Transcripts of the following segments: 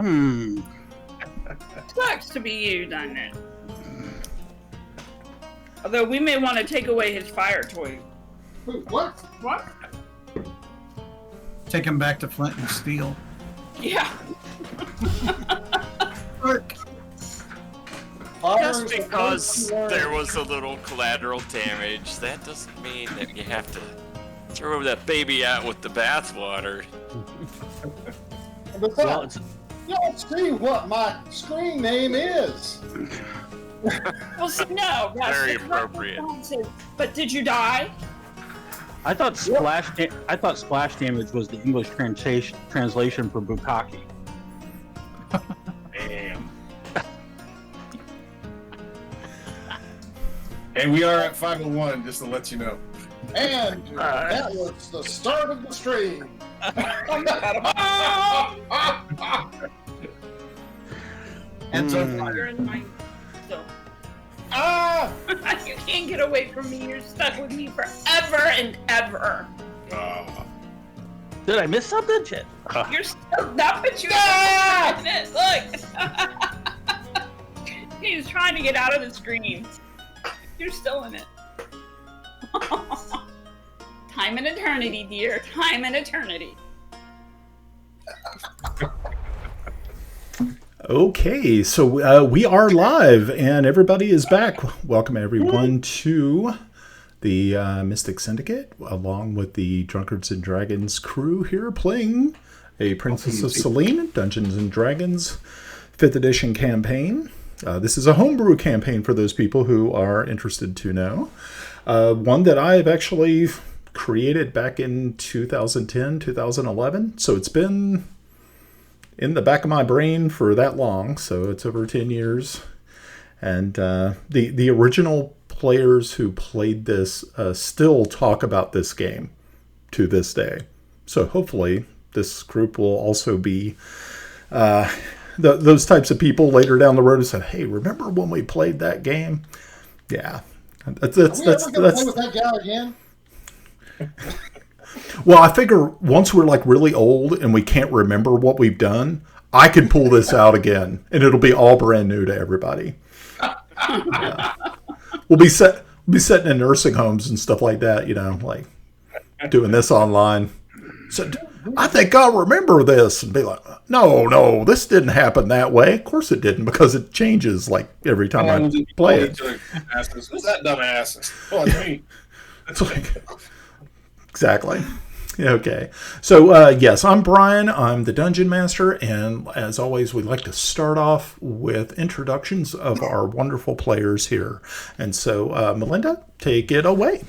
Hmm. Sucks to be you, doesn't it? Although we may want to take away his fire toy. What? What? Take him back to Flint and Steel. Yeah. Just because there was a little collateral damage, that doesn't mean that you have to throw that baby out with the bathwater. Besides, you don't see what my screen name is. Well, see, no. Russ, Very it's not appropriate. responsive. But did you die? I thought splash damage was the English translation for bukkake. Damn. And we are at 5:01, just to let you know. And that was the start of the stream. And so You're in my still. Ah! You can't get away from me. You're stuck with me forever and ever. Did I miss something? Shit. You're still not but you in it. Look. He's trying to get out of the screen. You're still in it. Time and eternity, dear. Time and eternity. Okay, so we are live and everybody is back. Welcome everyone to the Mystic Syndicate, along with the Drunkards and Dragons crew here playing a Princess of Celene, Dungeons and Dragons 5th edition campaign. This is a homebrew campaign for those people who are interested to know. One that I've actually created back in 2010, 2011, so it's been in the back of my brain for that long, so it's over 10 years. And the original players who played this still talk about this game to this day. So hopefully this group will also be those types of people later down the road who said, hey, remember when we played that game? Yeah. That's Are we ever going to play with that guy again? Well, I figure once we're like really old and we can't remember what we've done, I can pull this out again and it'll be all brand new to everybody. Yeah. We'll be sitting in nursing homes and stuff like that, you know, like doing this online. So I think I'll remember this and be like, no, this didn't happen that way. Of course it didn't, because it changes like every time I play it. Who's that dumbass? Oh, it's me. It's like, exactly. Okay. So, yes, I'm Brian. I'm the Dungeon Master. And as always, we'd like to start off with introductions of our wonderful players here. And so, Melinda, take it away.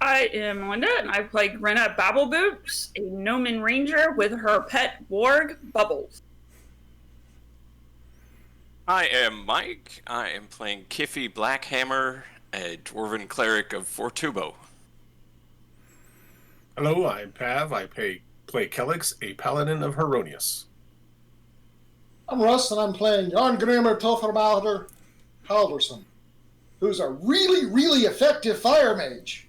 I am Melinda, and I play Grenna Babbleboots, a Gnomon Ranger with her pet warg, Bubbles. I am Mike. I am playing Kiffy Blackhammer, a Dwarven Cleric of Fortubo. Hello, I'm Pav. I play Kellix, a Paladin of Heronius. I'm Russ, and I'm playing Yarngrimmer Tofferbalder Halderson, who's a really, really effective fire mage.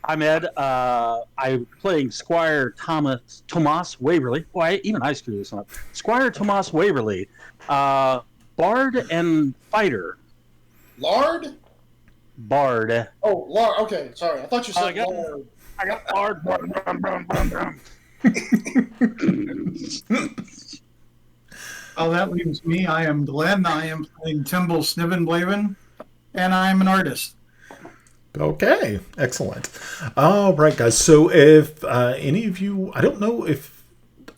I'm Ed. I'm playing Squire Tomas Waverly. Boy, even I screwed this one up. Squire Tomas Waverly, Bard and Fighter. Lard? Bard. Oh, Lard. Okay, sorry. I thought you said Lard. I got Bard. Oh, that leaves me. I am Glenn. I am playing Timble Snivenblaven, and I'm an artist. Okay, excellent. All right, guys. So if any of you, I don't know if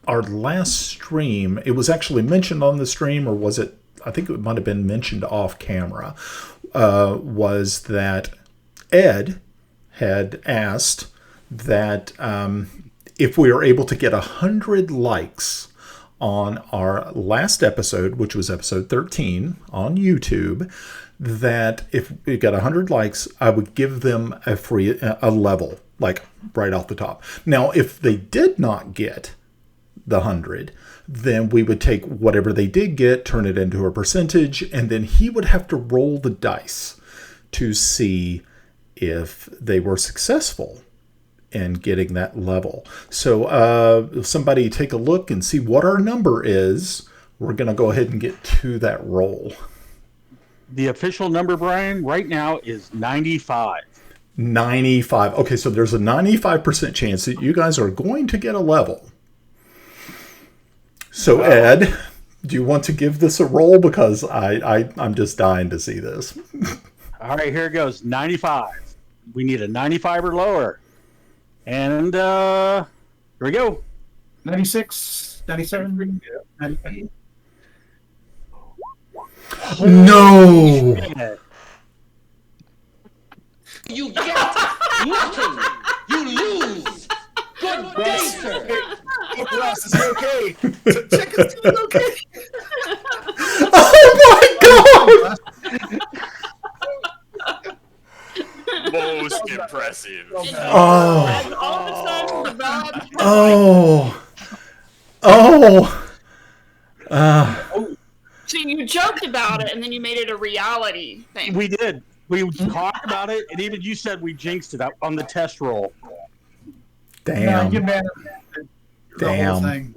our last stream, it was actually mentioned on the stream, or was it, I think it might have been mentioned off camera, was that Ed had asked that if we are able to get 100 likes on our last episode, which was episode 13 on YouTube, that if we got 100 likes, I would give them a level, like right off the top. Now, if they did not get the 100, then we would take whatever they did get, turn it into a percentage, and then he would have to roll the dice to see if they were successful and getting that level. So if somebody take a look and see what our number is, we're going to go ahead and get to that roll. The official number, Brian, right now is 95. 95. Okay, so there's a 95% chance that you guys are going to get a level. So Ed, do you want to give this a roll? Because I'm just dying to see this. All right, here it goes. 95. We need a 95 or lower. And here we go. 96, 97, 98. No! Yeah. You get nothing. You lose. Good day, sir. Ross, is he okay? Check his teeth, okay? Oh my god! Most impressive. Oh. And all of a sudden, the Bob. So you joked about it, and then you made it a reality thing. We did. We talked about it, and even you said we jinxed it on the test roll. Damn. You're mad at the whole Damn. thing.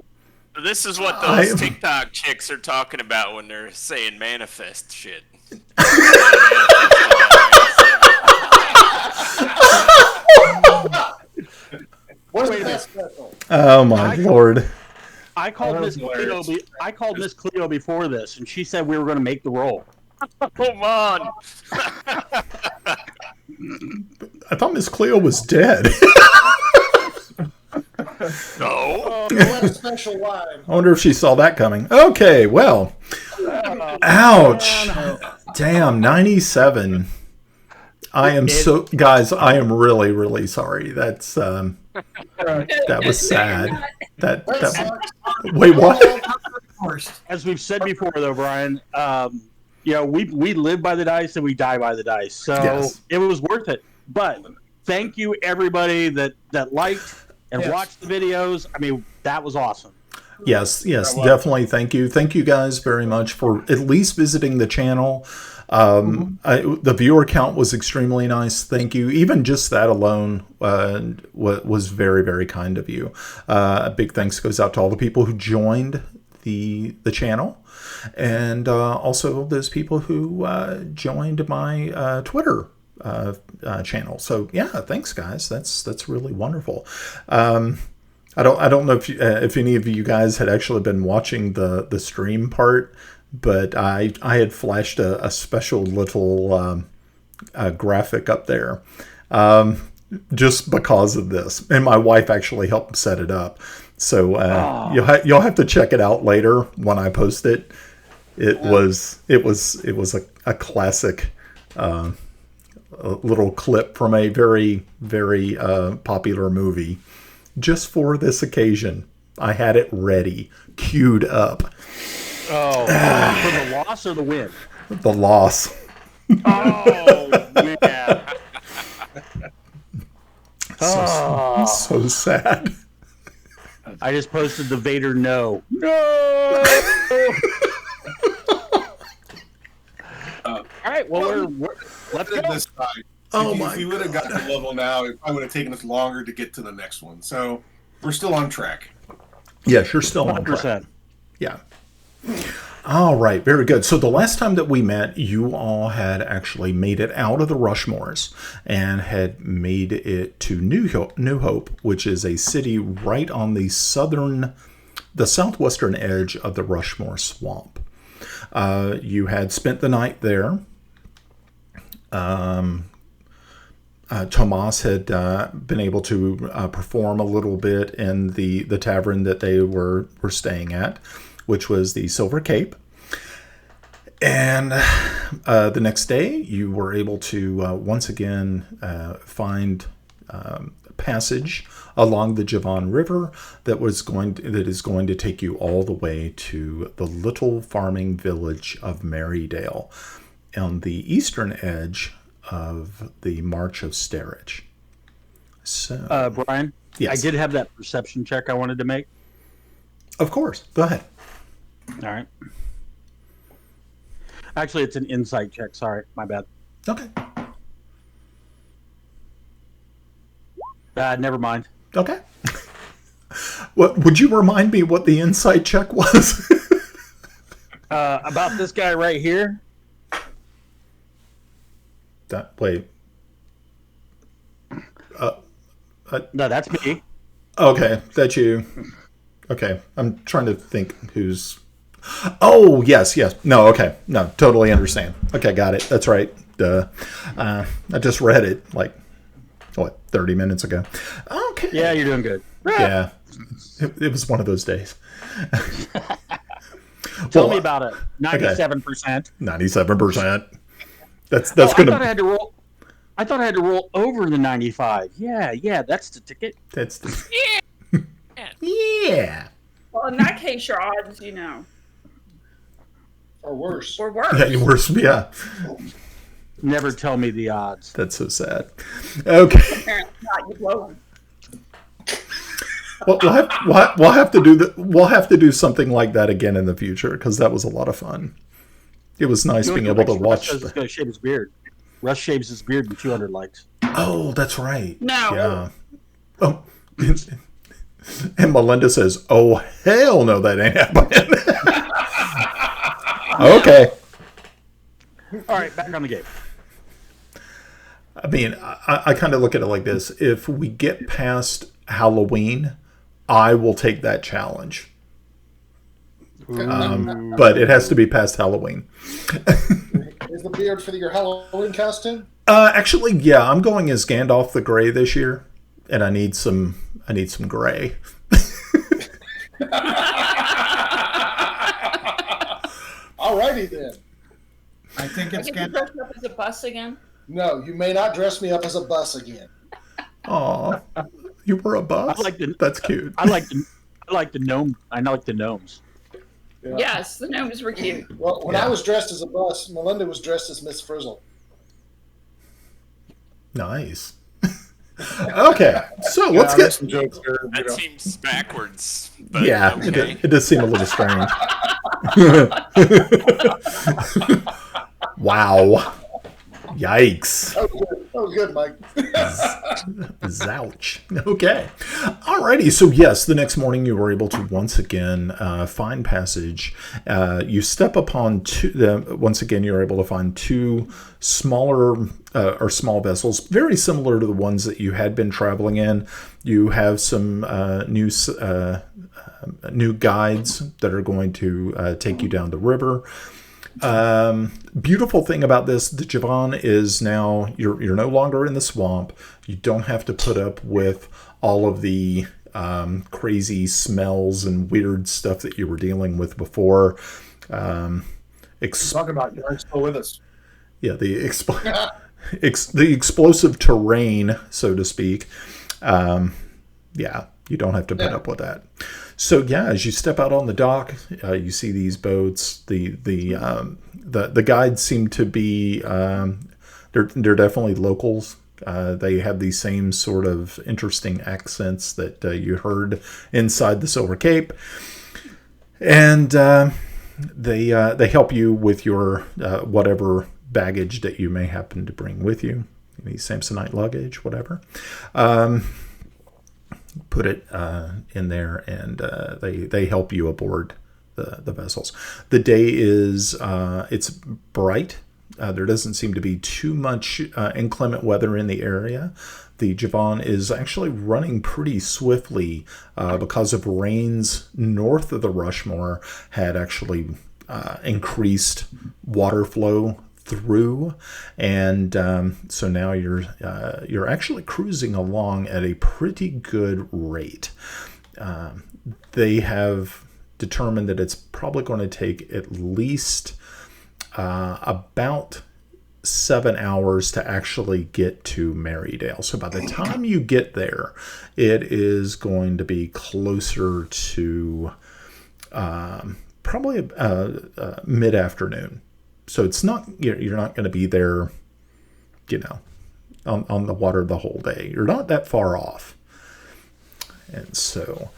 This is what those TikTok chicks are talking about when they're saying manifest shit. Where's the best special? Oh my lord. I called Miss Cleo. I called Miss Cleo before this, and she said we were going to make the roll. Come on. I thought Miss Cleo was dead. No. What special line? I wonder if she saw that coming. Okay, well. Ouch. Damn, 97. I am so, guys, I am really, really sorry. That's, that was sad. That wait, what? As we've said before, though, Brian, you know, we live by the dice and we die by the dice. So Yes. it was worth it. But thank you, everybody that liked and watched the videos. I mean, that was awesome. Yes, definitely. Thank you. Thank you guys very much for at least visiting the channel. The viewer count was extremely nice. Thank you. Even just that alone was very, very kind of you. A big thanks goes out to all the people who joined the channel, and also those people who joined my Twitter channel. So yeah, thanks guys. That's really wonderful. I don't know if any of you guys had actually been watching the stream part, but I had flashed a special little graphic up there just because of this, and my wife actually helped set it up. So you'll have to check it out later when I post it. It was a classic little clip from a very, very popular movie. Just for this occasion, I had it ready, queued up. Oh, for the loss or the win? The loss. Oh, man. So sad. I just posted the Vader no. No! All right, well, let's go. This time. If you would have got the level now, it probably would have taken us longer to get to the next one. So we're still on track. Yes, you're still on 100%. track. Yeah. All right, very good. So the last time that we met, you all had actually made it out of the Rushmores and had made it to New Hope, which is a city right on the southwestern edge of the Rushmore Swamp. You had spent the night there. Tomas had been able to perform a little bit in the tavern that they were staying at, which was the Silver Cape. And the next day, you were able to once again find passage along the Javon River that is going to take you all the way to the little farming village of Merrydale on the eastern edge of the March of Sterich. So, Brian, yes. I did have that perception check I wanted to make. Of course. Go ahead. All right. Actually, it's an insight check. Sorry, my bad. Okay. Never mind. Okay. What would you remind me what the insight check was? About this guy right here. Wait. No, that's me. Okay, that's you. Okay, I'm trying to think who's. Oh, yes. No, okay. No, totally understand. Okay, got it. That's right. I just read it 30 minutes ago. Okay. Yeah, you're doing good. Yeah. It was one of those days. Tell me about it. 97%. 97%. That's I gonna. thought I had to roll. I thought I had to roll over the 95. Yeah, that's the ticket. That's the. Yeah. Yeah. Well, in that case, your odds, Or worse. were worse. Yeah, you worse. Yeah. Never tell me the odds. That's so sad. Okay. Apparently not. You blow them. Well, we'll have to do something like that again in the future because that was a lot of fun. It was nice being able to watch. Russ says he's going to shave his beard. Russ shaves his beard in 200 likes. Oh, that's right. No. Yeah. Oh. And Melinda says, "Oh hell no, that ain't happening." Okay. All right, back on the game. I mean, I kind of look at it like this: if we get past Halloween, I will take that challenge. But it has to be past Halloween. Is the beard for your Halloween costume? Actually, yeah, I'm going as Gandalf the Grey this year, and I need some gray. Alrighty then. I think I it's get to dress up as a bus again. No, you may not dress me up as a bus again. Aw, you were a bus. That's cute. I like the gnome. I like the gnomes. Yeah. Yes, the gnomes were cute. Well, when I was dressed as a bus, Melinda was dressed as Miss Frizzle. Nice. Okay, so let's get some jokes here. That seems backwards. But yeah, okay. it does seem a little strange. Wow. Yikes. That was good, Mike. Zouch. Okay. Alrighty. So yes, the next morning you were able to once again find passage. You step upon once again you were able to find two smaller or small vessels, very similar to the ones that you had been traveling in. You have some new guides that are going to take you down the river. Beautiful thing about this, the Javon is now you're no longer in the swamp. You don't have to put up with all of the crazy smells and weird stuff that you were dealing with before. Talking about you're still with us. Yeah, the explosive terrain, so to speak. Yeah, you don't have to put up with that. So yeah, as you step out on the dock, you see these boats. The guides seem to be they're definitely locals. They have these same sort of interesting accents that you heard inside the Silver Cape, and they help you with your whatever baggage that you may happen to bring with you, any Samsonite luggage, whatever. Put it in there, and they help you aboard the vessels. The day is it's bright. There doesn't seem to be too much inclement weather in the area. The Javon is actually running pretty swiftly because of rains north of the Rushmore had actually increased water flow through, and so now you're actually cruising along at a pretty good rate. They have determined that it's probably going to take at least about 7 hours to actually get to Merrydale. So by the time you get there, it is going to be closer to probably mid-afternoon. So it's not, you're not going to be there, on the water the whole day. You're not that far off. And so,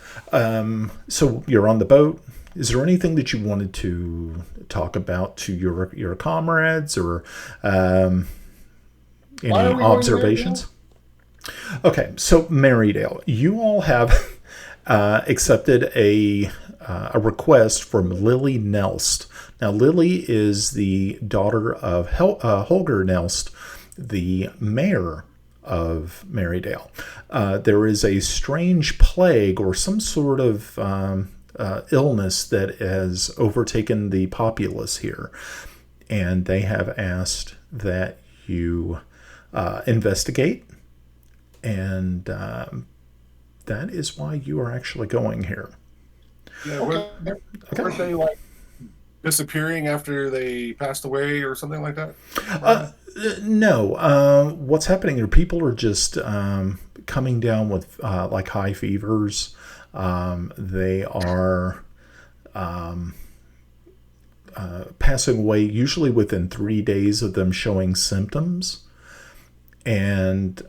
so you're on the boat. Is there anything that you wanted to talk about to your comrades, or any observations? Okay, so Merrydale, you all have accepted a request from Lily Nelst. Now, Lily is the daughter of Holger Nelst, the mayor of Merrydale. There is a strange plague or some sort of illness that has overtaken the populace here, and they have asked that you investigate, and that is why you are actually going here. Yeah, weren't they like disappearing after they passed away or something like that? No. What's happening here? People are just coming down with like high fevers. They are passing away usually within 3 days of them showing symptoms. And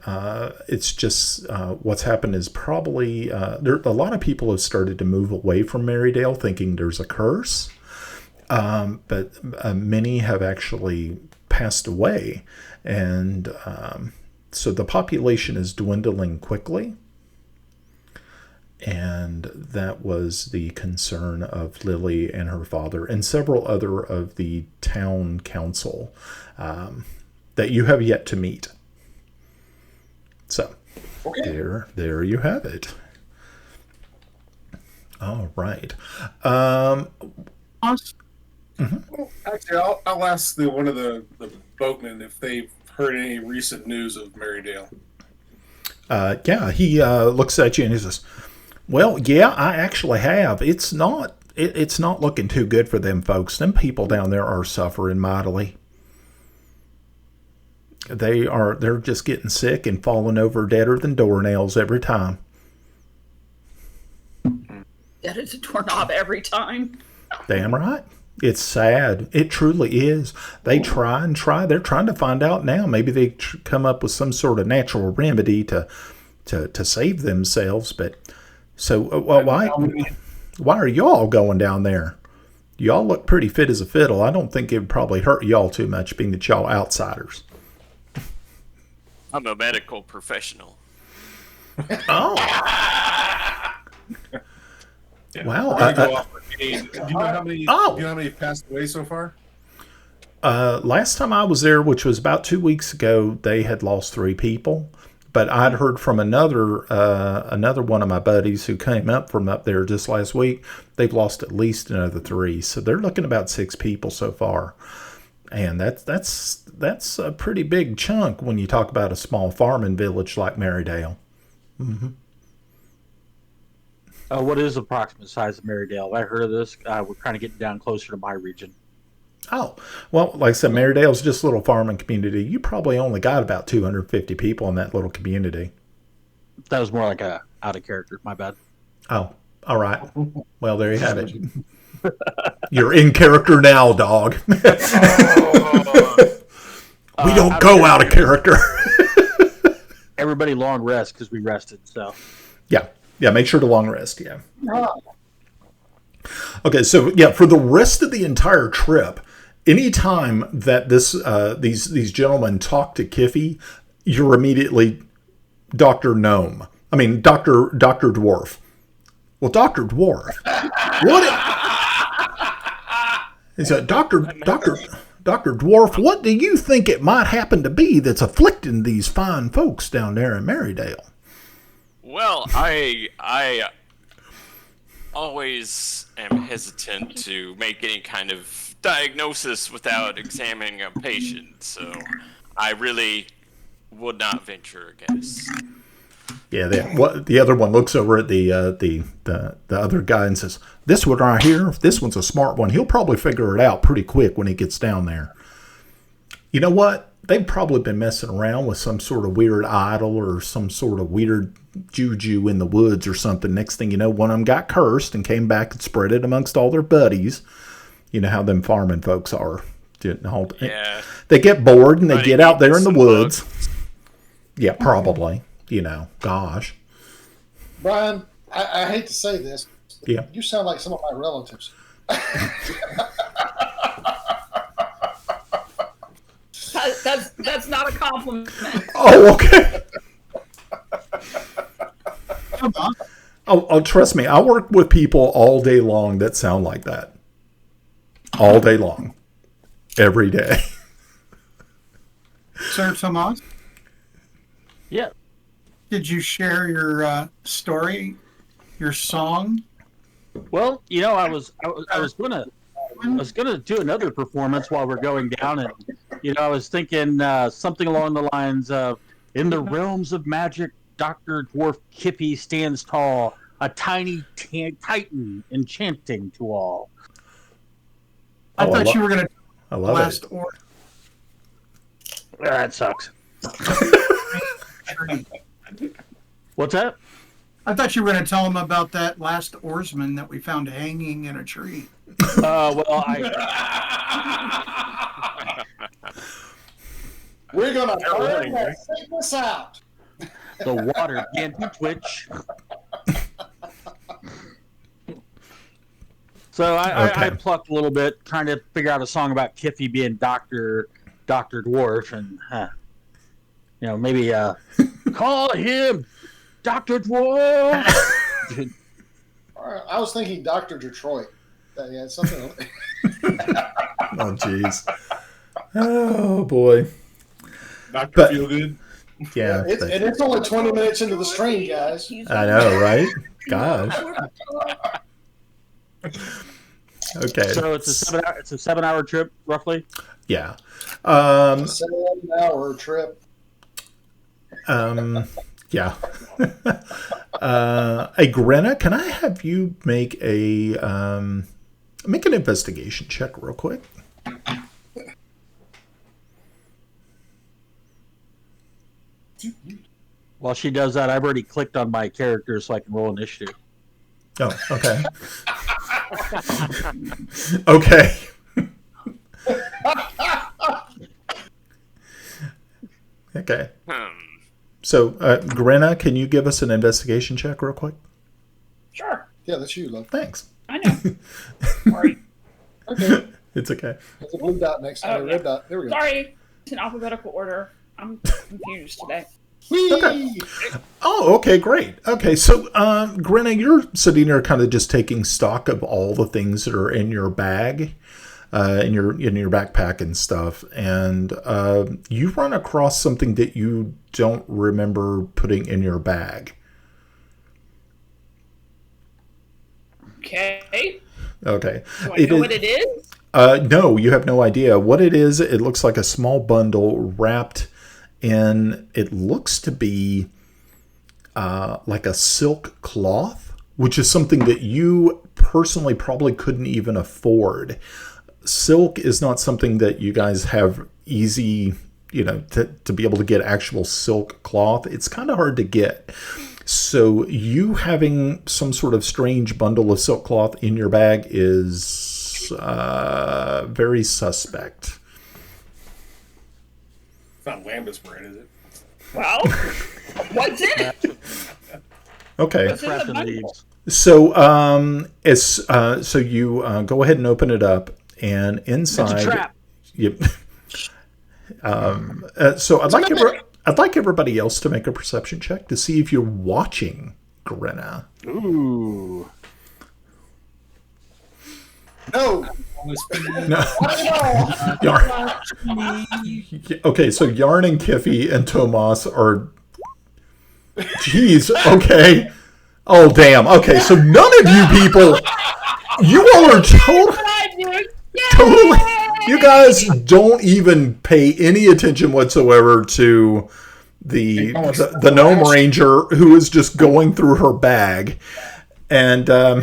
it's just what's happened is probably a lot of people have started to move away from Merrydale thinking there's a curse. But many have actually passed away. And so the population is dwindling quickly. And that was the concern of Lily and her father and several other of the town council that you have yet to meet. So, there you have it. All right. Actually, I'll ask one of the boatmen if they've heard any recent news of Merrydale. Yeah, he looks at you and he says, "Well, yeah, I actually have. It's not looking too good for them folks. Them people down there are suffering mightily. They're just getting sick and falling over deader than doornails every time." That is a doorknob every time. Damn right. It's sad. It truly is. They try and try. They're trying to find out now. Maybe they come up with some sort of natural remedy to save themselves. But so, why are y'all going down there? Y'all look pretty fit as a fiddle. I don't think it would probably hurt y'all too much, being that y'all outsiders. I'm a medical professional. Oh. Yeah. Wow. Do you know how many? Do you know how many have passed away so far? Last time I was there, which was about 2 weeks ago, they had lost 3 people. But I'd heard from another one of my buddies who came up from up there just last week. They've lost at least another 3, so they're looking about 6 people so far, and that's a pretty big chunk when you talk about a small farming village like Merrydale. Mm-hmm. What is the approximate size of Merrydale? I heard of this. We're trying to get down closer to my region. Oh, well, like I said, Merrydale's just a little farming community. You probably only got about 250 people in that little community. That was more like a out of character. My bad. Oh, all right. Well, there you have it. You're in character now, dog. We don't go out of character. Everybody long rest because we rested. So. Yeah, make sure to long rest, yeah. Okay, so yeah, for the rest of the entire trip, anytime that these gentlemen talk to Kiffy, you're immediately Dr. Gnome. I mean, Dr. Dwarf. Well, Dr. Dwarf. He said, Dr. Dwarf, what do you think it might happen to be that's afflicting these fine folks down there in Merrydale? Well, I always am hesitant to make any kind of diagnosis without examining a patient, so I really would not venture a guess. Yeah, the other one looks over at the other guy and says, "This one right here, this one's a smart one. He'll probably figure it out pretty quick when he gets down there." You know what? They've probably been messing around with some sort of weird idol or some sort of weird juju in the woods or something. Next thing you know, one of them got cursed and came back and spread it amongst all their buddies. You know how them farming folks are. Yeah. They get bored and they get out there in the woods. Yeah, probably. Gosh. Brian, I hate to say this. Yeah. You sound like some of my relatives. That's not a compliment. Oh, okay. trust me. I work with people all day long that sound like that. All day long, every day. Sir Tomas, Yeah. did you share your story, your song? Well, I was gonna do another performance while we're going down, and I was thinking something along the lines of, "In the realms of magic, Dr. Dwarf Kippy stands tall, a tiny titan enchanting to all." I thought you were going to I love last it. or That sucks. What's that? I thought you were going to tell them about that last oarsman that we found hanging in a tree. Well, We're gonna burn that sickness out. the water began to twitch. So I plucked a little bit, trying to figure out a song about Kiffy being Dr. Dwarf, and maybe call him Dr. Dwarf. I was thinking Dr. Detroit. Yeah, something. Oh, jeez. Oh, boy. Dr. Feelgood. Yeah. And it's only 20 minutes into the stream, guys. I know, right? Gosh. Okay. So it's a 7-hour trip, roughly. Yeah. 7-hour trip. Yeah. Hey, Grenna, can I have you make an investigation check real quick? While she does that, I've already clicked on my character so I can roll initiative. Oh, okay. Okay. Okay. So, Grenna, can you give us an investigation check real quick? Sure. Yeah, that's you, love. Thanks. I know. Sorry. Okay. It's okay. There's a blue dot next to the red dot. There we go. Sorry. It's in alphabetical order. I'm confused today. Whee! Okay. Oh, okay, great. Okay, so, Grenna, you're sitting there kind of just taking stock of all the things that are in your bag, in your backpack and stuff, and you run across something that you don't remember putting in your bag. Okay. Okay. Do I know what it is? No, you have no idea. What it is, it looks like a small bundle wrapped in, it looks to be like a silk cloth, which is something that you personally probably couldn't even afford. Silk is not something that you guys have easy, to be able to get actual silk cloth. It's kind of hard to get. So you having some sort of strange bundle of silk cloth in your bag is very suspect. It's not Lambus bread, is it? Well, what's in it? Okay. What's in the bundle? So so you go ahead and open it up, and inside. It's a trap. Yep. So I'd like everybody else to make a perception check to see if you're watching Grenna. Ooh. No. No. Yarn. Okay, so Yarn and Kiffy and Tomas are. Jeez. Okay. Oh damn. Okay, so none of you people. You all are totally. You guys don't even pay any attention whatsoever to the gnome ranger who is just going through her bag, and oh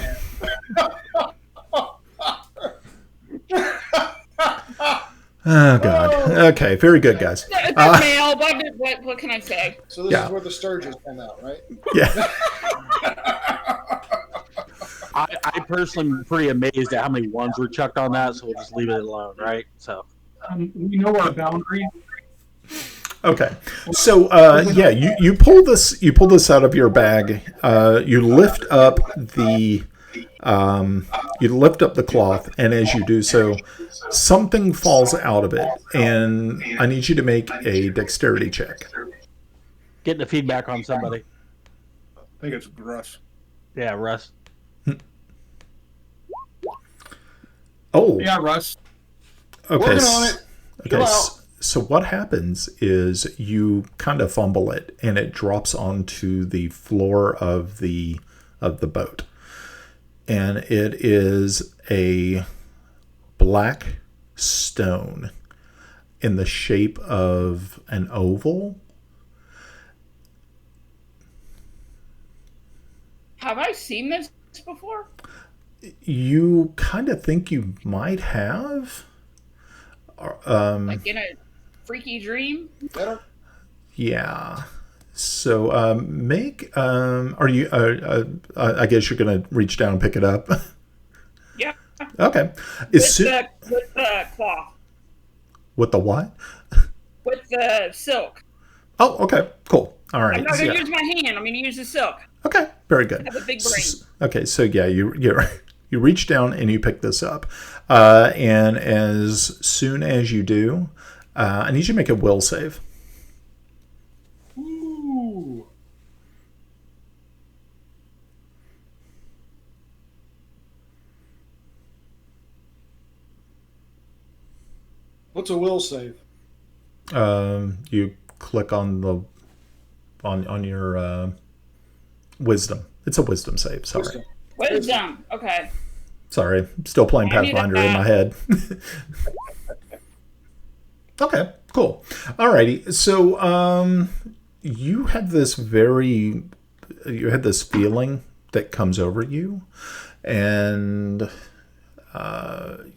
god. Okay, very good, guys. It's a male, but what can I say? So this is where the sturges come out, right? Yeah. I personally am pretty amazed at how many ones were chucked on that, so we'll just leave it alone, right? So We know our boundaries. Okay, so yeah, you pull this out of your bag. You lift up the cloth, and as you do so, something falls out of it, and I need you to make a dexterity check. getting the feedback on somebody. I think it's Russ. Yeah, Russ. Oh, Yeah, Russ. okay. Working on it. Okay, Chill out. so what happens is you kind of fumble it, and it drops onto the floor of the boat, and it is a black stone in the shape of an oval. Have I seen this before? You kind of think you might have. Like in a freaky dream? Better. Yeah. So make. Are you? I guess you're gonna reach down and pick it up. Yeah. Okay. With the cloth. With the what? With the silk. Oh, okay. Cool. All right. I'm not So, going to yeah. use my hand. I'm going to use the silk. Okay. Very good. I have a big brain. Okay. So yeah, you reach down and you pick this up, and as soon as you do, I need you to make a will save. Ooh. What's a will save? You click on the on your wisdom. It's a wisdom save. Sorry. Wisdom. Okay. Sorry. Still playing I need Pathfinder in that. my head. Okay, cool. Alrighty. So you had this feeling that comes over you, and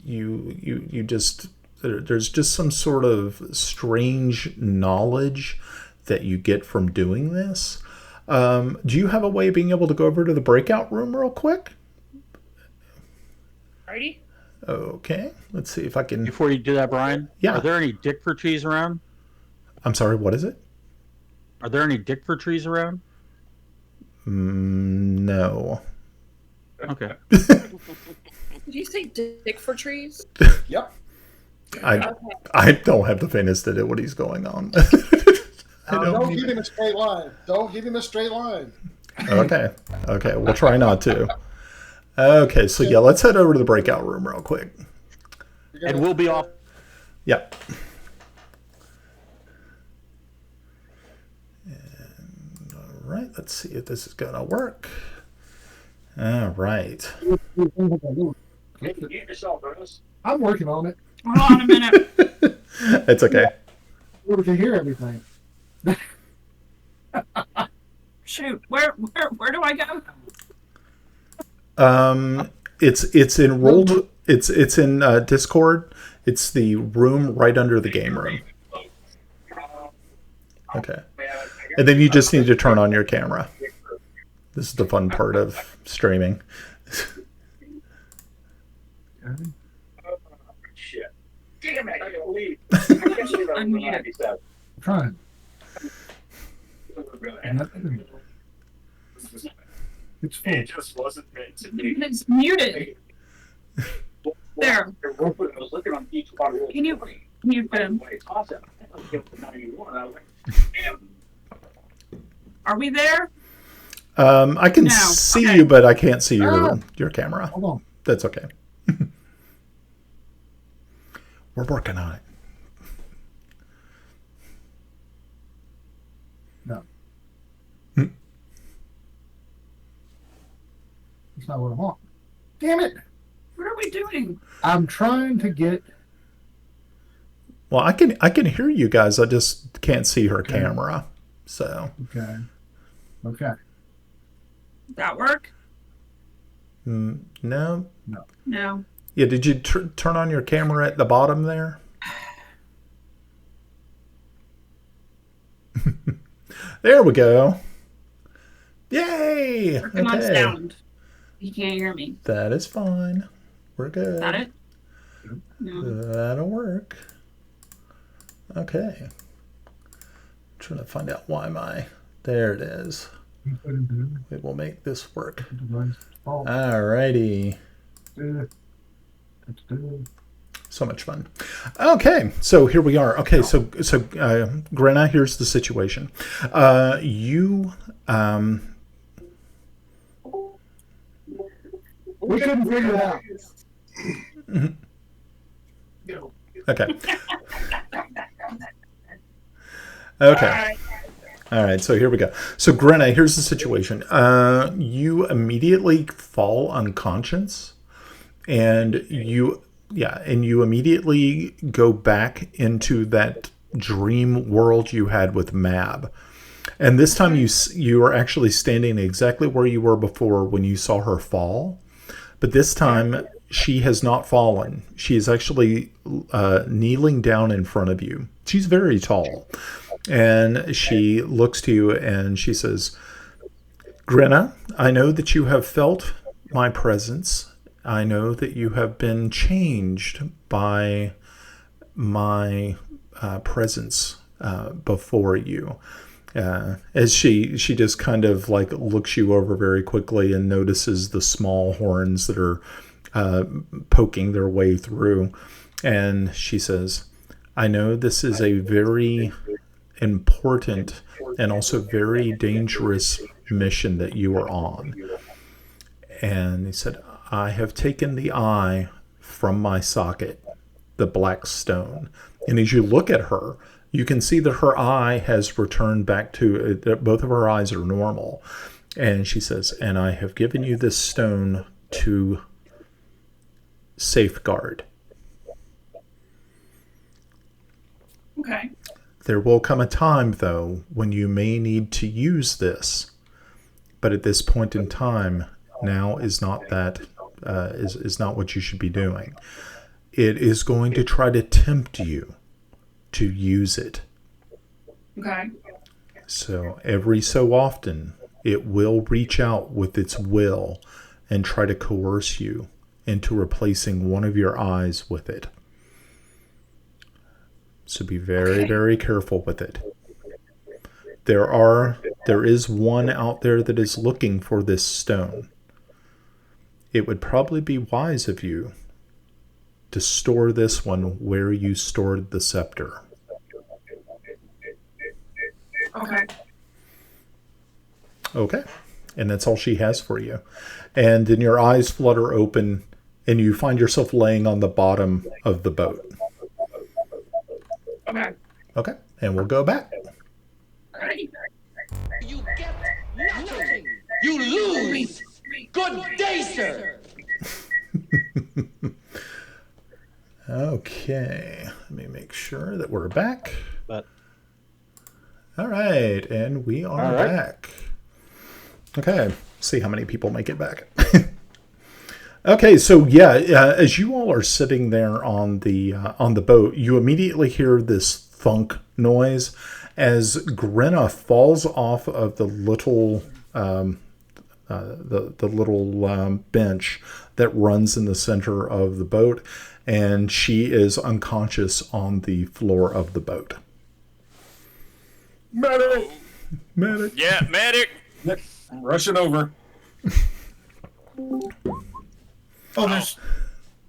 you just there's just some sort of strange knowledge that you get from doing this. Do you have a way of being able to go over to the breakout room real quick? Alrighty. Okay, let's see if I can. Before you do that, Brian, Yeah. are there any Dickford trees around? I'm sorry, what is it? Are there any Dickford trees around? No. Okay. Did you say dick for trees? Yep. I don't have the faintest idea what he's going on. Don't give him a straight line. Don't give him a straight line. Okay, we'll try not to. Okay, so yeah, let's head over to the breakout room real quick. And we'll be off. Yep. And, all right, let's see if this is gonna work. All right. I'm working on it. Hold on a minute. It's okay. We can hear everything. Shoot. Where do I go? It's enrolled. It's in Discord. It's the room right under the game room. Okay, and then you just need to turn on your camera. This is the fun part of streaming. Shit. Damn it, I gotta leave. Unmute it. I'm trying. It's full. It just wasn't meant to be. It's muted. There. I was looking on each water. Can you mute them? Are we there? I can No, see okay. you, but I can't see your camera. Hold on. That's okay. We're working on it. No. That's not what I want. Damn it! What are we doing? I'm trying to get. Well, I can hear you guys. I just can't see her Okay. camera. So Okay. Okay. That work? no. No. Yeah. Did you turn on your camera at the bottom there? There we go. Yay! Working on sound. You can't hear me. That is fine. We're good. Is that it? No. That'll work. Okay. Trying to find out why my. There it is. We will make this work. Alrighty. So much fun. Okay, so here we are. Okay, so Grenna, here's the situation. You We couldn't figure it out. Okay. Okay. All right, so here we go. So, Grenna, here's the situation. You immediately fall unconscious, and you immediately go back into that dream world you had with Mab. And this time you are actually standing exactly where you were before when you saw her fall. But this time, she has not fallen. She is actually kneeling down in front of you. She's very tall. And she looks to you and she says, Grenna, I know that you have felt my presence. I know that you have been changed by my presence before you. As she just kind of like looks you over very quickly and notices the small horns that are poking their way through. And she says, I know this is a very important and also very dangerous mission that you are on. And he said, I have taken the eye from my socket, the black stone. And as you look at her, you can see that her eye has returned back to, both of her eyes are normal. And she says, and I have given you this stone to safeguard. Okay. There will come a time, though, when you may need to use this. But at this point in time, now is not that, is not what you should be doing. It is going to try to tempt you to use it. Okay. So every so often, it will reach out with its will and try to coerce you into replacing one of your eyes with it. So be very, very careful with it. There is one out there that is looking for this stone. It would probably be wise of you to store this one where you stored the scepter. Okay. Okay. And that's all she has for you. And then your eyes flutter open and you find yourself laying on the bottom of the boat. Okay. Okay. And we'll go back. Alright. You get nothing. You lose. Good day, sir. Okay. Let me make sure that we're back. But All right. And we are All right. back. Okay. See how many people make it back. Okay, so yeah, as you all are sitting there on the boat, you immediately hear this thunk noise as Grenna falls off of the little bench that runs in the center of the boat, and she is unconscious on the floor of the boat. Medic! Medic. Yeah, medic. I'm rushing over. Oh,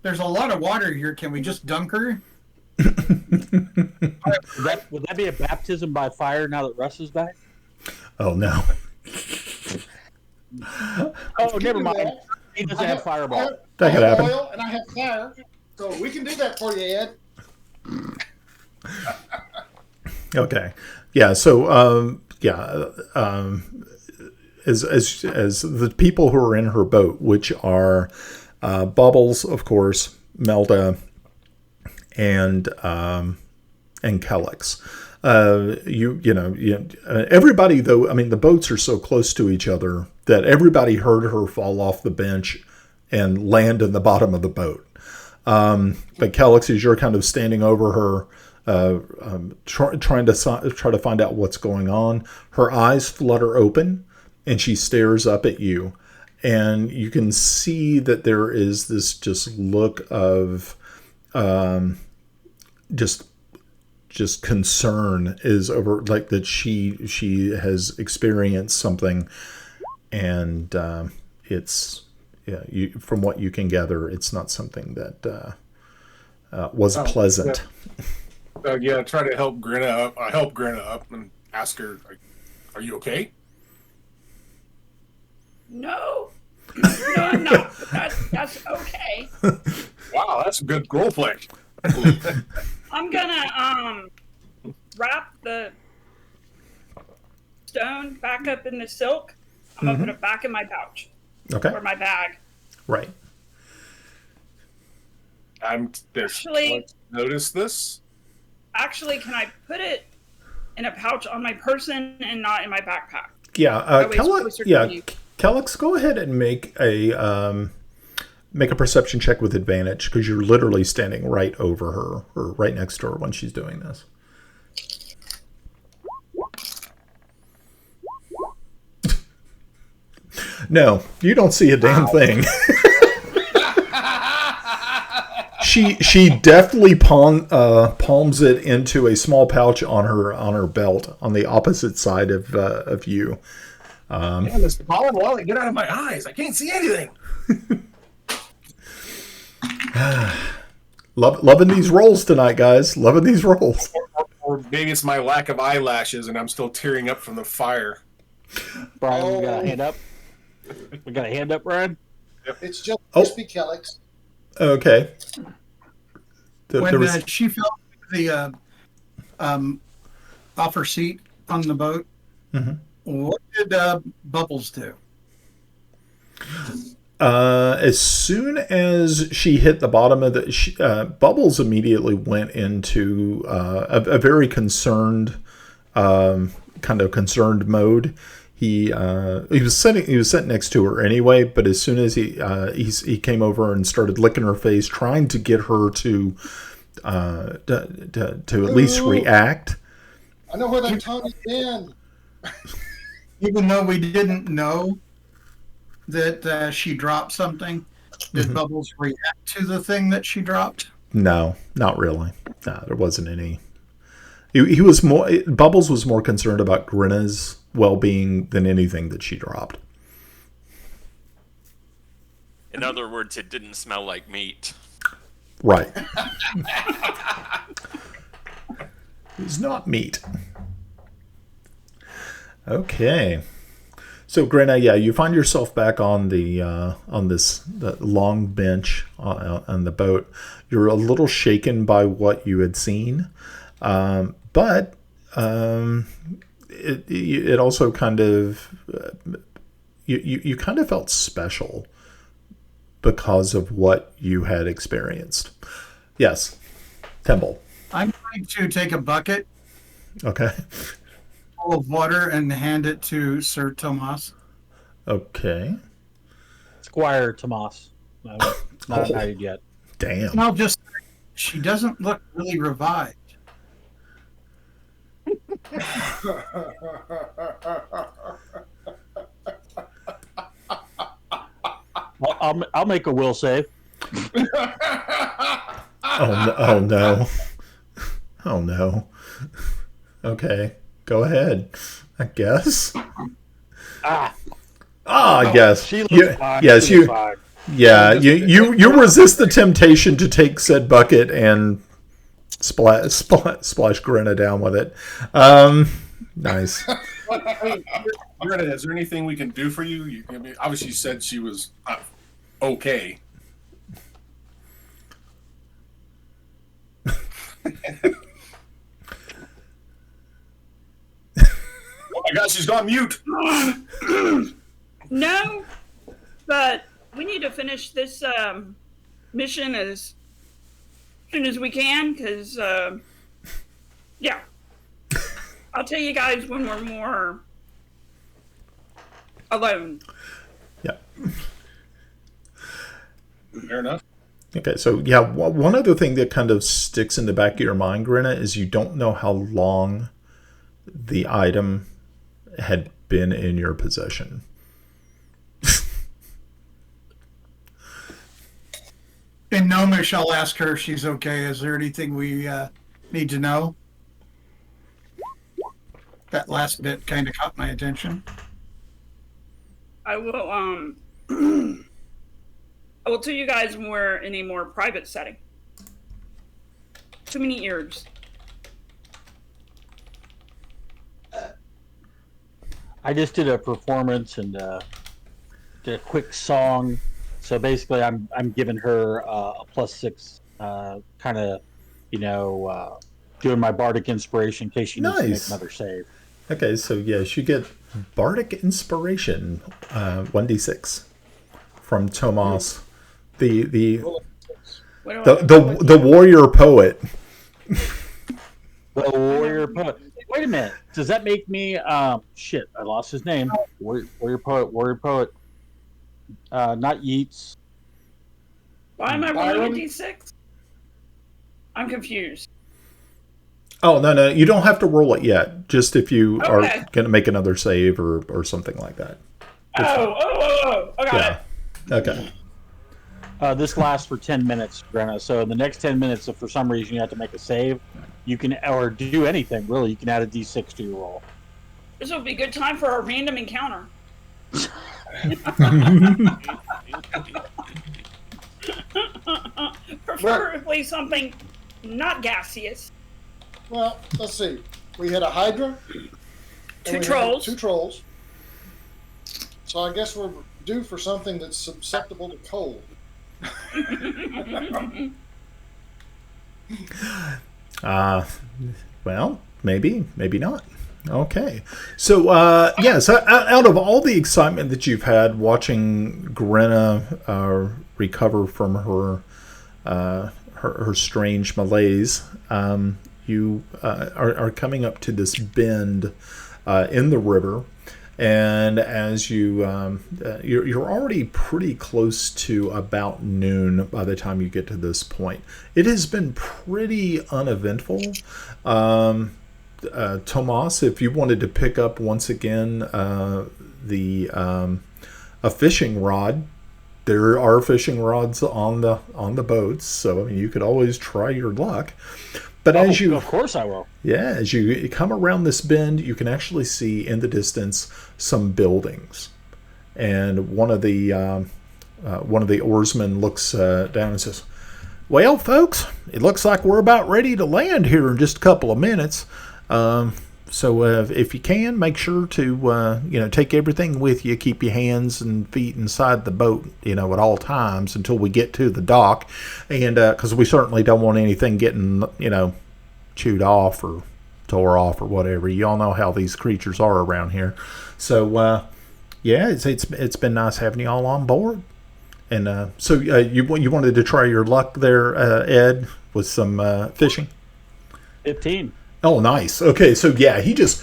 there's a lot of water here. Can we just dunk her? would that be a baptism by fire now that Russ is back? Oh no. Oh, never mind. He doesn't have fireball. That could happen. Oil and I have fire, so we can do that for you, Ed. Okay. Yeah. So as the people who are in her boat, which are Bubbles, of course, Melda, and Kellex. Everybody, though, I mean, the boats are so close to each other that everybody heard her fall off the bench and land in the bottom of the boat. But Kellex, as you're kind of standing over her, trying to find out what's going on, her eyes flutter open and she stares up at you. And you can see that there is this just look of just concern is over, like that she has experienced something, and it's from what you can gather, it's not something that was pleasant. Yeah, try to help Grenna up. I help Grenna up and ask her, "Are you okay?" No. No, I'm not. But that's okay. Wow, that's good role play. I'm gonna wrap the stone back up in the silk. I'm gonna put it back in my pouch Okay. or my bag. Right. Actually- Notice this. Actually, can I put it in a pouch on my person and not in my backpack? Yeah. That way it's closer to me. Kellex, go ahead and make a perception check with advantage because you're literally standing right over her or right next to her when she's doing this. No, you don't see a damn thing. She deftly palms it into a small pouch on her belt on the opposite side of you. Damn, Mr. Pollen Wallet, get out of my eyes! I can't see anything. Loving these rolls tonight, guys. Loving these rolls. Or maybe it's my lack of eyelashes, and I'm still tearing up from the fire. Brian, we got a hand up. We got a hand up, Brian. It's just crispy Kellex. Okay. When she fell the off her seat on the boat, what did Bubbles do? As soon as she hit the bottom of the Bubbles immediately went into a very concerned kind of concerned mode. He was sitting next to her anyway, but as soon as he came over and started licking her face, trying to get her to at least react. I know where that tongue has been. Even though we didn't know that she dropped something, did Bubbles react to the thing that she dropped? No, not really. No, there wasn't any. He was more. Bubbles was more concerned about Grinna's well-being than anything that she dropped. In other words, it didn't smell like meat. Right. It's not meat. Okay. So Grinna, yeah, you find yourself back on the long bench on the boat. You're a little shaken by what you had seen, but it also kind of you kind of felt special because of what you had experienced. Yes, Temple. I'm going to take a bucket Okay. full of water and hand it to Sir Tomas. Okay. Squire Tomas. Not married yet. Damn. And I'll just, she doesn't look really revived. Well, I'll make a will save. Oh no. Oh no. Okay. Go ahead. I guess. I guess. She looks You- fine. yes, She you. looks fine. Yeah, you resist the temptation to take said bucket and splash Grinna down with it. Nice. Grinna, is there anything we can do for you? I mean, obviously, you said she was okay. Oh my God, she's gone mute. No, but we need to finish this mission as soon as we can, because, yeah. I'll tell you guys when we're more alone. Yeah. Fair enough. Okay, so yeah, one other thing that kind of sticks in the back of your mind, Grinna, is you don't know how long the item had been in your possession. And Nomish, I'll ask her if she's okay. Is there anything we need to know? That last bit kind of caught my attention. I will, I will tell you guys when we're in a more private setting. Too many ears. I just did a performance, and a quick song. So basically, I'm giving her a +6, kind of, doing my bardic inspiration in case she needs to make Nice. another save. Okay, so yes, you get bardic inspiration, 1d6 from Tomas, the What the do the, the warrior poet. The warrior poet. Wait a minute. Does that make me? Shit, I lost his name. Warrior poet. Warrior poet. Not Yeats. Why am I rolling Byron? a d6? I'm confused. Oh no, you don't have to roll it yet. Just if you are Okay. going to make another save or something like that. I got it. Yeah. Okay. This lasts for 10 minutes, Brenna. So in the next 10 minutes, if for some reason you have to make a save, you can, or do anything really, you can add a d6 to your roll. This would be a good time for a random encounter. Preferably something not gaseous. Well, let's see. We had a Hydra. and we had Trolls. 2 trolls. So I guess we're due for something that's susceptible to cold. Well, maybe not. Okay. So, so out of all the excitement that you've had watching Grenna recover from her strange malaise, you are coming up to this bend in the river, and as you're already pretty close to about noon by the time you get to this point. It has been pretty uneventful. Tomas, if you wanted to pick up once again a fishing rod, there are fishing rods on the boats, so I mean, you could always try your luck. But Of course I will. Yeah, as you come around this bend, you can actually see in the distance some buildings, and one of the oarsmen looks down and says, "Well, folks, it looks like we're about ready to land here in just a couple of minutes. So if you can, make sure to take everything with you. Keep your hands and feet inside the boat, at all times until we get to the dock, and because we certainly don't want anything getting chewed off or tore off or whatever. You all know how these creatures are around here. So it's been nice having you all on board. And so you wanted to try your luck there, Ed, with some fishing? 15. Oh, nice. Okay, so yeah, you just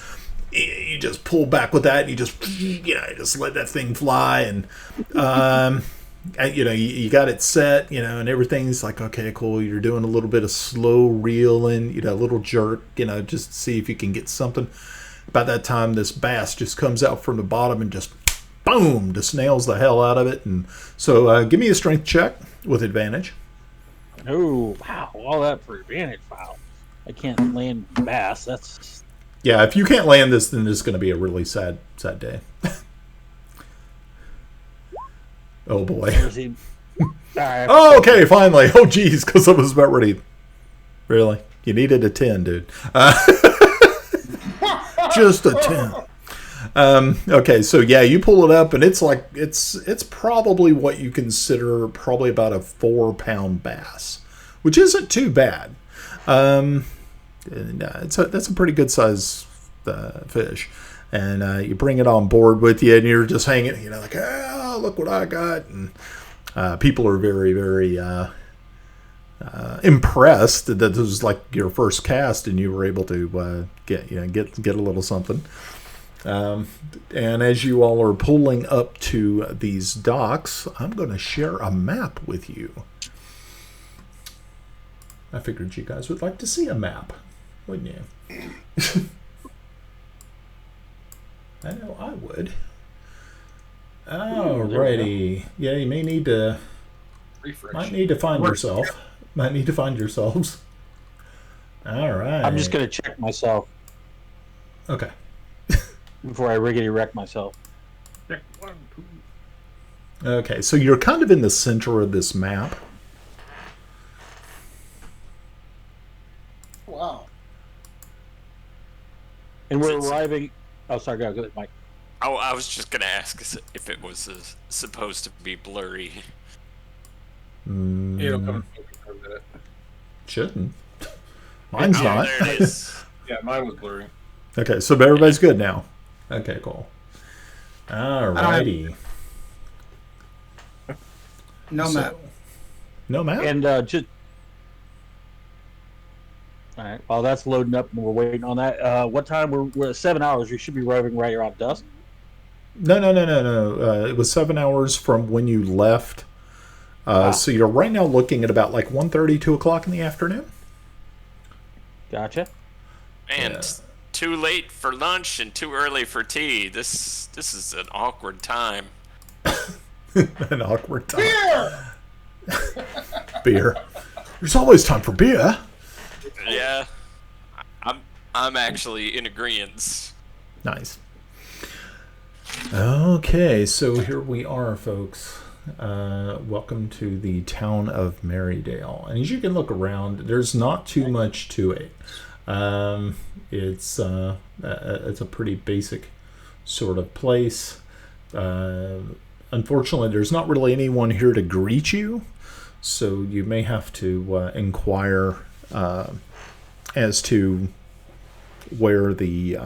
pull back with that, and you just let that thing fly, and you got it set, and everything's like, okay, cool. You're doing a little bit of slow reeling, a little jerk, just to see if you can get something. About that time, this bass just comes out from the bottom and just boom, just nails the hell out of it. And so, give me a strength check with advantage. Oh, wow. All that for advantage. Wow. I can't land bass. That's... Yeah, if you can't land this, then it's going to be a really sad day. Oh, boy. Oh, okay, finally. Oh, geez, because I was about ready. Really? You needed a 10, dude. Just a 10. Okay, so yeah, you pull it up, and it's like it's probably what you consider probably about a 4-pound bass, which isn't too bad. That's a pretty good size fish, and you bring it on board with you, and you're just hanging, like, oh, look what I got, and people are very, very impressed that this was like your first cast, and you were able to get a little something. And as you all are pulling up to these docks, I'm going to share a map with you. I figured you guys would like to see a map, wouldn't you? I know I would. Alrighty. Yeah, you may need to... Refresh. Might need to find yourself. Might need to find yourselves. Alright. I'm just going to check myself Okay. before I riggedy wreck myself. Okay, so you're kind of in the center of this map. Wow. And we're arriving... Oh, sorry, go ahead, Mike. I was just gonna ask if it was supposed to be blurry. It'll come for a minute. Shouldn't. Mine's Oh, not. there it is. Yeah, mine was blurry. Okay, so everybody's good now. Okay, cool. Alrighty. No map. No map? And just all right. While that's loading up and we're waiting on that, what time we're at 7 hours? We should be arriving right around dusk. No. It was 7 hours from when you left. So you're right now looking at about like 1:30, 2 o'clock in the afternoon. Gotcha. Man, Yeah. too late for lunch and too early for tea. This is an awkward time. An awkward time. Beer. There's always time for beer. Yeah, I'm actually in agreement. Nice. Okay, so here we are, folks. Welcome to the town of Merrydale. And as you can look around, there's not too much to it. It's a pretty basic sort of place. Unfortunately, there's not really anyone here to greet you, so you may have to inquire as to where the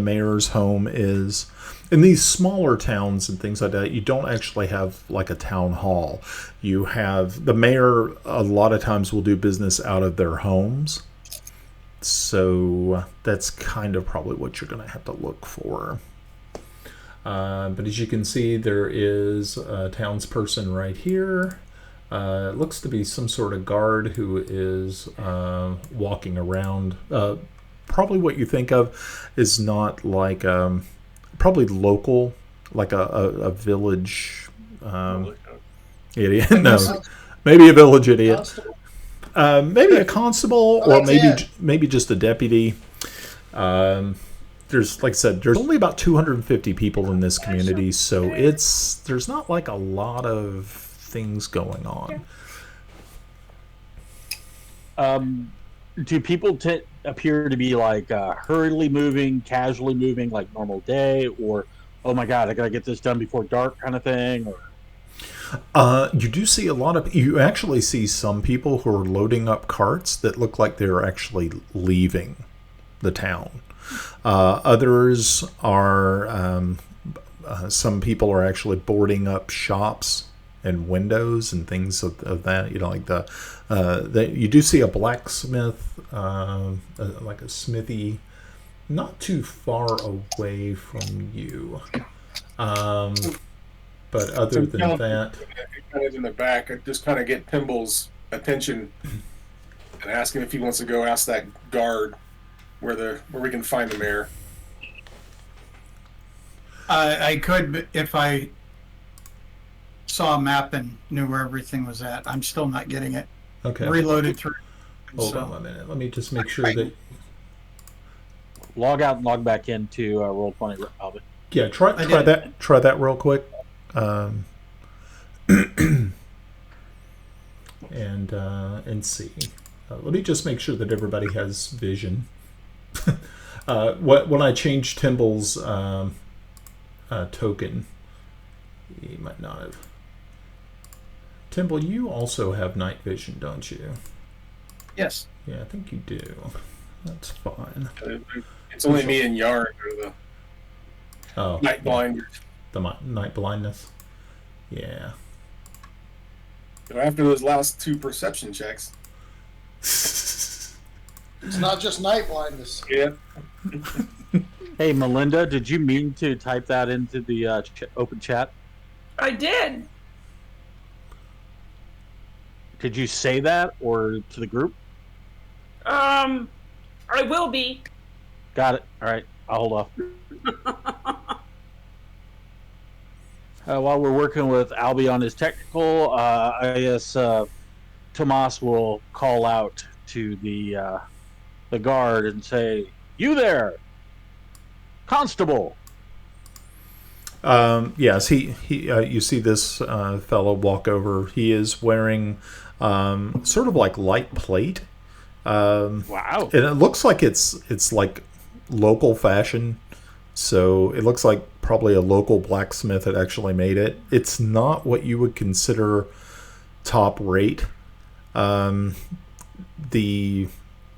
mayor's home is. In these smaller towns and things like that, you don't actually have like a town hall. You have the mayor a lot of times will do business out of their homes. So that's kind of probably what you're going to have to look for. But as you can see, there is a townsperson right here. It looks to be some sort of guard who is walking around. Probably what you think of is not like probably local, like a village idiot. No, maybe a village idiot. Constable? Maybe a constable, or That's it. maybe just a deputy. There's, like I said, there's only about 250 people in this community, so there's not like a lot of things going on. Do people appear to be like hurriedly moving, casually moving, like normal day, or oh my god, I gotta get this done before dark kind of thing? Or You do see you actually see some people who are loading up carts that look like they're actually leaving the town. Others are, some people are actually boarding up shops and windows and things of that. You know, like you do see a blacksmith, like a smithy, not too far away from you. But other than that, Kind of in the back, I just kind of get Pimble's attention and ask him if he wants to go ask that guard where we can find the mayor. I could if I saw a map and knew where everything was at. I'm still not getting it. okay. Reloaded through. Hold on a minute. Let me just make sure that. log out and log back into Roll20, Albie. Yeah, try that. Try that real quick. And see. Let me just make sure that everybody has vision. When I changed Timble's token, he might not have. Timble, you also have night vision, don't you? Yes. Yeah, I think you do. That's fine. It's only me and Yarn are Oh, the night blinders. the night blindness. Yeah. So after those last two perception checks. It's not just night blindness. Yeah. Hey, Melinda, did you mean to type that into the open chat? I did. Did you say that or to the group? I will be. Got it. All right, I'll hold off. While we're working with Albie on his technical, I guess Tomas will call out to the guard and say, "You there, constable." Yes, he you see this fellow walk over. He is wearing sort of like light plate. Wow. And it looks like it's like local fashion. So it looks like probably a local blacksmith had actually made it. It's not what you would consider top rate.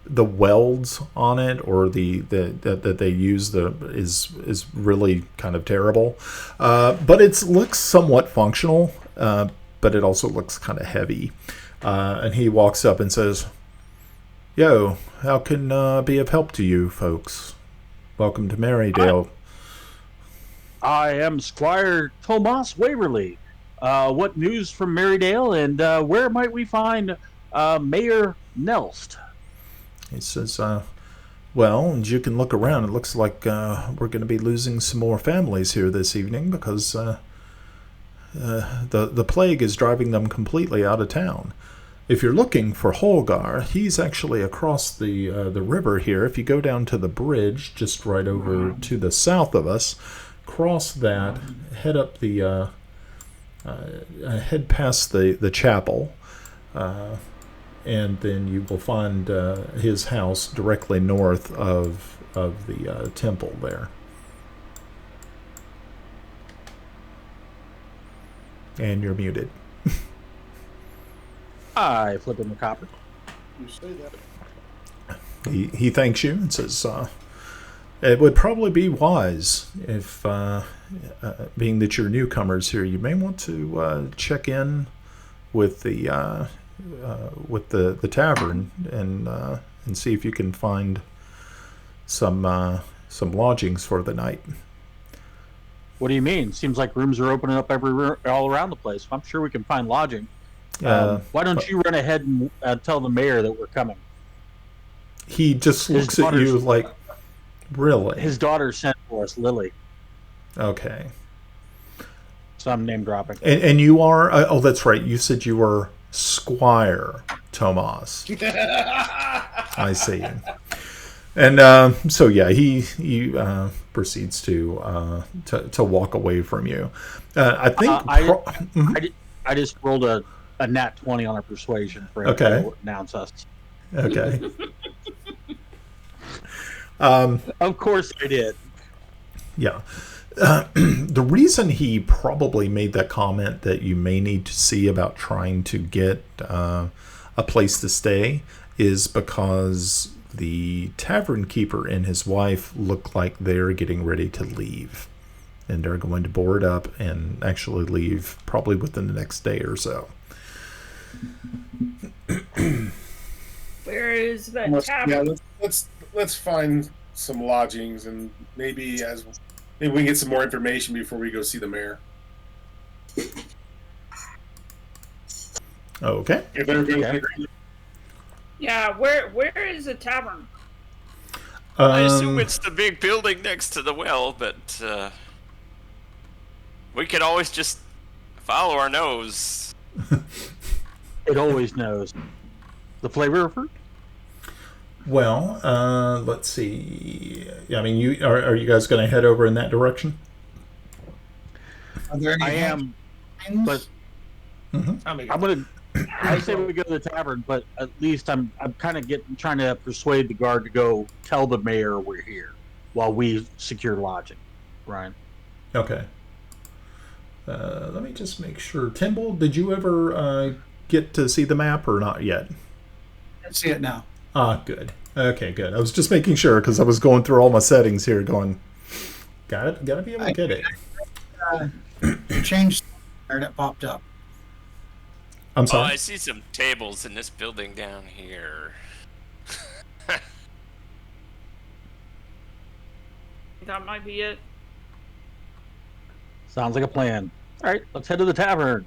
The welds on it, or that they use, is really kind of terrible. But it looks somewhat functional, but it also looks kind of heavy. And he walks up and says, "Yo, how can be of help to you folks? Welcome to Merrydale." I am Squire Tomas Waverly. What news from Merrydale, and where might we find Mayor Nelst? He says, well, and you can look around. It looks like we're going to be losing some more families here this evening because the plague is driving them completely out of town. If you're looking for Holgar, he's actually across the river here. If you go down to the bridge, just right over to the south of us, cross that, head up the head past the chapel, and then you will find his house directly north of the temple there. And you're muted. I flip him a copper. You say that. He thanks you and says, it would probably be wise if, being that you're newcomers here, you may want to check in with the tavern and see if you can find some lodgings for the night. What do you mean? Seems like rooms are opening up all around the place. I'm sure we can find lodging. Why don't you run ahead and tell the mayor that we're coming? He just looks at you like, really? His daughter sent for us, Lily. Okay. So I'm name dropping. And you are? Oh, that's right. You said you were Squire Tomas. I see. And so yeah, he proceeds to walk away from you. I think I just rolled a nat 20 on our persuasion for him to announce us. Okay. Of course I did. Yeah. The reason he probably made that comment that you may need to see about trying to get a place to stay is because the tavern keeper and his wife look like they're getting ready to leave. And they're going to board up and actually leave probably within the next day or so. Where is the tavern? Yeah, let's find some lodgings, and maybe we can get some more information before we go see the mayor. Okay. If everybody's in agreement. Yeah, where is the tavern? I assume it's the big building next to the well, but we could always just follow our nose. It always knows. The flavor of fruit? Well, let's see. I mean, you are you guys going to head over in that direction? Are there any I am, but I say we go to the tavern, but at least I'm kind of trying to persuade the guard to go tell the mayor we're here while we secure lodging. Ryan. Okay. Let me just make sure. Timble, did you ever get to see the map or not yet? I see it now. Ah, good. Okay, good. I was just making sure because I was going through all my settings here, going, gotta be able to get it. Changed and it popped up. I'm sorry. Oh, I see some tables in this building down here. That might be it. Sounds like a plan. All right, let's head to the tavern.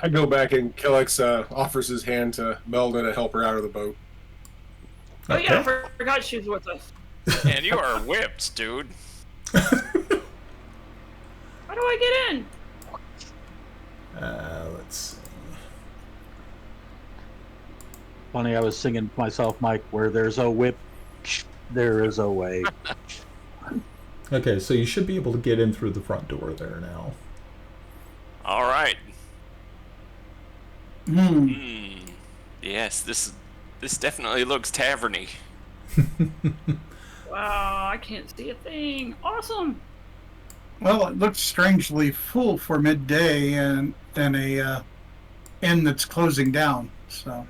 I go back, and Kellex offers his hand to Melda to help her out of the boat. Oh yeah, I forgot she was with us. And you are whipped, dude. How do I get in? Let's see. Funny, I was singing to myself, Mike, where there's a whip, there is a way. Okay, so you should be able to get in through the front door there now. All right. Yes, this This definitely looks taverny. Wow, I can't see a thing. Awesome. Well, it looks strangely full for midday and a inn that's closing down. So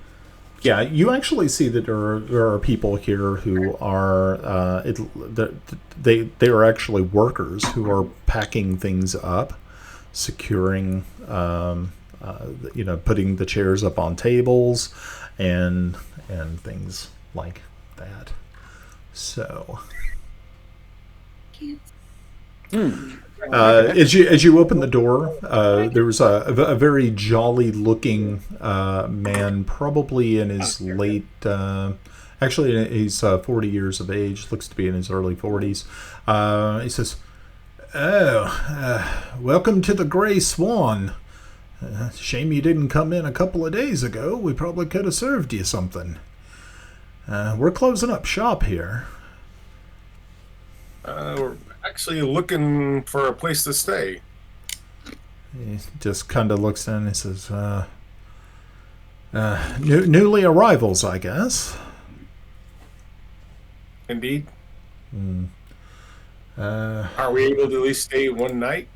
Yeah, you actually see that there are people here who are they are actually workers who are packing things up, securing, putting the chairs up on tables, and things like that. So, as you open the door, there was a very jolly looking man, probably in his late, actually he's 40 years of age, looks to be in his early 40s. He says, "Oh, welcome to the Gray Swan. Shame you didn't come in a couple of days ago. We probably could have served you something. We're closing up shop here." We're actually looking for a place to stay. He just kind of looks in and says, newly arrivals, I guess. Indeed. Uh, Are we able to at least stay one night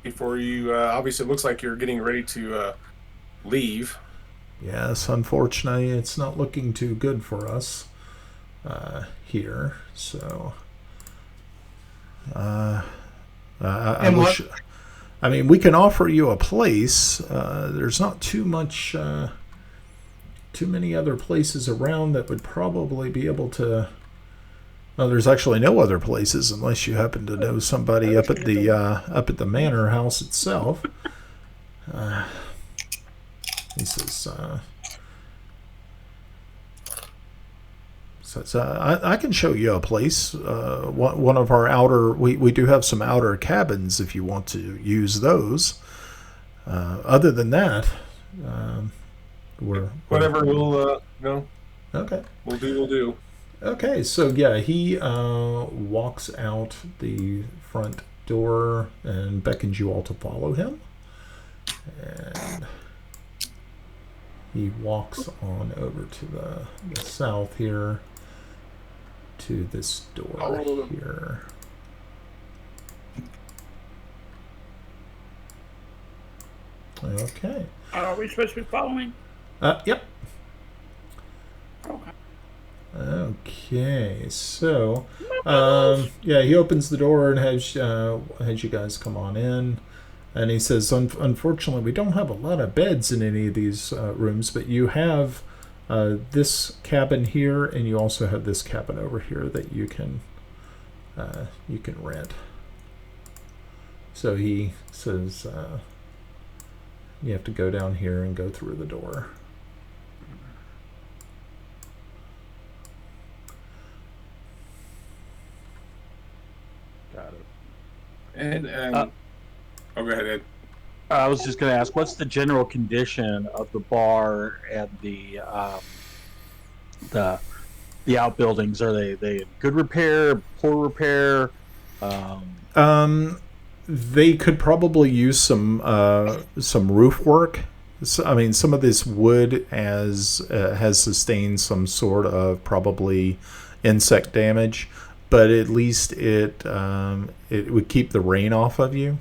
before you? Obviously, it looks like you're getting ready to leave. yes, unfortunately, it's not looking too good for us here. So, I wish. I mean, we can offer you a place. There's not too many other places around that would probably be able to. Well, there's actually no other places unless you happen to know somebody up at the manor house itself. He says, I can show you a place. One of our outer, we do have some outer cabins if you want to use those. Other than that, we're Whatever we'll okay. We'll do. Okay, so yeah, he walks out the front door and beckons you all to follow him. And he walks on over to the south here to this door here. Okay. Are we supposed to be following? Yep. Okay. Okay, so yeah, he opens the door and has you guys come on in, and he says, unfortunately, we don't have a lot of beds in any of these rooms, but you have this cabin here, and you also have this cabin over here that you can rent. So he says, you have to go down here and go through the door. Got it. And go ahead, Ed. I was just going to ask, what's the general condition of the bar and the outbuildings? Are they in good repair, poor repair? They could probably use some roof work. So, I mean, some of this wood has sustained some sort of probably insect damage, but at least it would keep the rain off of you.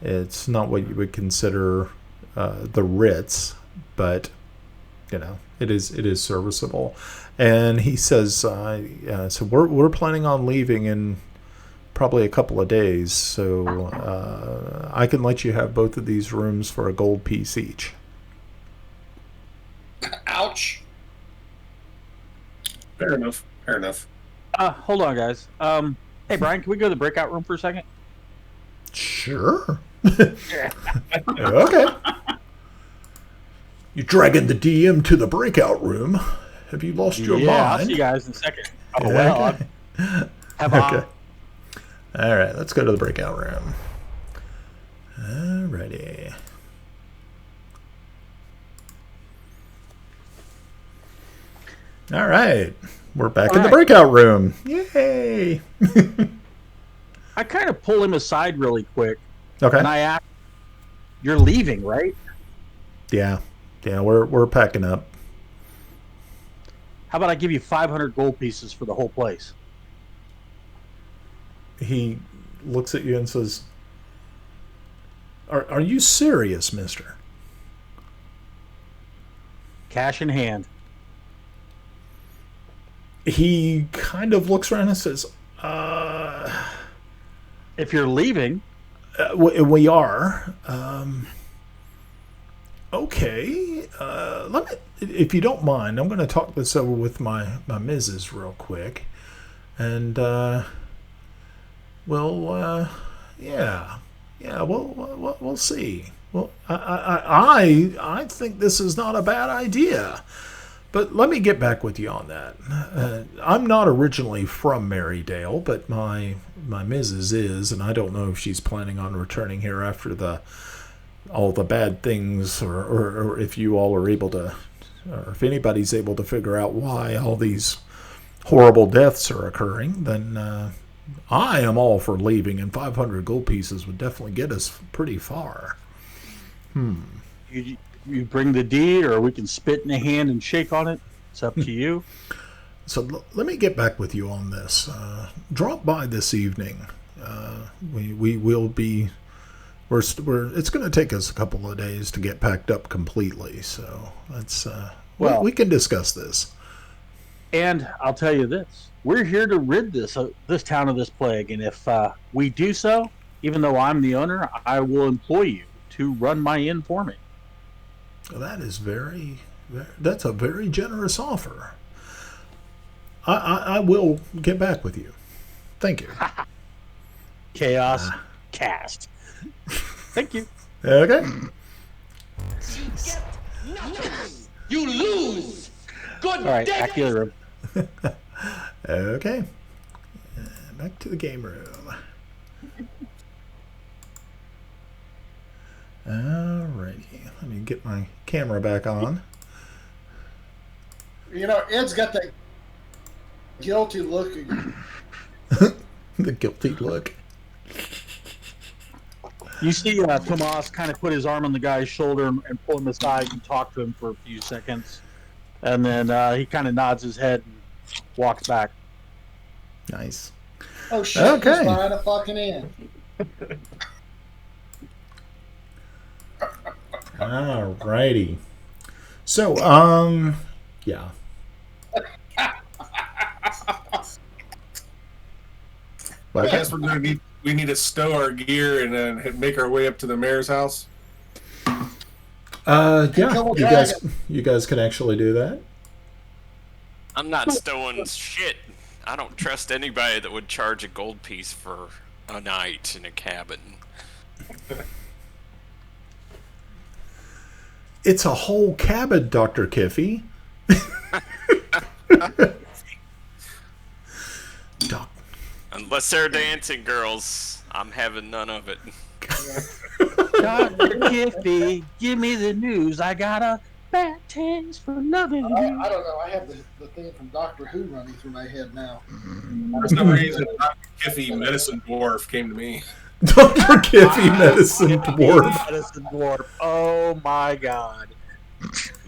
It's not what you would consider the Ritz, but it is serviceable. And he says, so we're planning on leaving in probably a couple of days, so I can let you have both of these rooms for a gold piece each. Ouch. Fair enough. Hold on, guys. Hey, Brian, can we go to the breakout room for a second? Sure. Okay. You're dragging the DM to the breakout room. Have you lost your mind? I'll see you guys in a second. Oh, Yeah, well. okay. Have Okay. All right, let's go to the breakout room. Alrighty. All right, we're back in the breakout room. Yay! I kind of pull him aside really quick, Okay. and I ask, "You're leaving, right?" Yeah, we're packing up. How about I give you 500 gold pieces for the whole place? He looks at you and says, Are you serious, mister? Cash in hand. He kind of looks around and says, If you're leaving, we are. Okay. Let me, if you don't mind, I'm going to talk this over with my missus real quick. And, yeah, we'll see. Well, I think this is not a bad idea. But let me get back with you on that. I'm not originally from Merrydale, but my missus is, and I don't know if she's planning on returning here after all the bad things, or if you all are able to, or if anybody's able to figure out why all these horrible deaths are occurring, then I am all for leaving, and 500 gold pieces would definitely get us pretty far. you bring the deed, or we can spit in a hand and shake on it. It's up to you. So let me get back with you on this. Drop by this evening. We will be. It's going to take us a couple of days to get packed up completely. So let's. We can discuss this. And I'll tell you this: we're here to rid this town of this plague. And if we do so, even though I'm the owner, I will employ you to run my inn for me. That is that's a very generous offer. I will get back with you. Thank you. Chaos cast. Thank you. Okay. You get nothing. You lose. Good All right, day. back to the other room. Okay. Back to the game room. Alrighty. Let me get my camera back on. You know, Ed's got that guilty look again. The guilty look. You see Tomas kind of put his arm on the guy's shoulder and pull him aside and talk to him for a few seconds. And then he kind of nods his head and walks back. Nice. Oh shit, Okay. he's buying a fucking inn. Alrighty. So, yeah. I guess we need to stow our gear and then make our way up to the mayor's house. Yeah. You guys can actually do that. I'm not stowing shit. I don't trust anybody that would charge a gold piece for a night in a cabin. It's a whole cabin, Dr. Kiffy. Unless they're dancing girls, I'm having none of it. Dr. Kiffy, give me the news. I got a bad taste for loving you. I don't know. I have the thing from Doctor Who running through my head now. For some reason, Dr. Kiffy, medicine dwarf, came to me. Dr. Kiffy, medicine dwarf. Medicine dwarf. Oh my god.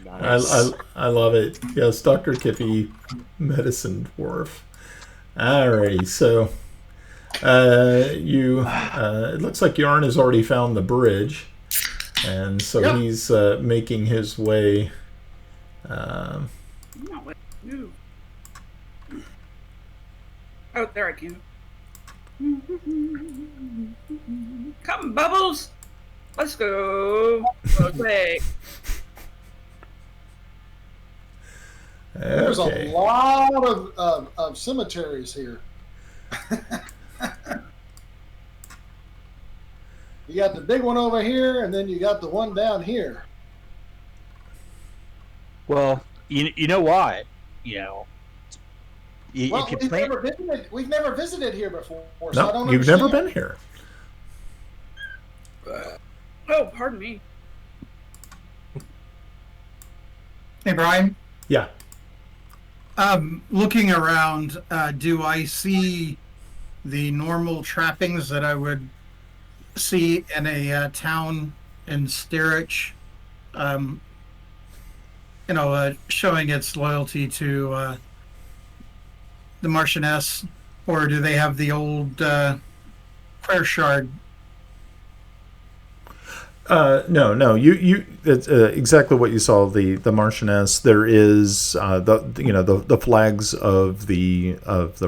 Nice. I love it. Yes, Dr. Kiffy, medicine dwarf. Alrighty, so it looks like Yarn has already found the bridge, and so he's making his way. Oh, there I can. Come, Bubbles. Let's go. Okay. There's Okay. a lot of cemeteries here. You got the big one over here, and then you got the one down here. Well, you know why? You know. Well, if you we've never visited here before, so I No, don't you've understand. never been here. Oh, pardon me. Hey, Brian. Yeah. Looking around, do I see the normal trappings that I would see in a town in Sterich? showing its loyalty to the Marchioness, or do they have the old prayer shard? No. It's exactly what you saw. The Marchioness. There is the flags of the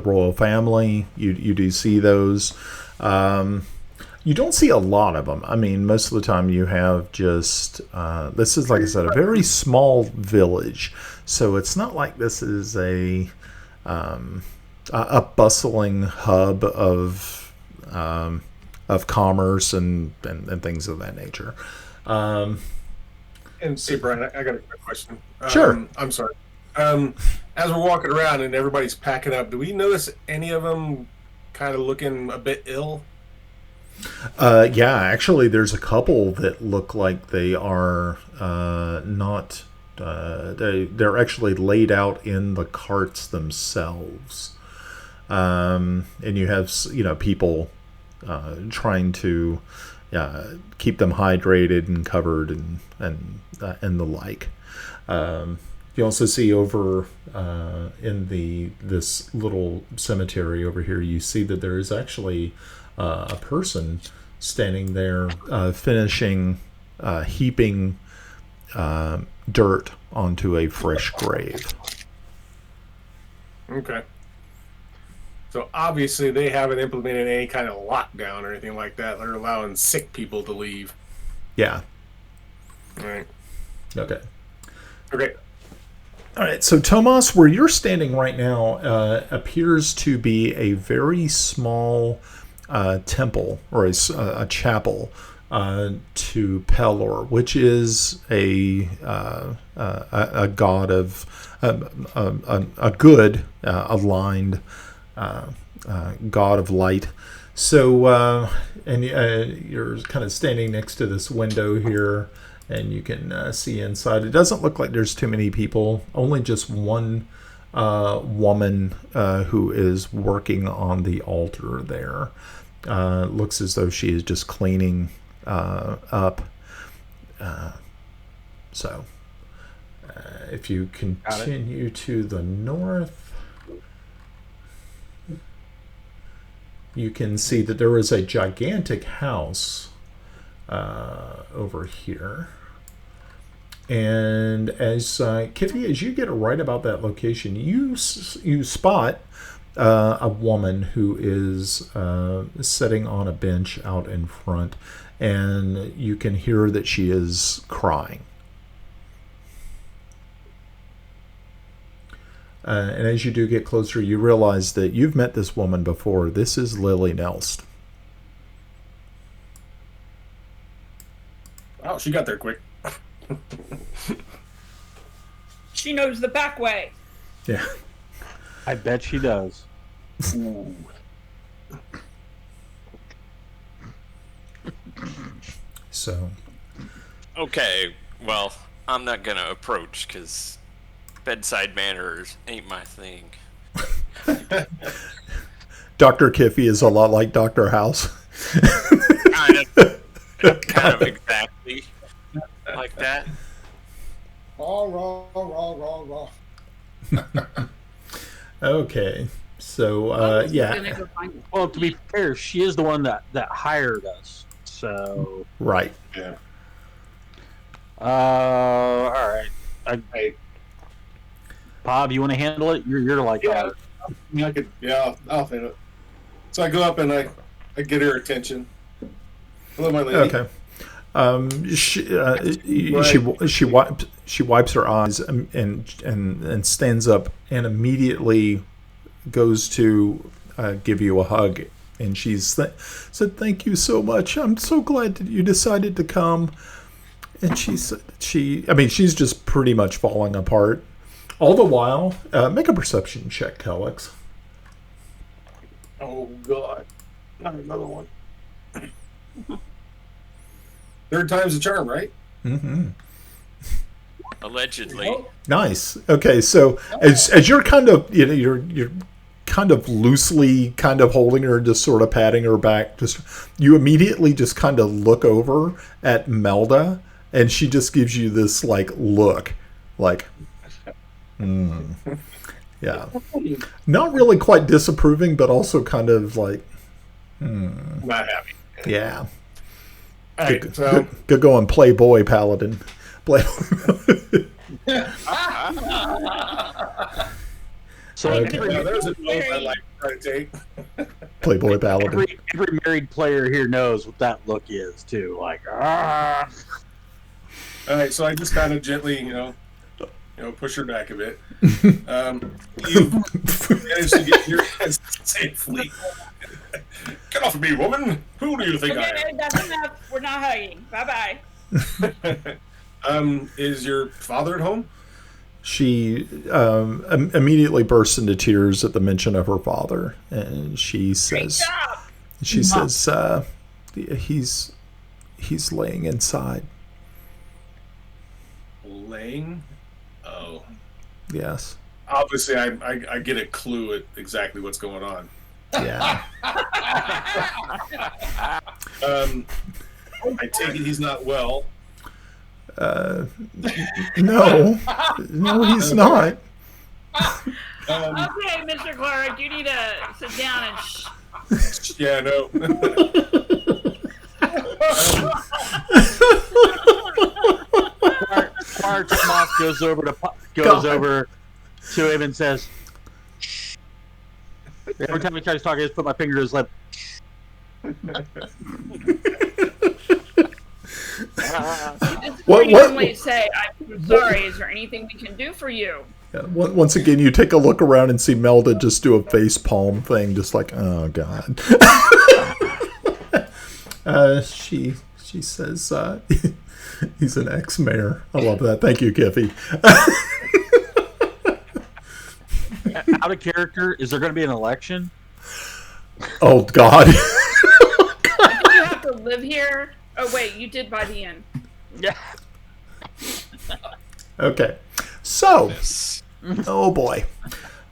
royal family. You do see those. You don't see a lot of them. I mean, most of the time you have just this is, like I said, a very small village. So it's not like this is a bustling hub of commerce and things of that nature. And see, Brian, I got a quick question. Sure. I'm sorry. As we're walking around and everybody's packing up, do we notice any of them kind of looking a bit ill? Yeah, actually, there's a couple that look like they are not. They're actually laid out in the carts themselves, and you have people trying to keep them hydrated and covered and the like. You also see over in this little cemetery over here, you see that there is actually a person standing there finishing heaping dirt onto a fresh grave. Okay. So obviously they haven't implemented any kind of lockdown or anything like that. They're allowing sick people to leave. Yeah. All right. Okay. Okay. All right, so Tomas, where you're standing right now appears to be a very small temple or a chapel to Pelor, which is a god of a good aligned god of light. So you're kind of standing next to this window here, and you can see inside. It doesn't look like there's too many people. Only just one woman who is working on the altar there. Looks as though she is just cleaning up. So if you continue to the north, you can see that there is a gigantic house over here. And as Kiffy, as you get right about that location, you spot a woman who is sitting on a bench out in front, and you can hear that she is crying. And as you do get closer, you realize that you've met this woman before. This is Lily Nelst. Oh, she got there quick. She knows the back way. Yeah. I bet she does. Ooh. So. Okay, well, I'm not gonna approach because bedside manners ain't my thing. Dr. Kiffy is a lot like Dr. House. kind of exactly like that. Raw. Okay. So, yeah. Well, to be fair, she is the one that hired us. So. Right. Yeah. All right. Bob, you want to handle it? You're like, Yeah, I could. Yeah, I'll handle it. So I go up and I get her attention. Hello, my lady. Okay. She wipes her eyes and stands up and immediately goes to give you a hug, and she said, "Thank you so much. I'm so glad that you decided to come." And she said, she's just pretty much falling apart. All the while, make a perception check, Alex. Oh God, not another one. Third time's a charm, right? Mm-hmm. Allegedly. Nice. Okay, so as you're kind of you're kind of loosely kind of holding her, just sort of patting her back, you immediately just kind of look over at Melda, and she just gives you this like look, Like, yeah. Not really quite disapproving, but also kind of like, Not happy. yeah. All right, so Good going, Playboy Paladin. So there's a note I like to take. Playboy Paladin. every married player here knows what that look is too. Like, ah. All right, so I just kind of gently, push her back a bit. You managed to get here safely. Get off of me, woman! Who do you think I Okay, that's enough. We're not hugging. Bye am? Is your father at home? She immediately bursts into tears at the mention of her father, and she says, he's laying inside. Laying? Oh. Yes. Obviously, I get a clue at exactly what's going on. Yeah. I take it he's not well. No, he's not. Okay, Mr. Clark, you need to sit down and Yeah, no. Squire Tomas goes over to him and says, every time he tries to talk, I just put my finger to his lip. What? normally say, I'm sorry, is there anything we can do for you? Yeah, once again, you take a look around and see Melda just do a face palm thing, just like, oh god. She says, he's an ex-mayor. I love that. Thank you, Kiffy. Out of character, is there going to be an election? Oh god. Do you have to live here? Oh wait, you did by the end. Yeah. Okay. So, oh boy.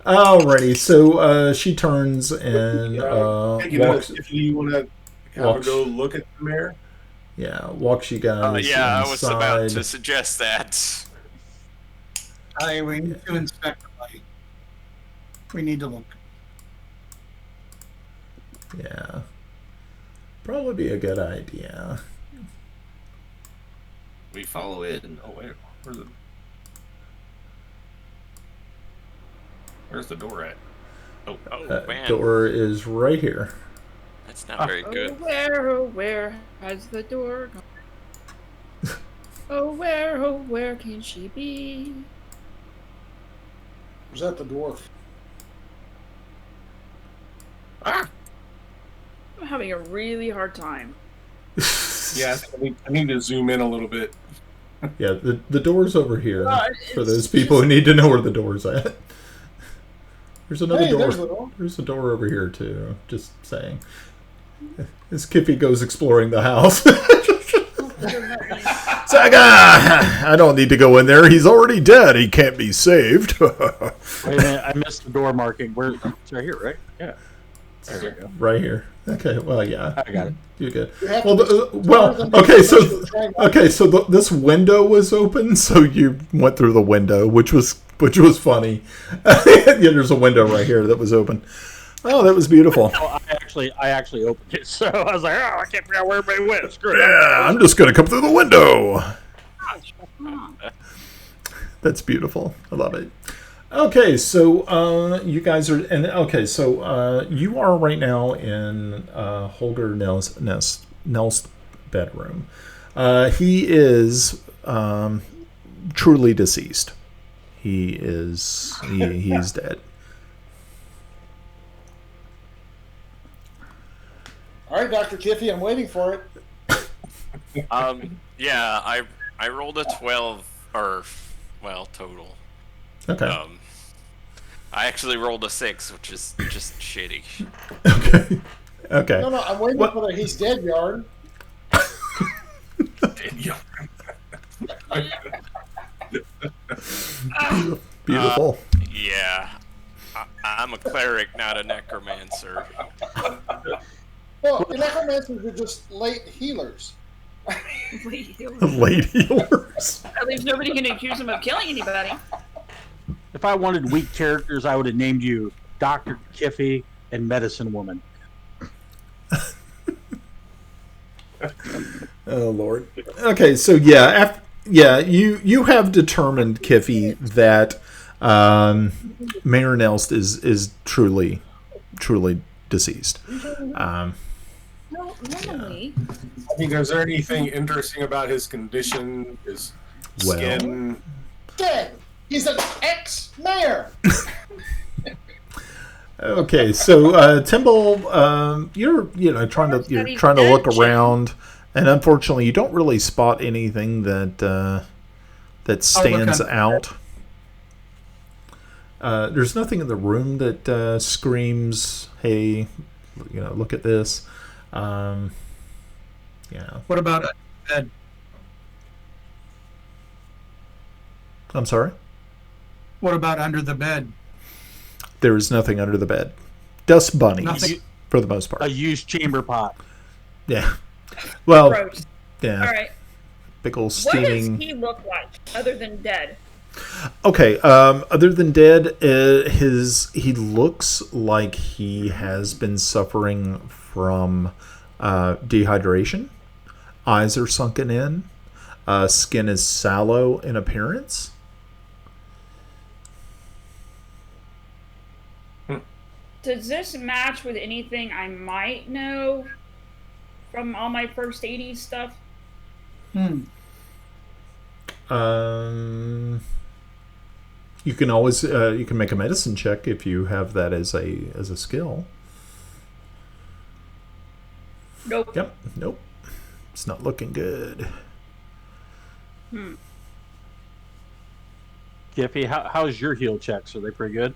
Alrighty, so she turns and walks. If you want to have a go look at the mayor. Yeah, walks you guys yeah, inside. I was about to suggest that. We need to inspect the body. We need to look. Yeah. Probably be a good idea. We follow it, and where's the door at? Oh man, Door is right here. that's not very good. Oh, where has the door gone? Oh, where can she be? Was that the dwarf? I'm having a really hard time. Yeah, I need to zoom in a little bit. Yeah, the door's over here. It's For those people who need to know where the door's at. There's another door. There's the door. There's a door over here too. Just saying. As Kiffy goes exploring the house. It's like, I don't need to go in there. He's already dead. He can't be saved. Wait a minute, I missed the door marking. Where? It's right here, right? Yeah. There we go. Right here. Okay. Well, yeah. I got it. You're good. You have Well, to okay. So this window was open, so you went through the window, which was funny. Yeah, there's a window right here that was open. Oh, that was beautiful. Oh, I actually opened it, so I was like, oh, I can't figure out where everybody went. Screw it. Yeah, I'm just gonna come through the window. That's beautiful. I love it. Okay, so you guys are, and okay, so you are right now in Holger Nell's bedroom. He is truly deceased. He's dead. All right, Dr. Kiffy, I'm waiting for it. Yeah, I rolled a 12, total. Okay. I actually rolled a 6, which is just shitty. Okay. Okay. No, I'm waiting for the he's dead yarn. Beautiful. Yeah. I'm a cleric, not a necromancer. Well, necromancers are just late healers. Lady healers. Lady healers. At least nobody can accuse him of killing anybody. If I wanted weak characters, I would have named you Dr. Kiffy and Medicine Woman. Oh Lord. Okay, so yeah, you have determined, Kiffy, that Mayor Nelst is truly deceased. No, normally. I mean, is there anything interesting about his condition, his Well. skin? Dead. He's an ex-mayor. Okay, so Timble, you're trying to look around, and unfortunately, you don't really spot anything that stands out. There's nothing in the room that screams, "Hey, look at this." Yeah. What about bed? I'm sorry. What about under the bed? There is nothing under the bed. Dust bunnies, Nothing. for the most part. A used chamber pot. Yeah. Well, Gross. yeah. All right. Big old What steaming. does he look like other than dead? Okay. Other than dead, he looks like he has been suffering from dehydration. Eyes are sunken in. Skin is sallow in appearance. Does this match with anything I might know from all my first 80s stuff? You can always you can make a medicine check if you have that as a skill. Nope. Yep. Nope. It's not looking good. Kiffy, how's your heal checks? Are they pretty good?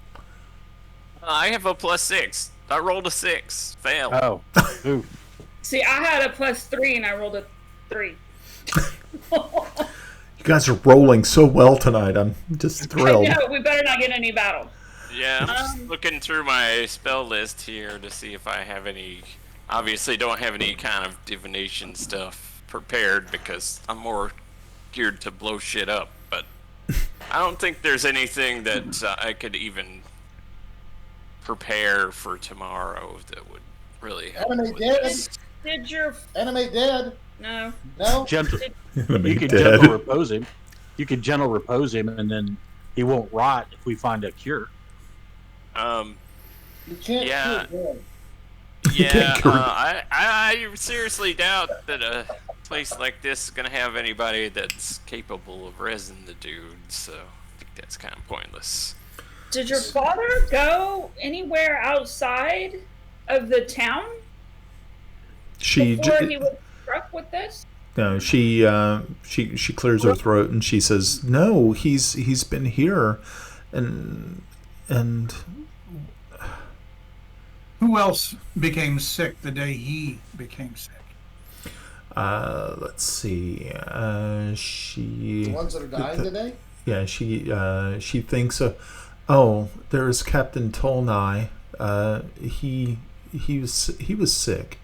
I have a +6. I rolled a 6. Fail. Oh. Ooh. See, I had a +3 and I rolled a 3. You guys are rolling so well tonight. I'm just thrilled. No, we better not get any battle. Yeah, I'm just looking through my spell list here to see if I have any. Obviously, don't have any kind of divination stuff prepared because I'm more geared to blow shit up. But I don't think there's anything that I could even prepare for tomorrow that would really help. Animate with dead. this. Did your... Animate dead. No. No. Gentle. Enemy You could dead. gentle repose him. You could gentle repose him, and then he won't rot if we find a cure. Um, You can't Yeah. cure dead. yeah, cure- I seriously doubt that a place like this is gonna have anybody that's capable of resin the dude. So I think that's kind of pointless. Did your father go anywhere outside of the town She before he was struck with this? no, she clears her throat and she says, "No, he's been here, and Who else became sick the day he became sick? let's see, she The ones that are dying today. yeah she thinks there's Captain Tolnai. He was sick.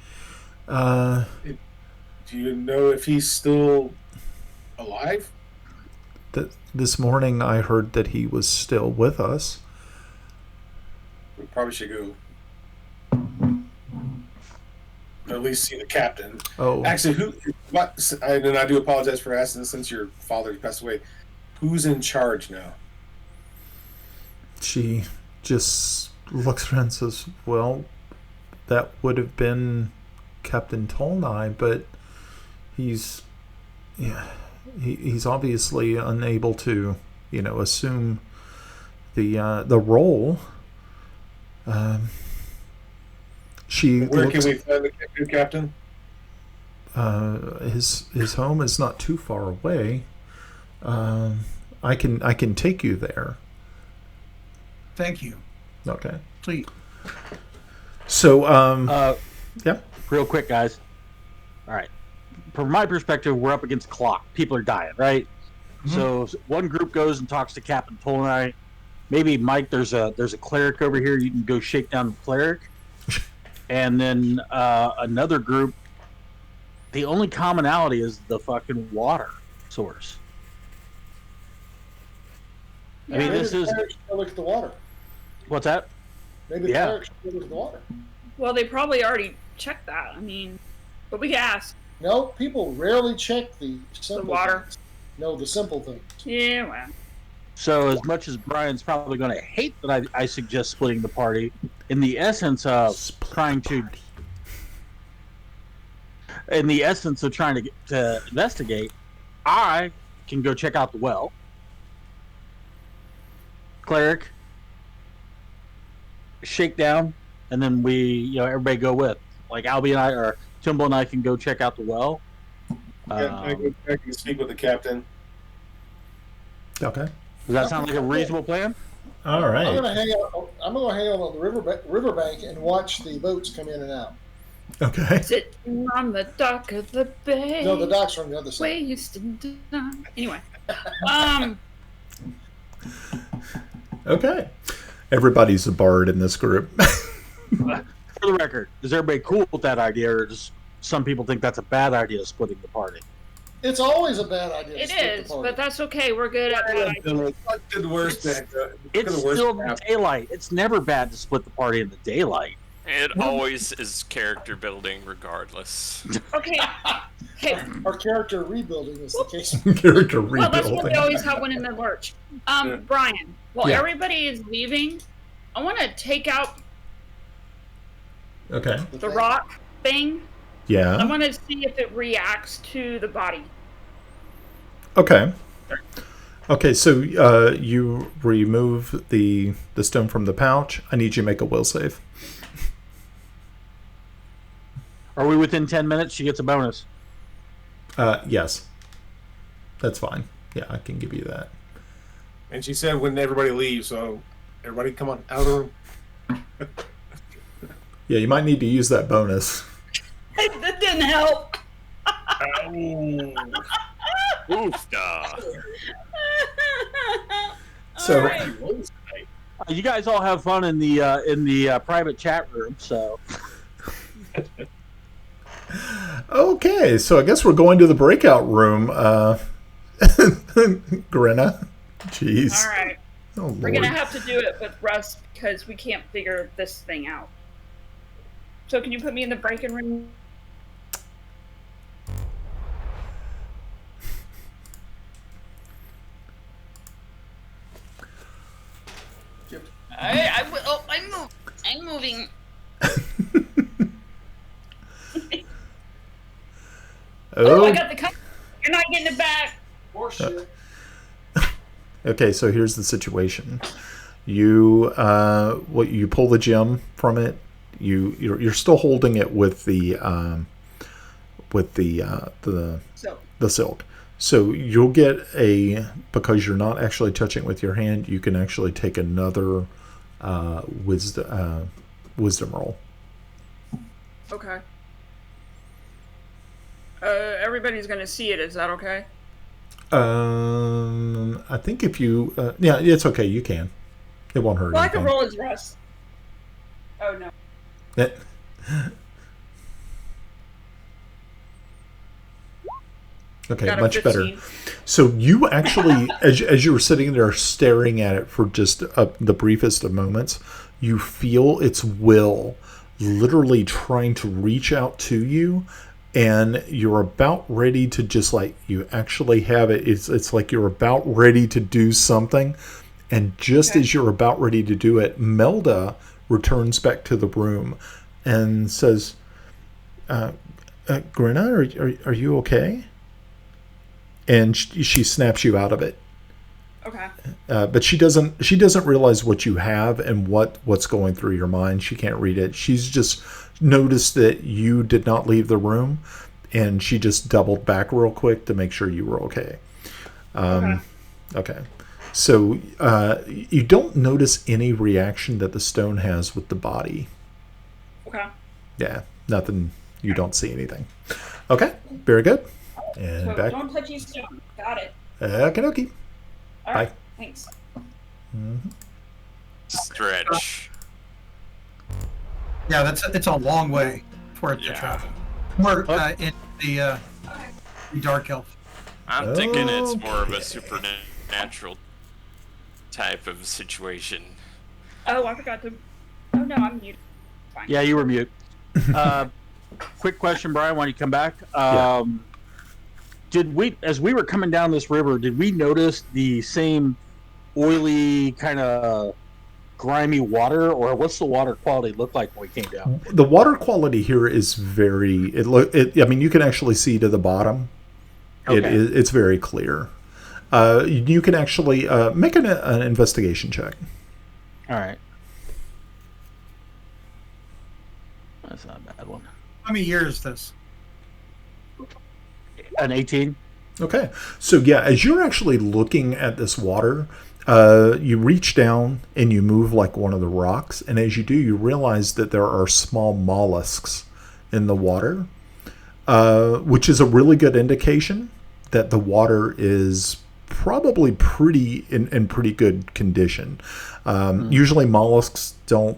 Do you know if he's still alive? This morning I heard that he was still with us. We probably should go. At least see the captain. Oh, Actually, and I do apologize for asking this since your father passed away. Who's in charge now? she just looks around and says, "Well, that would have been Captain Tolnai, but he's obviously unable to, assume the role." She Where looks, can we find the new captain? his home is not too far away. I can take you there. Thank you. Okay. Please. So yeah. Real quick, guys. All right. From my perspective, we're up against the clock. People are dying, right? So one group goes and talks to Captain Tolnai. Maybe Mike, there's a cleric over here. You can go shake down the cleric, and then another group The only commonality is the fucking water source. I mean, Yeah. this Maybe is the clerics should look at the water. what's that? Maybe the Yeah. clerics should look at the water. Well, they probably already checked that. I mean, but we can ask. No, people rarely check the simple water. things. No, the simple things. Yeah, well. So, as much as Brian's probably going to hate that I suggest splitting the party, in the essence of trying to investigate, I can go check out the well. Cleric, shakedown, and then everybody go with. Like Albie and I, or Timble and I can go check out the well. I go back and speak with the captain. Okay. Does that sound like a reasonable plan? All I'm right. gonna hang out. I'm gonna hang out on the riverbank and watch the boats come in and out. Okay. Sitting on the dock of the bay. No, the docks are on the other side. Wasting time. Anyway. Okay. Everybody's a bard in this group. For the record, is everybody cool with that idea, or does some people think that's a bad idea, splitting the party? It's always a bad idea. It to split is, the party. but that's okay. We're good at that. The worst thing. It's still daylight. It's never bad to split the party in the daylight. It always is character building, regardless. Okay. Okay. Our character rebuilding is the case. Character Well, that's why we rebuilding. always have one in the lurch. Brian, while Yeah. everybody is leaving, I want to take out Okay. the rock thing. I Yeah. want to see if it reacts to the body. Okay. Okay, so you remove the stone from the pouch. I need you to make a will save. Are we within 10 minutes? She gets a bonus. Yes. That's fine. Yeah, I can give you that. And she said when everybody leaves, so everybody come on out of the room. Yeah, you might need to use that bonus. That didn't help. Oofda. So, All right. You guys all have fun in the private chat room. So okay, so I guess we're going to the breakout room. Grenna. Jeez. All right. Oh, We're Lord. going to have to do it with Russ because we can't figure this thing out. So can you put me in the break-in room? I'm moving. Oh, I got the cup. You're not getting it back. Horseshit. Okay, so here's the situation. You you pull the gem from it. You're still holding it with the silk. So you'll get because you're not actually touching it with your hand, you can actually take another wisdom roll. Okay. Everybody's gonna see it. Is that okay? I think if you yeah, it's okay. You can. It won't hurt Well, I anything. can roll as Russ. Oh no. It- Okay, Got a much better. 15. So you actually, as you were sitting there staring at it for just the briefest of moments, you feel its will literally trying to reach out to you, and you're about ready to just like, you actually have it. It's like you're about ready to do something, and just as you're about ready to do it, Melda returns back to the room and says, Grenna, are you okay? And she snaps you out of it. Okay. But she doesn't realize what you have and what's going through your mind. She can't read it. She's just noticed that you did not leave the room, and she just doubled back real quick to make sure you were okay. Okay. So you don't notice any reaction that the stone has with the body. Okay. Yeah, nothing. You don't see anything. Okay, very good. And So back. don't touch you stone. Got it. Okie All right. Bye. Thanks. Stretch. Yeah, it's a long way for it to Yeah. travel. More in the dark elf. I'm thinking it's more of a Okay. supernatural type of situation. Oh, I forgot to. Oh no, I'm muted. Fine. Yeah, you were mute. Quick question, Brian, when you come back. Yeah. Did we, as we were coming down this river, did we notice the same oily, kind of grimy water, or what's the water quality look like when we came down? The water quality here is very. I mean, you can actually see to the bottom. Okay. It's very clear. You can actually make an investigation check. All right. That's not a bad one. How many years is this? An 18. Okay. So yeah, as you're actually looking at this water, you reach down and you move like one of the rocks, and as you do, you realize that there are small mollusks in the water, which is a really good indication that the water is probably in pretty good condition. Usually mollusks don't,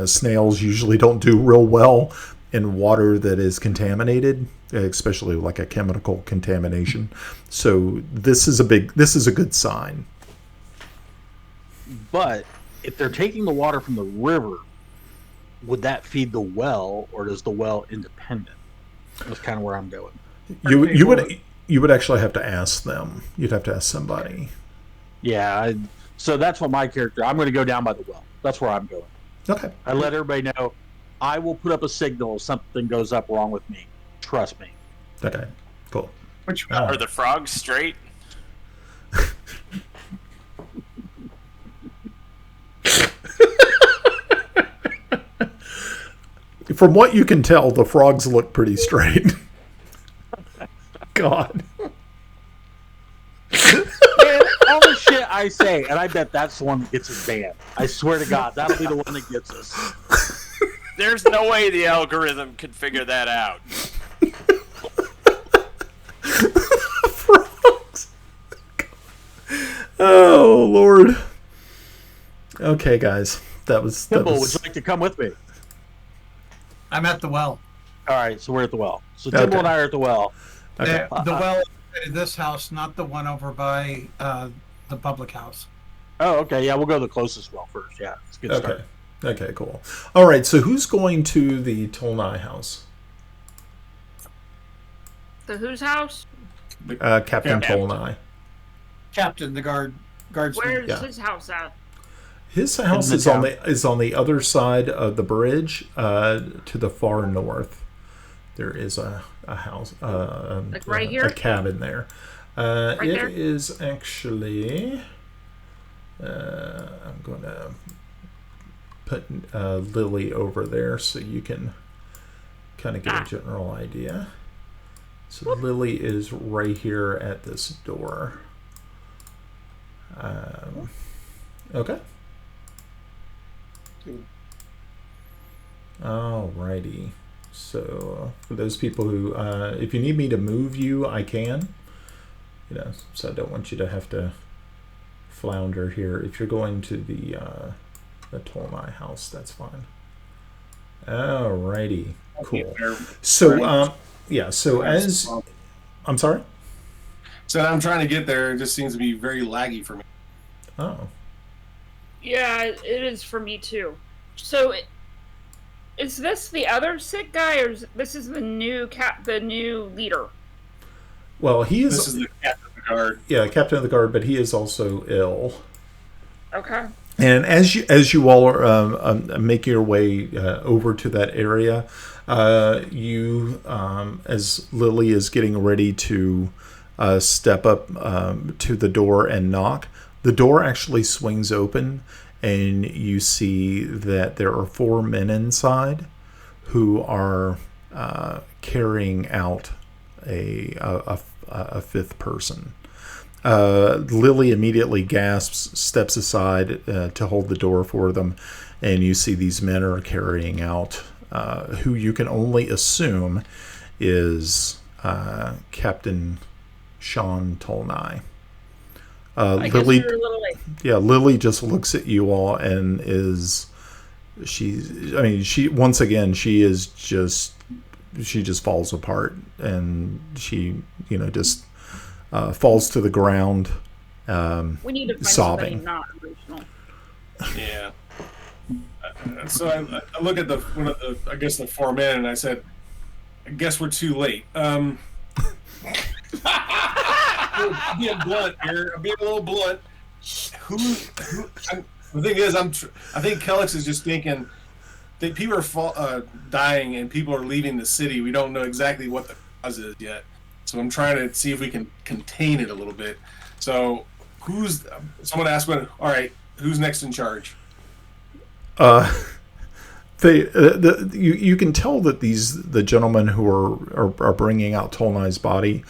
snails usually don't do real well in water that is contaminated, especially like a chemical contamination. So this is a good sign. But if they're taking the water from the river, would that feed the well, or is the well independent? That's kind of where I'm going. You would actually have to ask them. You'd have to ask somebody. Yeah, so that's what my character. I'm going to go down by the well. That's where I'm going. Okay. I let everybody know I will put up a signal if something goes up wrong with me. Trust me. Okay. Cool. Which Are the frogs straight? From what you can tell, the frogs look pretty straight. God. Man, all the shit I say, and I bet that's the one that gets us banned. I swear to God, that'll be the one that gets us. There's no way the algorithm could figure that out. Frogs. Oh, Lord. Okay, guys. That was... Kimball, would you like to come with me? I'm at the well. All right, so we're at the well. So Kimball Okay. and I are at the well. Okay. The well in this house, not the one over by the public house. Oh, okay. Yeah, we'll go to the closest well first. Yeah, it's a good start. Okay, cool. All right, so who's going to the Tolnai house? The whose house? Captain Yeah. Tolnai. Captain, the guardsman. Where's Yeah. his house at? His house the is on the other side of the bridge, to the far north. There is a house, Like right here? a cabin there. Right It there? is actually. I'm going to put Lily over there so you can kind of get a general idea. So Lily is right here at this door. Okay. Alrighty. So for those people who, if you need me to move you, I can. So I don't want you to have to flounder here. If you're going to the Tolnai house, that's fine. Alrighty. Cool. So yeah. So as I'm sorry. So I'm trying to get there. It just seems to be very laggy for me. Oh. Yeah, it is for me too. So, is this the other sick guy, or this is the new the new leader? Well, he is. This is the captain of the guard. Yeah, captain of the guard, but he is also ill. Okay. And as you all are making your way over to that area, as Lily is getting ready to step up to the door and knock, the door actually swings open, and you see that there are 4 men inside who are carrying out a 5th person. Lily immediately gasps, steps aside to hold the door for them, and you see these men are carrying out who you can only assume is Captain Sean Tolnai. I guess Lily, we were a little late. yeah, Lily just looks at you all and she once again, she is just just falls apart, and she just falls to the ground, We need to find sobbing. somebody not emotional. Yeah. So I look at one of the, I guess the four men, and I said, I guess we're too late. I'm being blunt here. I'm being a little blunt. The thing is, I think Kellex is just thinking that people are dying and people are leaving the city. We don't know exactly what the cause is yet. So I'm trying to see if we can contain it a little bit. So someone asked all right, who's next in charge? You can tell that the gentlemen who are bringing out Tolnai's body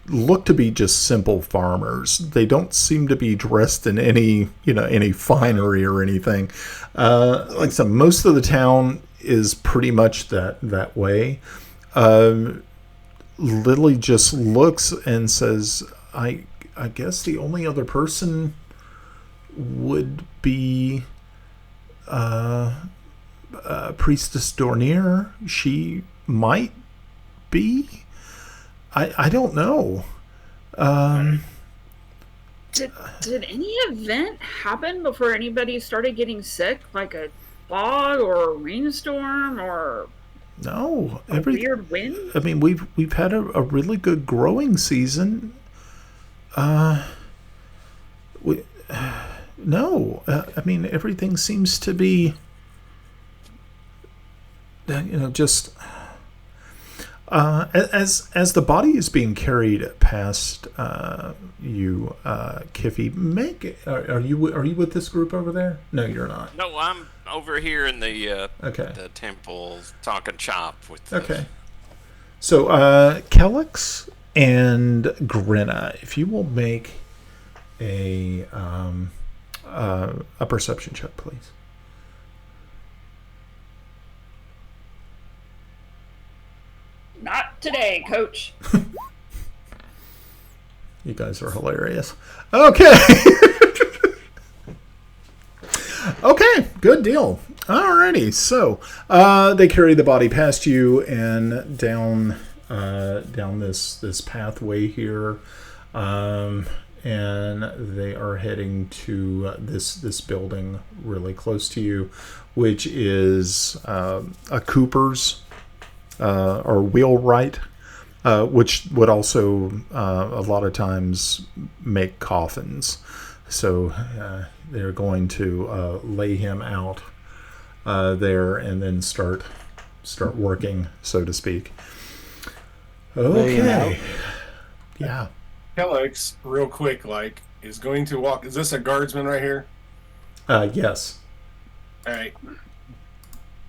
look to be just simple farmers. They don't seem to be dressed in any finery or anything. Like I said, most of the town is pretty much that way. Lily just looks and says, I guess the only other person would be Priestess Dornier. She might be. I don't know. Did any event happen before anybody started getting sick, like a fog or a rainstorm or no a weird wind? I mean, we've had a really good growing season. No, I mean, everything seems to be just as the body is being carried past you, Kiffy. Are you with this group over there? No, you're not. No, I'm over here in the Okay. the temple talking shop with. Okay. So Kellex and Grinna, if you will make a perception check, please. Not today, Coach. You guys are hilarious. Okay. Okay, good deal. Alrighty, so they carry the body past you and down this pathway here, and they are heading to this building really close to you, which is a Cooper's or wheelwright, which would also a lot of times make coffins. So they're going to lay him out there and then start working, so to speak. Okay. Yeah. Kellex, real quick, is going to walk. Is this a guardsman right here? Yes. All right.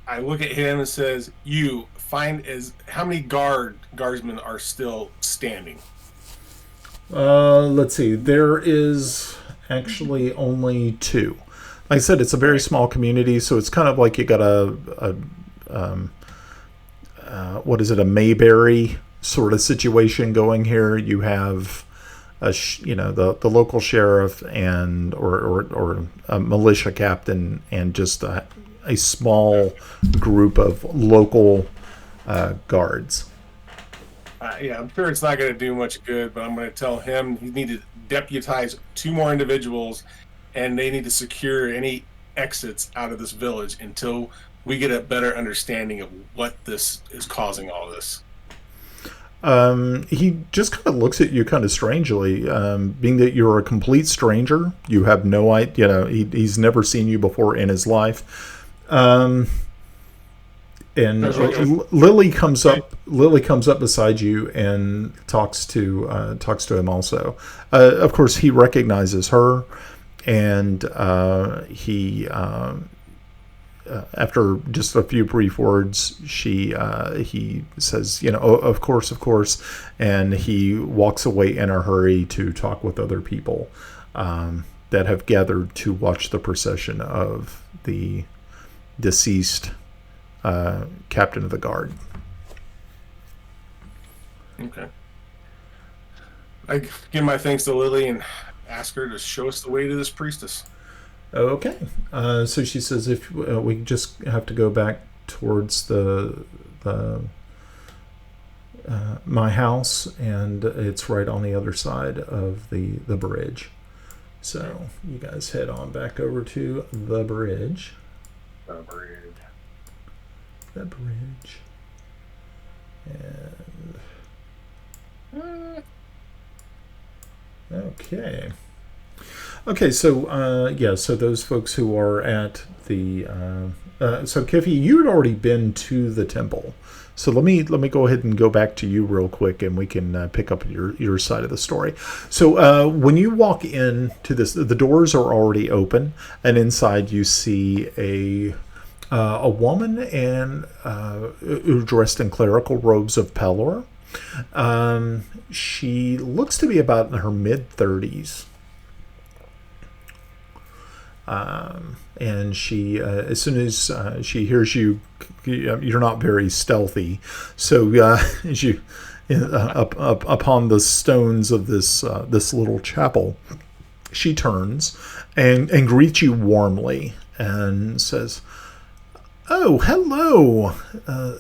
I look at him and says, "You find how many guardsmen are still standing?" Let's see. There is actually only 2. Like I said, it's a very small community, so it's kind of like you got a Mayberry sort of situation going here. You have the local sheriff and or a militia captain and just a small group of local guards. Yeah, I'm sure it's not going to do much good, but I'm going to tell him he needs to deputize 2 more individuals, and they need to secure any exits out of this village until we get a better understanding of what this is causing all this. He just kind of looks at you kind of strangely, being that you're a complete stranger. You have no idea, he's never seen you before in his life. And Lily comes up beside you and talks to him also. Of course, he recognizes her, and he after just a few brief words, he says, of course, and he walks away in a hurry to talk with other people that have gathered to watch the procession of the deceased captain of the guard. Okay. I give my thanks to Lily and ask her to show us the way to this priestess. Okay. So she says, if we just have to go back towards the my house, and it's right on the other side of the bridge. So you guys head on back over to the bridge. The bridge. The bridge. And okay. Okay, so so those folks who are at the so Kiffy, you had already been to the temple. So let me go ahead and go back to you real quick, and we can pick up your side of the story. So when you walk in to this, the doors are already open, and inside you see a woman and dressed in clerical robes of Pelor. She looks to be about in her mid-30s. And she, as soon as she hears you, you're not very stealthy. So as you up upon the stones of this little chapel, she turns and greets you warmly and says, "Oh, hello,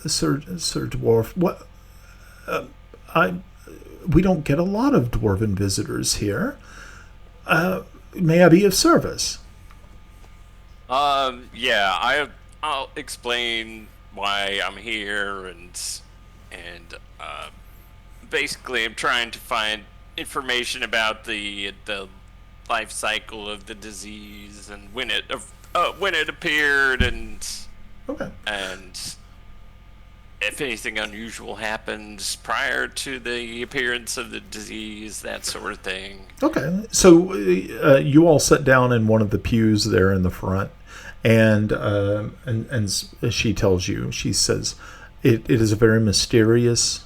Sir Dwarf. What? We don't get a lot of dwarven visitors here. May I be of service?" I'll explain why I'm here, and basically I'm trying to find information about the life cycle of the disease and when it appeared, and Okay. and if anything unusual happens prior to the appearance of the disease, that sort of thing. Okay, so you all sit down in one of the pews there in the front, and she tells you, she says, it is a very mysterious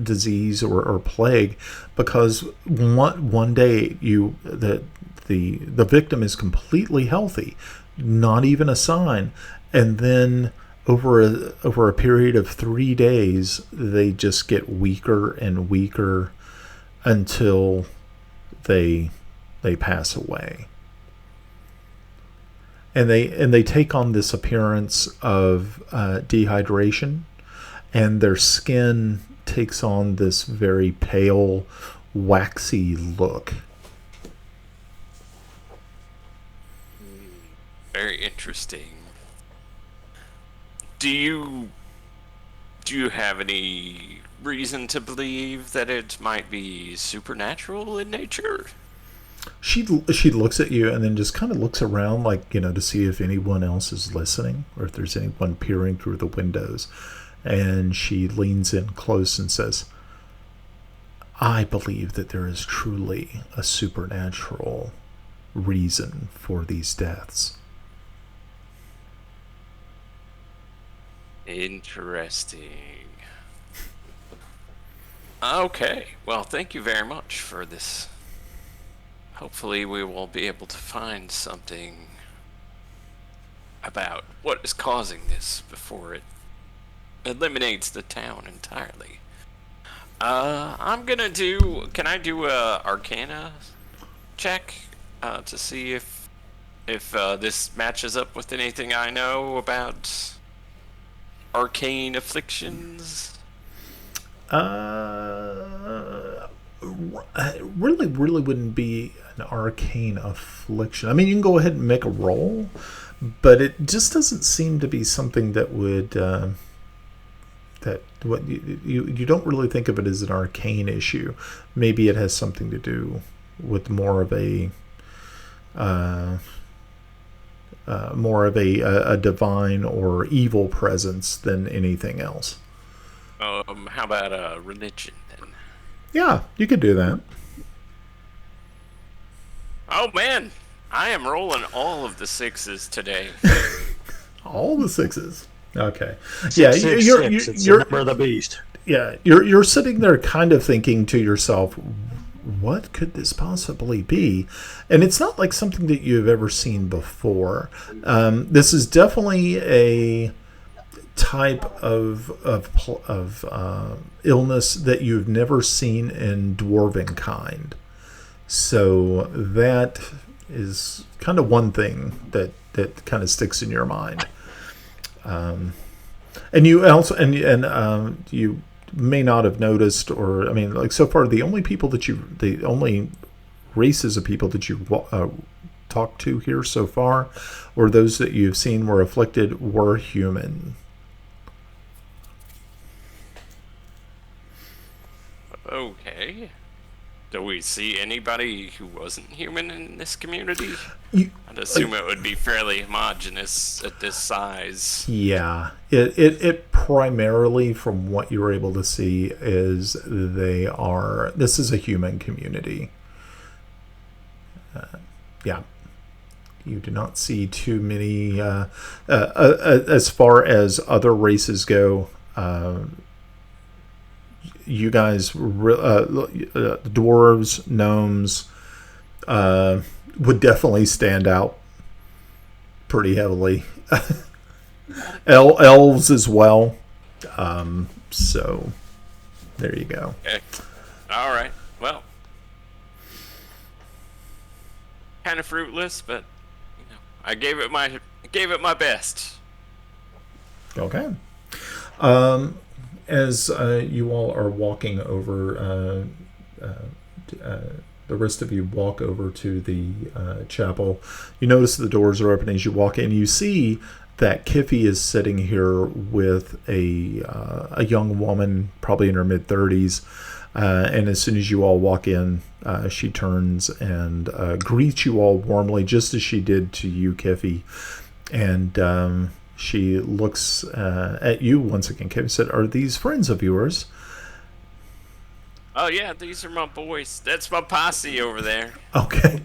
disease or plague, because one day the victim is completely healthy, not even a sign, and then over a period of 3 days, they just get weaker and weaker until they pass away. And they take on this appearance of dehydration, and their skin takes on this very pale, waxy look. Very interesting. Do you have any reason to believe that it might be supernatural in nature? She looks at you and then just kind of looks around, like, to see if anyone else is listening or if there's anyone peering through the windows. And she leans in close and says, "I believe that there is truly a supernatural reason for these deaths." Interesting. Okay, well, thank you very much for this. Hopefully we will be able to find something about what is causing this before it eliminates the town entirely. Can I do a Arcana check to see if this matches up with anything I know about arcane afflictions? Really wouldn't be an arcane affliction. I mean, you can go ahead and make a roll, but it just doesn't seem to be something that would you don't really think of it as an arcane issue. Maybe it has something to do with more of a divine or evil presence than anything else. How about religion then? Yeah, you could do that. Oh man, I am rolling all of the sixes today. All the sixes. Okay. Six, Yeah, six, you're six. It's you're the number of the beast. yeah, you're sitting there kind of thinking to yourself, what could this possibly be? And it's not like something that you've ever seen before. This is definitely a type of illness that you've never seen in dwarven kind. So that is kind of one thing that kind of sticks in your mind. And you also you may not have noticed, or I mean, like so far, the only races of people that you talked to here so far, or those that you've seen were afflicted, were human. Okay. Do we see anybody who wasn't human in this community? I'd assume it would be fairly homogenous at this size. Yeah, it primarily, from what you were able to see, is this is a human community. Yeah, you do not see too many as far as other races go. You guys, dwarves, gnomes, would definitely stand out pretty heavily. Elves as well. So there you go. Okay. All right. Well, kind of fruitless, but I gave it my best. Okay. As you all are walking over, the rest of you walk over to the chapel. You notice the doors are open as you walk in. You see that Kiffy is sitting here with a young woman, probably in her mid-30s. And as soon as you all walk in, she turns and greets you all warmly, just as she did to you, Kiffy. And she looks at you once again. Kiffy said, "Are these friends of yours?" Oh yeah, these are my boys. That's my posse over there. Okay.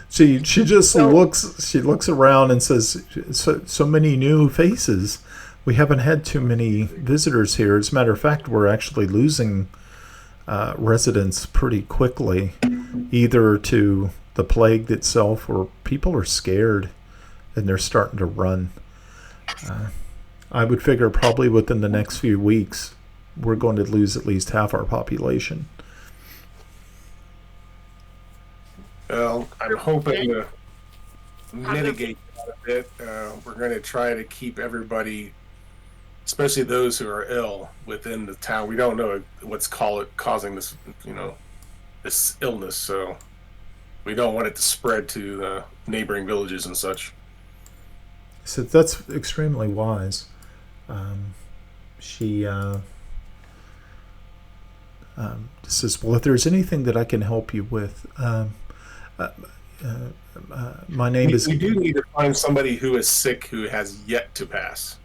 She just looks around and says, so many new faces. We haven't had too many visitors here. As a matter of fact, we're actually losing residents pretty quickly, either to the plague itself, or people are scared and they're starting to run. I would figure probably within the next few weeks we're going to lose at least half our population. Well, I'm hoping to mitigate that a bit. We're going to try to keep everybody, especially those who are ill, within the town. We don't know what's causing this, this illness, so we don't want it to spread to the neighboring villages and such. So that's extremely wise. She says, "Well, if there's anything that I can help you with, my name is." We do need to find somebody who is sick who has yet to pass.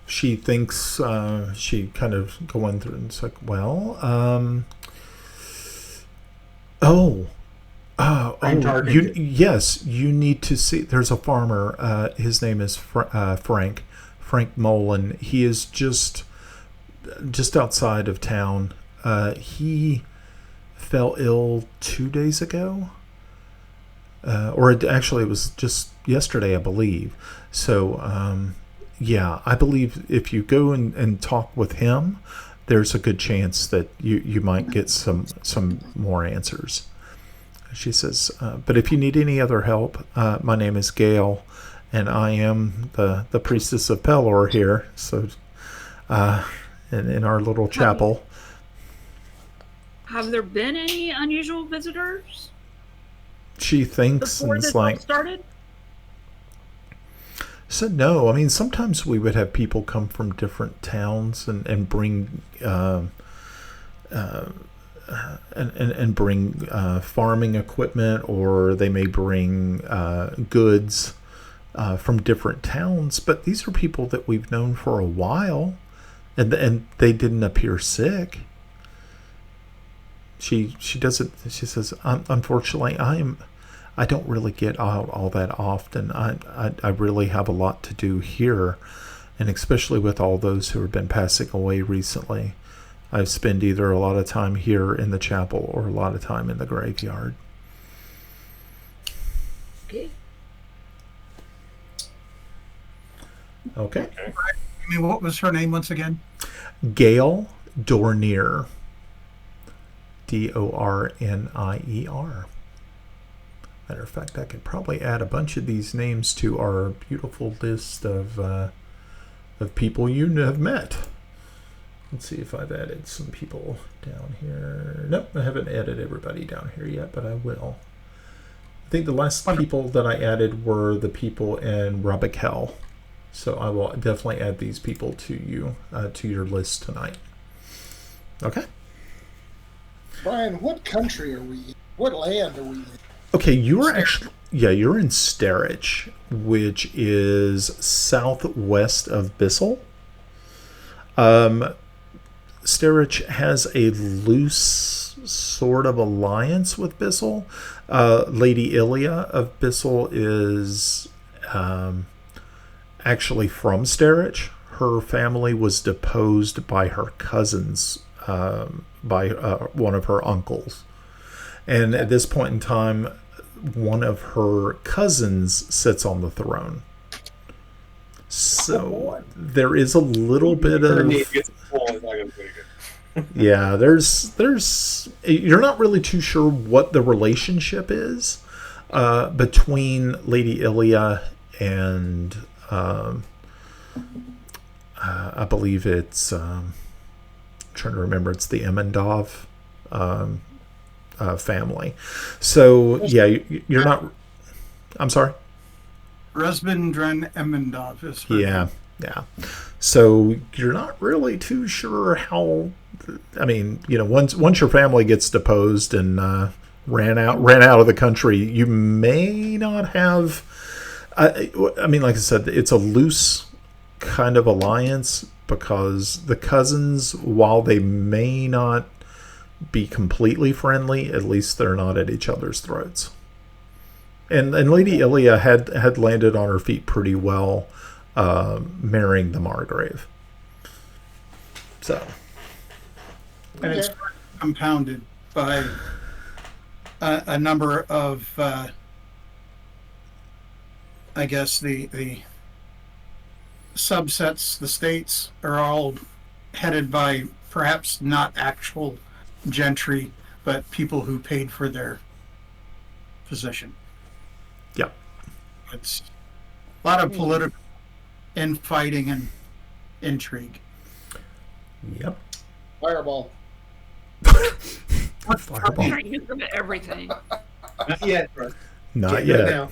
She thinks she kind of going through, and it's like, well, yes, you need to see. There's a farmer. His name is Frank Mullen. He is just outside of town. He fell ill 2 days ago, actually it was just yesterday, I believe. So yeah, I believe if you go and talk with him, there's a good chance that you might get some more answers. She says, but if you need any other help, my name is Gail, and I am the priestess of Pelor here. So, in our little chapel. Have there been any unusual visitors? She thinks, before and it's this all like, started? So no, I mean, sometimes we would have people come from different towns and bring bring farming equipment, or they may bring goods from different towns. But these are people that we've known for a while, and they didn't appear sick. She doesn't. She says, unfortunately, I don't really get out all that often. I really have a lot to do here, and especially with all those who have been passing away recently. I spend either a lot of time here in the chapel or a lot of time in the graveyard. Okay. I mean, what was her name once again? Gail Dornier. Dornier. Matter of fact, I could probably add a bunch of these names to our beautiful list of of people you have met. Let's see if I've added some people down here. Nope, I haven't added everybody down here yet, but I will. I think the last people that I added were the people in Rabakel. So I will definitely add these people to you, to your list tonight. Okay. Brian, what country are we in? What land are we in? Okay, you're actually, you're in Sterich, which is southwest of Bissell. Sterich has a loose sort of alliance with Bissell. Lady Ilia of Bissell is actually from Sterich. Her family was deposed by her cousins, by one of her uncles. And at this point in time, one of her cousins sits on the throne. So there is a little bit of... Yeah, there's you're not really too sure what the relationship is between Lady Ilia and I believe it's trying to remember, it's the Emendov family. So yeah, you're not. I'm sorry. Resbindren Emendov is her Yeah. So you're not really too sure how. I mean, once your family gets deposed and ran out of the country, you may not have. I mean, like I said, it's a loose kind of alliance because the cousins, while they may not be completely friendly, at least they're not at each other's throats. And Lady Ilia had landed on her feet pretty well, marrying the Margrave. So, and it's compounded by a number of, I guess the subsets, the states are all headed by perhaps not actual gentry, but people who paid for their position. Yep. It's a lot of political infighting and intrigue. Yep. Fireball. Fireball. Trying to use them at everything. Not yet, bro. Not Get it yet. now.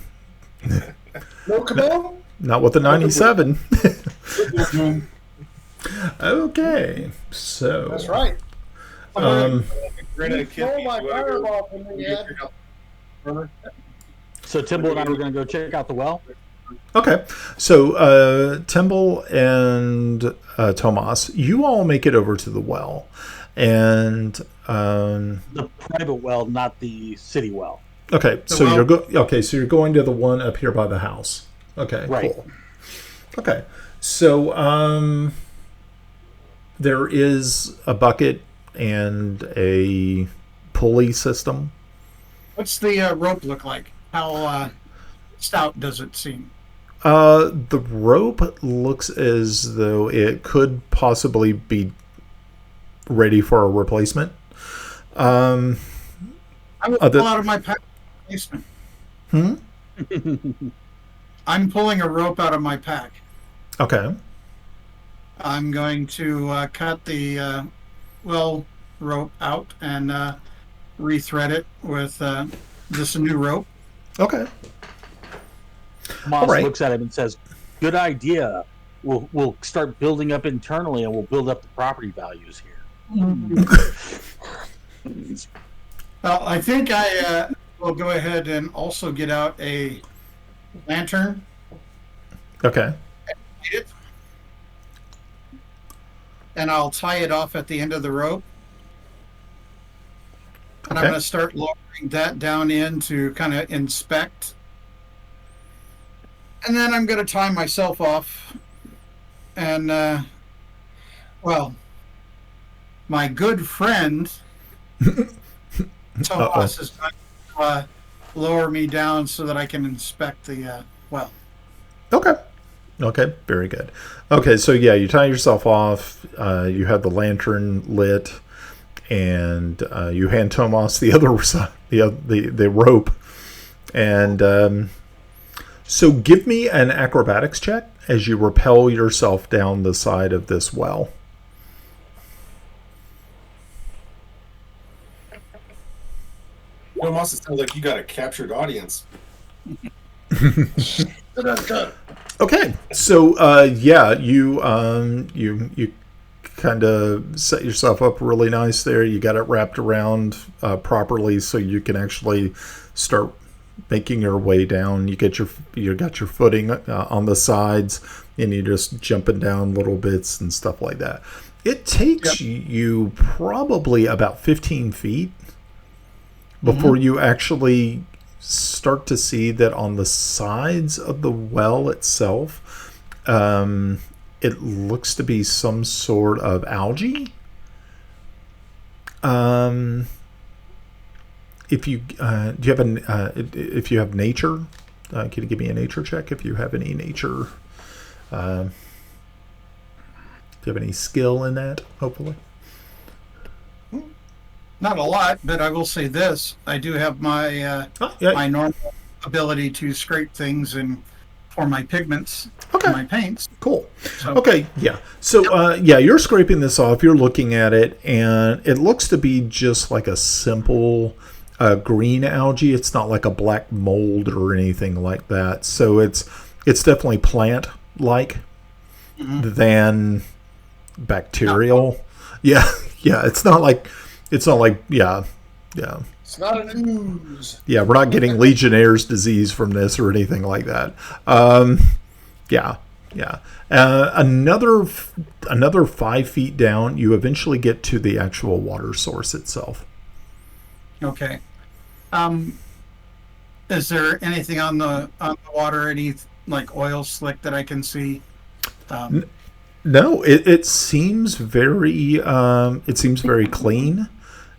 No kaboom? Not with the 97. Okay. So. That's right. We're gonna You kill stole my you. fireball from me, Ed. So Timble and I were going to go check out the well. Okay. So Timble and Tomas, you all make it over to the well. And The private well, not the city well. okay, so you're going to the one up here by the house. Okay, Right. cool. Okay. So there is a bucket and a pulley system. What's the rope look like? How stout does it seem? The rope looks as though it could possibly be ready for a replacement. I will Other- pull out of my pack basement. Hmm? I'm pulling a rope out of my pack. Okay. I'm going to cut the rope out and rethread it with this new rope. Okay. Moss right. looks at him and says, "Good idea. We'll start building up internally, and we'll build up the property values here." Well, I think I will go ahead and also get out a lantern. Okay. And I'll tie it off at the end of the rope. And I'm Okay. going to start lowering that down in to kind of inspect. And then I'm going to tie myself off. And, my good friend, Tomas, is going to lower me down so that I can inspect the well. Okay. Okay. Very good. Okay. So yeah, you tie yourself off. You have the lantern lit, and you hand Tomas the other side, the rope, and so give me an acrobatics check, as you rappel yourself down the side of this well. Tomas, it sounds like you got a captured audience. Okay, so you kind of set yourself up really nice there. You got it wrapped around properly, so you can actually start making your way down. You got your footing on the sides, and you're just jumping down little bits and stuff like that. It takes you probably about 15 feet before you actually start to see that on the sides of the well itself, it looks to be some sort of algae. If you if you have nature, can you give me a nature check if you have any nature? Do you have any skill in that? Hopefully. Not a lot, but I will say this: I do have my my normal ability to scrape things and for my pigments, my paints. Cool. So, Okay, yeah. So, you're scraping this off. You're looking at it, and it looks to be just like a simple green algae. It's not like a black mold or anything like that. So it's definitely plant-like than bacterial. Yeah. It's not like It's not an ooze. Yeah, we're not getting Legionnaire's disease from this or anything like that. Another 5 feet down, you eventually get to the actual water source itself. Okay. Is there anything on the water, any like oil slick that I can see? No, it seems very clean.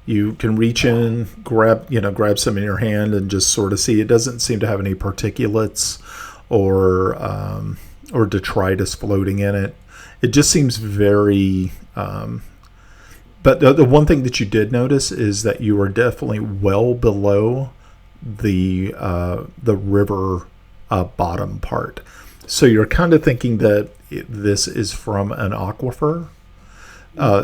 You can reach in, grab some in your hand, and just sort of see. It doesn't seem to have any particulates or detritus floating in it. It just seems very. But the one thing that you did notice is that you are definitely well below the river bottom part. So you're kind of thinking that this is from an aquifer.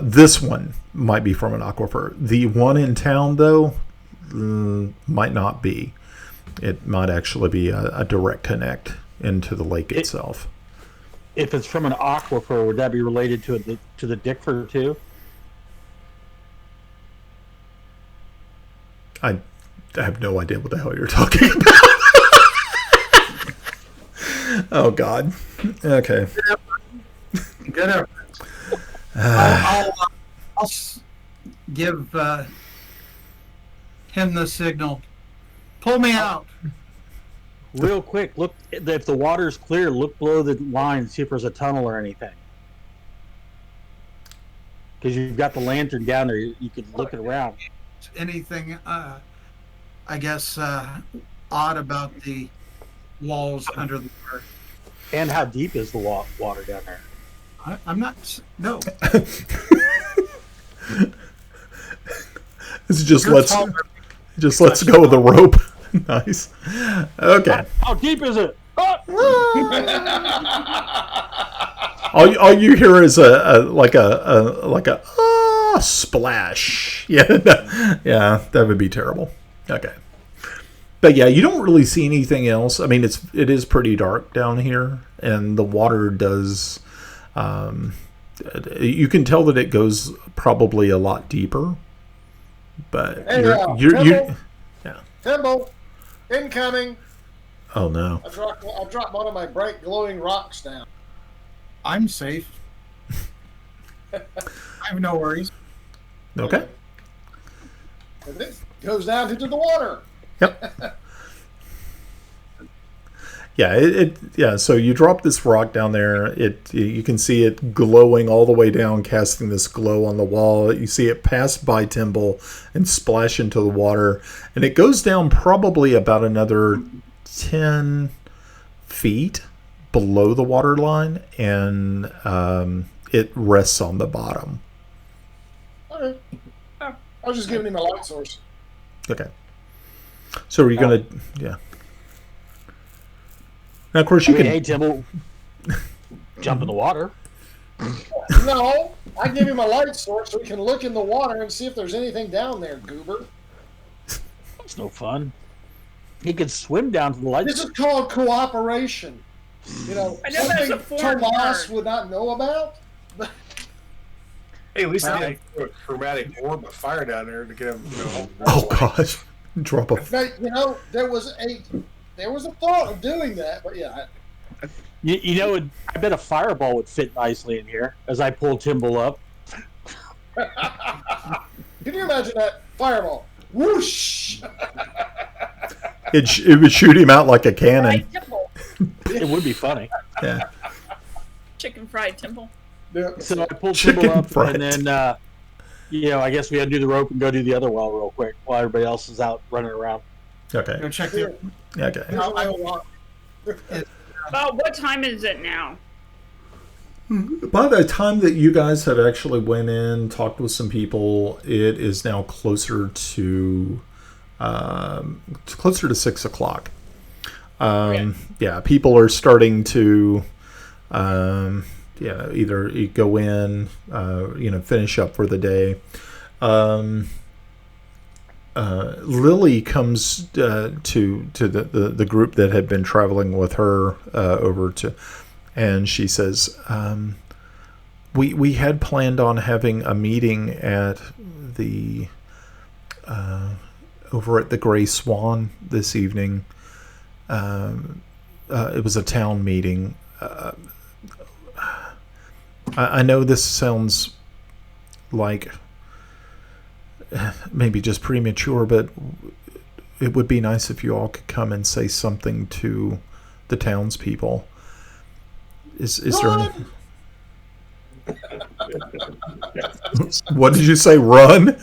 This one might be from an aquifer. The one in town, though, might not be. It might actually be a direct connect into the lake itself. If it's from an aquifer, would that be related to the Dickford too? I have no idea what the hell you're talking about. Oh, God. Okay. Good effort. I'll give him the signal. Pull me out. Real quick, look, if the water's clear, look below the line, see if there's a tunnel or anything. Because you've got the lantern down there, you could look it around. Anything, I guess, odd about the walls under the water? And how deep is the water down there? I'm not. No. This just let's go with the rope. Nice. Okay. How deep is it? All you hear is a splash. Yeah, that would be terrible. Okay. But yeah, you don't really see anything else. I mean, it is pretty dark down here, and the water does. You can tell that it goes probably a lot deeper. But Timbo, incoming. Oh no! I dropped one of my bright glowing rocks down. I'm safe. I have no worries. Okay. And it goes down into the water. Yep. Yeah, so you drop this rock down there. You can see it glowing all the way down, casting this glow on the wall. You see it pass by Timble and splash into the water, and it goes down probably about another 10 feet below the water line, and it rests on the bottom. Okay. I was just giving him a light source. Okay. So are you gonna? Yeah. Now, of course, you can. Hey, Timble, Jump in the water. No, I give him a light source so he can look in the water and see if there's anything down there, goober. That's no fun. He could swim down to the light. This is called cooperation. You know, I know that's a something foreign Tomas word. would not know about. Hey, at least I threw a chromatic orb of fire down there to get him. Oh gosh, drop a. Now, you know, there was a thought of doing that, but yeah. You know, I bet a fireball would fit nicely in here as I pull Timble up. Can you imagine that fireball? Whoosh! It would shoot him out like a cannon. Fried Temple. It would be funny. Yeah. Chicken fried Temple. Yeah. So I pull Chicken Timble up, fried. and then, I guess we had to do the rope and go do the other well real quick while everybody else is out running around. Okay. Go check the. Okay. About what time is it now? By the time that you guys have actually went in, talked with some people, it is now closer to 6 o'clock. Yeah, people are starting to, either go in, finish up for the day. Lily comes to the group that had been traveling with her over to, and she says, we had planned on having a meeting at the over at the Gray Swan this evening. It was a town meeting. I know this sounds like maybe just premature, but it would be nice if you all could come and say something to the townspeople. Is there any... What did you say? Run?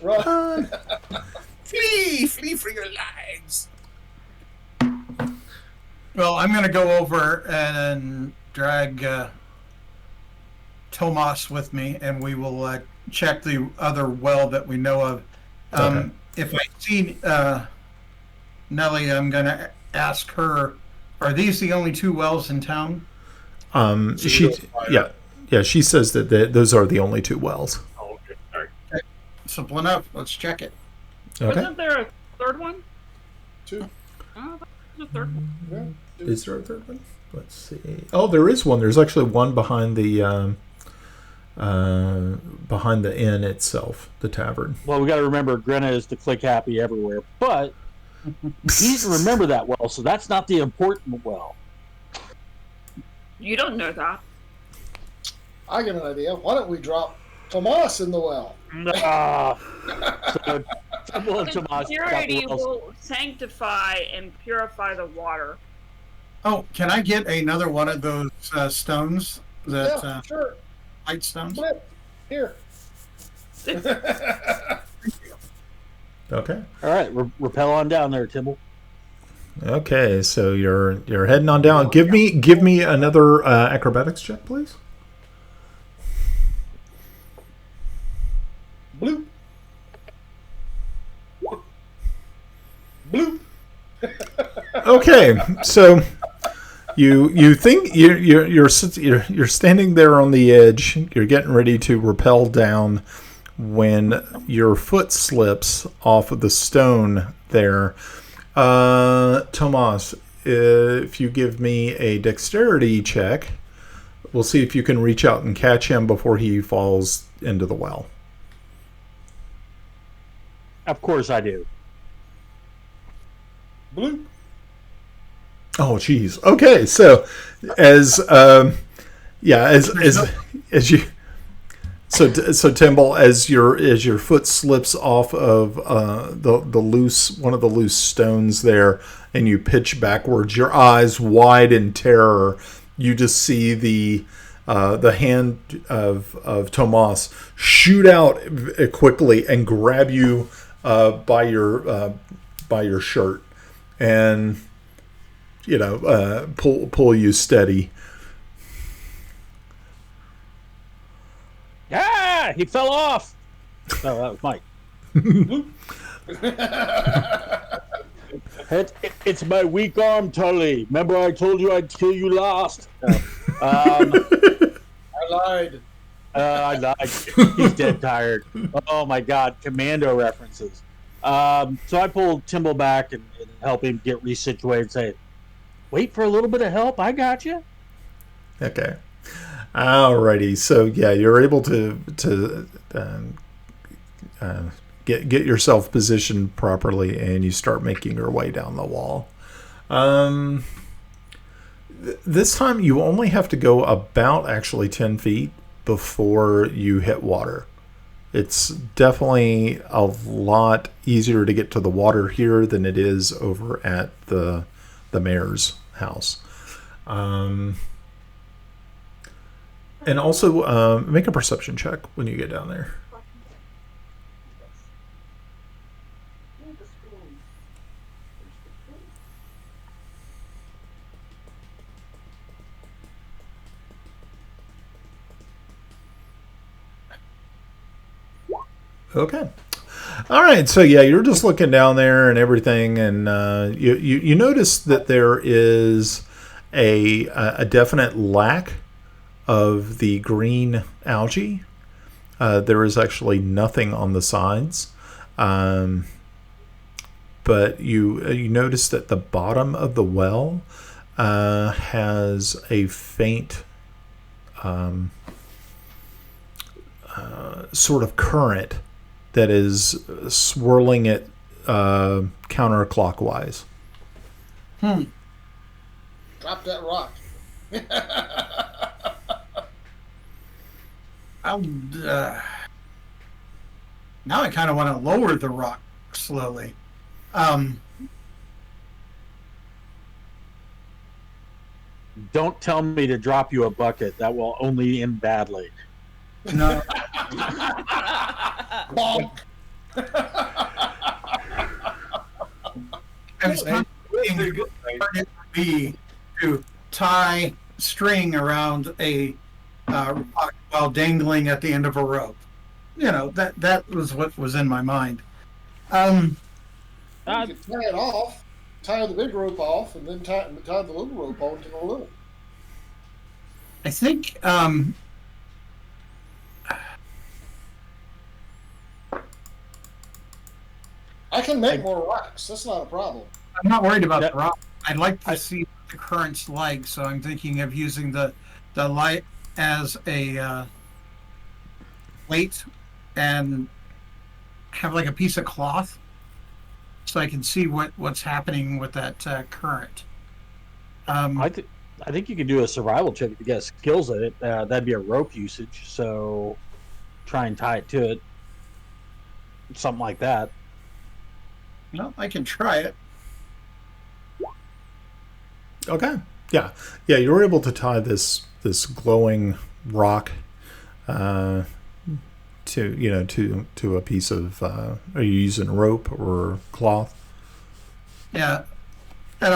Run. Flee for your lives. Well, I'm going to go over and drag Tomas with me, and we will check the other well that we know of. Okay. If I see Nellie, I'm going to ask her, are these the only 2 wells in town? She says that those are the only 2 wells. Oh, okay. All right. Simple enough. Let's check it. Okay. Wasn't there a third one? 2. Oh, there's a third one. Yeah. Is there a third one? Let's see. Oh, there is one. There's actually one behind the inn itself, the tavern. Well, we got to remember, Grenna is the click happy everywhere, but you need to remember that well, so that's not the important well. You don't know that. I get an idea. Why don't we drop Tomas in the well? So, Temple and Tomas got the Purity wells. will sanctify and purify the water. Oh, can I get another one of those stones? That Yeah, sure. light stones? Flip. Here. Okay. All right, rappel on down there, Timble. Okay, so you're heading on down. Give me another acrobatics check, please. Bloop. Bloop. Okay, so you think you're standing there on the edge. You're getting ready to rappel down when your foot slips off of the stone there. Tomas, if you give me a dexterity check, we'll see if you can reach out and catch him before he falls into the well. Of course I do. Bloop. Oh, geez. Okay, so as you, so Timble, as your foot slips off of the loose one of the loose stones there, and you pitch backwards, your eyes wide in terror, you just see the hand of Tomas shoot out quickly and grab you by your shirt, and pull you steady. Ah, he fell off. No, that was Mike. It's my weak arm, Tully. Remember I told you I'd kill you last? No. I lied. I lied. He's dead tired. Oh my God, commando references. So I pulled Timble back and help him get resituated and say, wait for a little bit of help. I got you. Okay. Alrighty. So yeah, you're able to get yourself positioned properly, and you start making your way down the wall. This time you only have to go about actually 10 feet before you hit water. It's definitely a lot easier to get to the water here than it is over at the mayor's house. And also make a perception check when you get down there. Okay. All right. So yeah, you're just looking down there and everything, and you notice that there is a definite lack of the green algae. There is actually nothing on the sides, but you notice that the bottom of the well has a faint sort of current that is swirling it counterclockwise. Drop that rock. Now I kind of want to lower the rock slowly. Don't tell me to drop you a bucket. That will only end badly. No. Bonk. I was contemplating how hard it would be to tie string around a rock while dangling at the end of a rope. You know, that was what was in my mind. You can tie it off, tie the big rope off, and then tie the little rope onto the little. I think I can make more rocks. That's not a problem. I'm not worried about the rock. I'd like to see what the current's like, so I'm thinking of using the light as a weight and have like a piece of cloth so I can see what's happening with that current. I think you could do a survival check if you get skills at it. That'd be a rope usage, so try and tie it to it. Something like that. No, I can try it. Okay. Yeah. You were able to tie this glowing rock to a piece of. Are you using rope or cloth? Yeah, and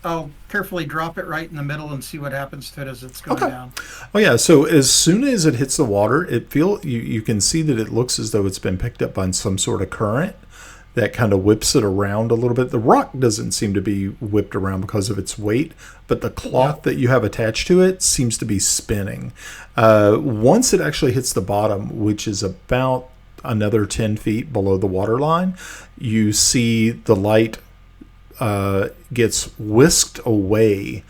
I'll carefully drop it right in the middle and see what happens to it as it's going down. Oh yeah. So as soon as it hits the water, you can see that it looks as though it's been picked up by some sort of current that kind of whips it around a little bit. The rock doesn't seem to be whipped around because of its weight, but the cloth that you have attached to it seems to be spinning. Once it actually hits the bottom, which is about another 10 feet below the water line, you see the light gets whisked away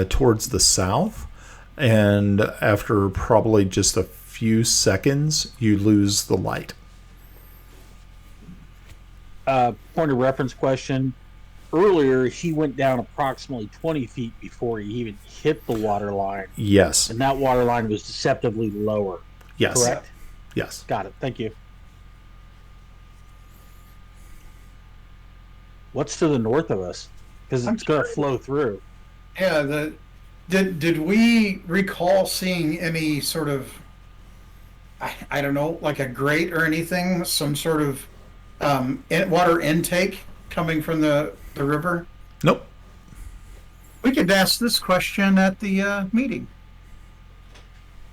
towards the south, and after probably just a few seconds, you lose the light. Point of reference question. Earlier, he went down approximately 20 feet before he even hit the water line. Yes. And that water line was deceptively lower. Yes. Correct? Yes. Got it. Thank you. What's to the north of us? Because it's going to flow through. Yeah. Did we recall seeing any sort of, I don't know, like a grate or anything, some sort of water intake coming from the river? Nope. We could ask this question at the meeting.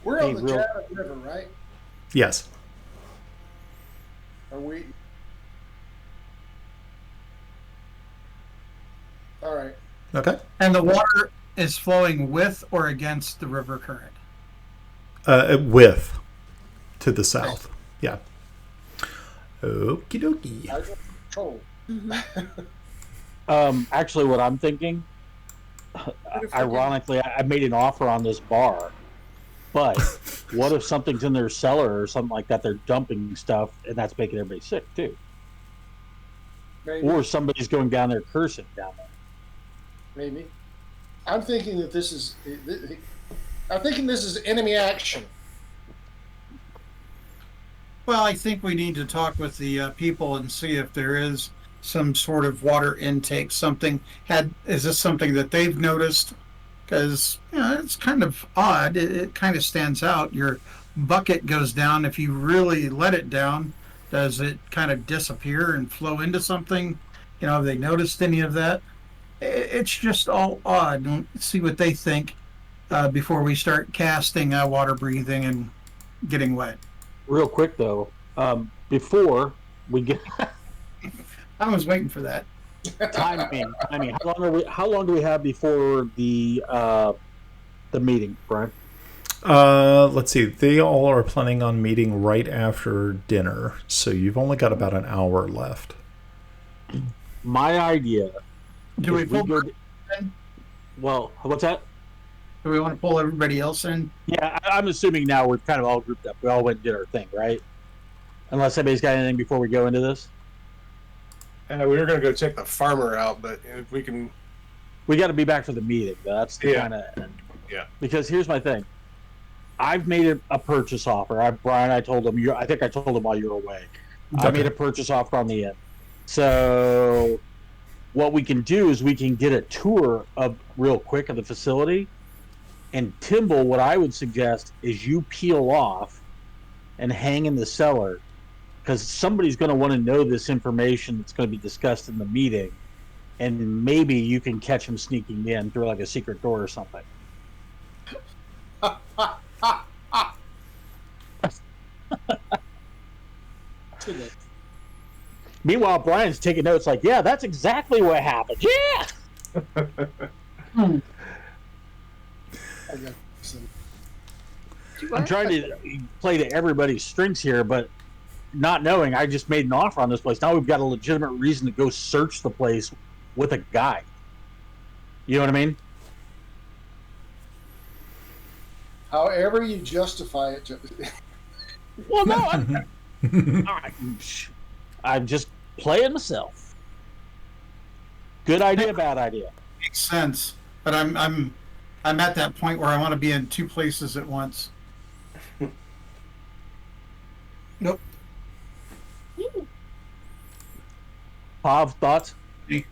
We're on the Chatham River, right? Yes. Are we? All right. Okay. And the water is flowing with or against the river current? With to the south. Yeah. Okie dokie. I got control. Actually, what I'm thinking, ironically, I made an offer on this bar, but what if something's in their cellar or something like that? They're dumping stuff, and that's making everybody sick too. Maybe. Or somebody's going down there cursing down there. Maybe. I'm thinking that this is. I'm thinking this is enemy action. Well, I think we need to talk with the people and see if there is some sort of water intake. Is this something that they've noticed? Because it's kind of odd. It kind of stands out. Your bucket goes down. If you really let it down, does it kind of disappear and flow into something? Have they noticed any of that? It's just all odd. Let's see what they think before we start casting water breathing and getting wet. Real quick though, before we get I was waiting for that. timing, how long do we have before the meeting, Brian? Let's see. They all are planning on meeting right after dinner, so you've only got about an hour left. My idea. Do we is pull? Well, what's that? Do we want to pull everybody else in? Yeah, I'm assuming now we're kind of all grouped up. We all went and did our thing, right? Unless anybody's got anything before we go into this. We were going to go check the farmer out, but if we can... We got to be back for the meeting. That's the kind of... Yeah. Because here's my thing. I've made a purchase offer. Brian, I told him... I think I told him while you were away. Okay. I made a purchase offer on the end. So what we can do is we can get a tour of real quick of the facility. And Timble, what I would suggest is you peel off and hang in the cellar, because somebody's going to want to know this information that's going to be discussed in the meeting, and maybe you can catch him sneaking in through like a secret door or something. Meanwhile, Brian's taking notes like, yeah, that's exactly what happened. Yeah! I'm trying to play to everybody's strengths here, but not knowing, I just made an offer on this place. Now we've got a legitimate reason to go search the place with a guide. You know what I mean? However you justify it. Well, no, I'm just playing myself. Good idea, bad idea. Makes sense, but I'm at that point where I want to be in two places at once. Nope. Pav, thoughts? I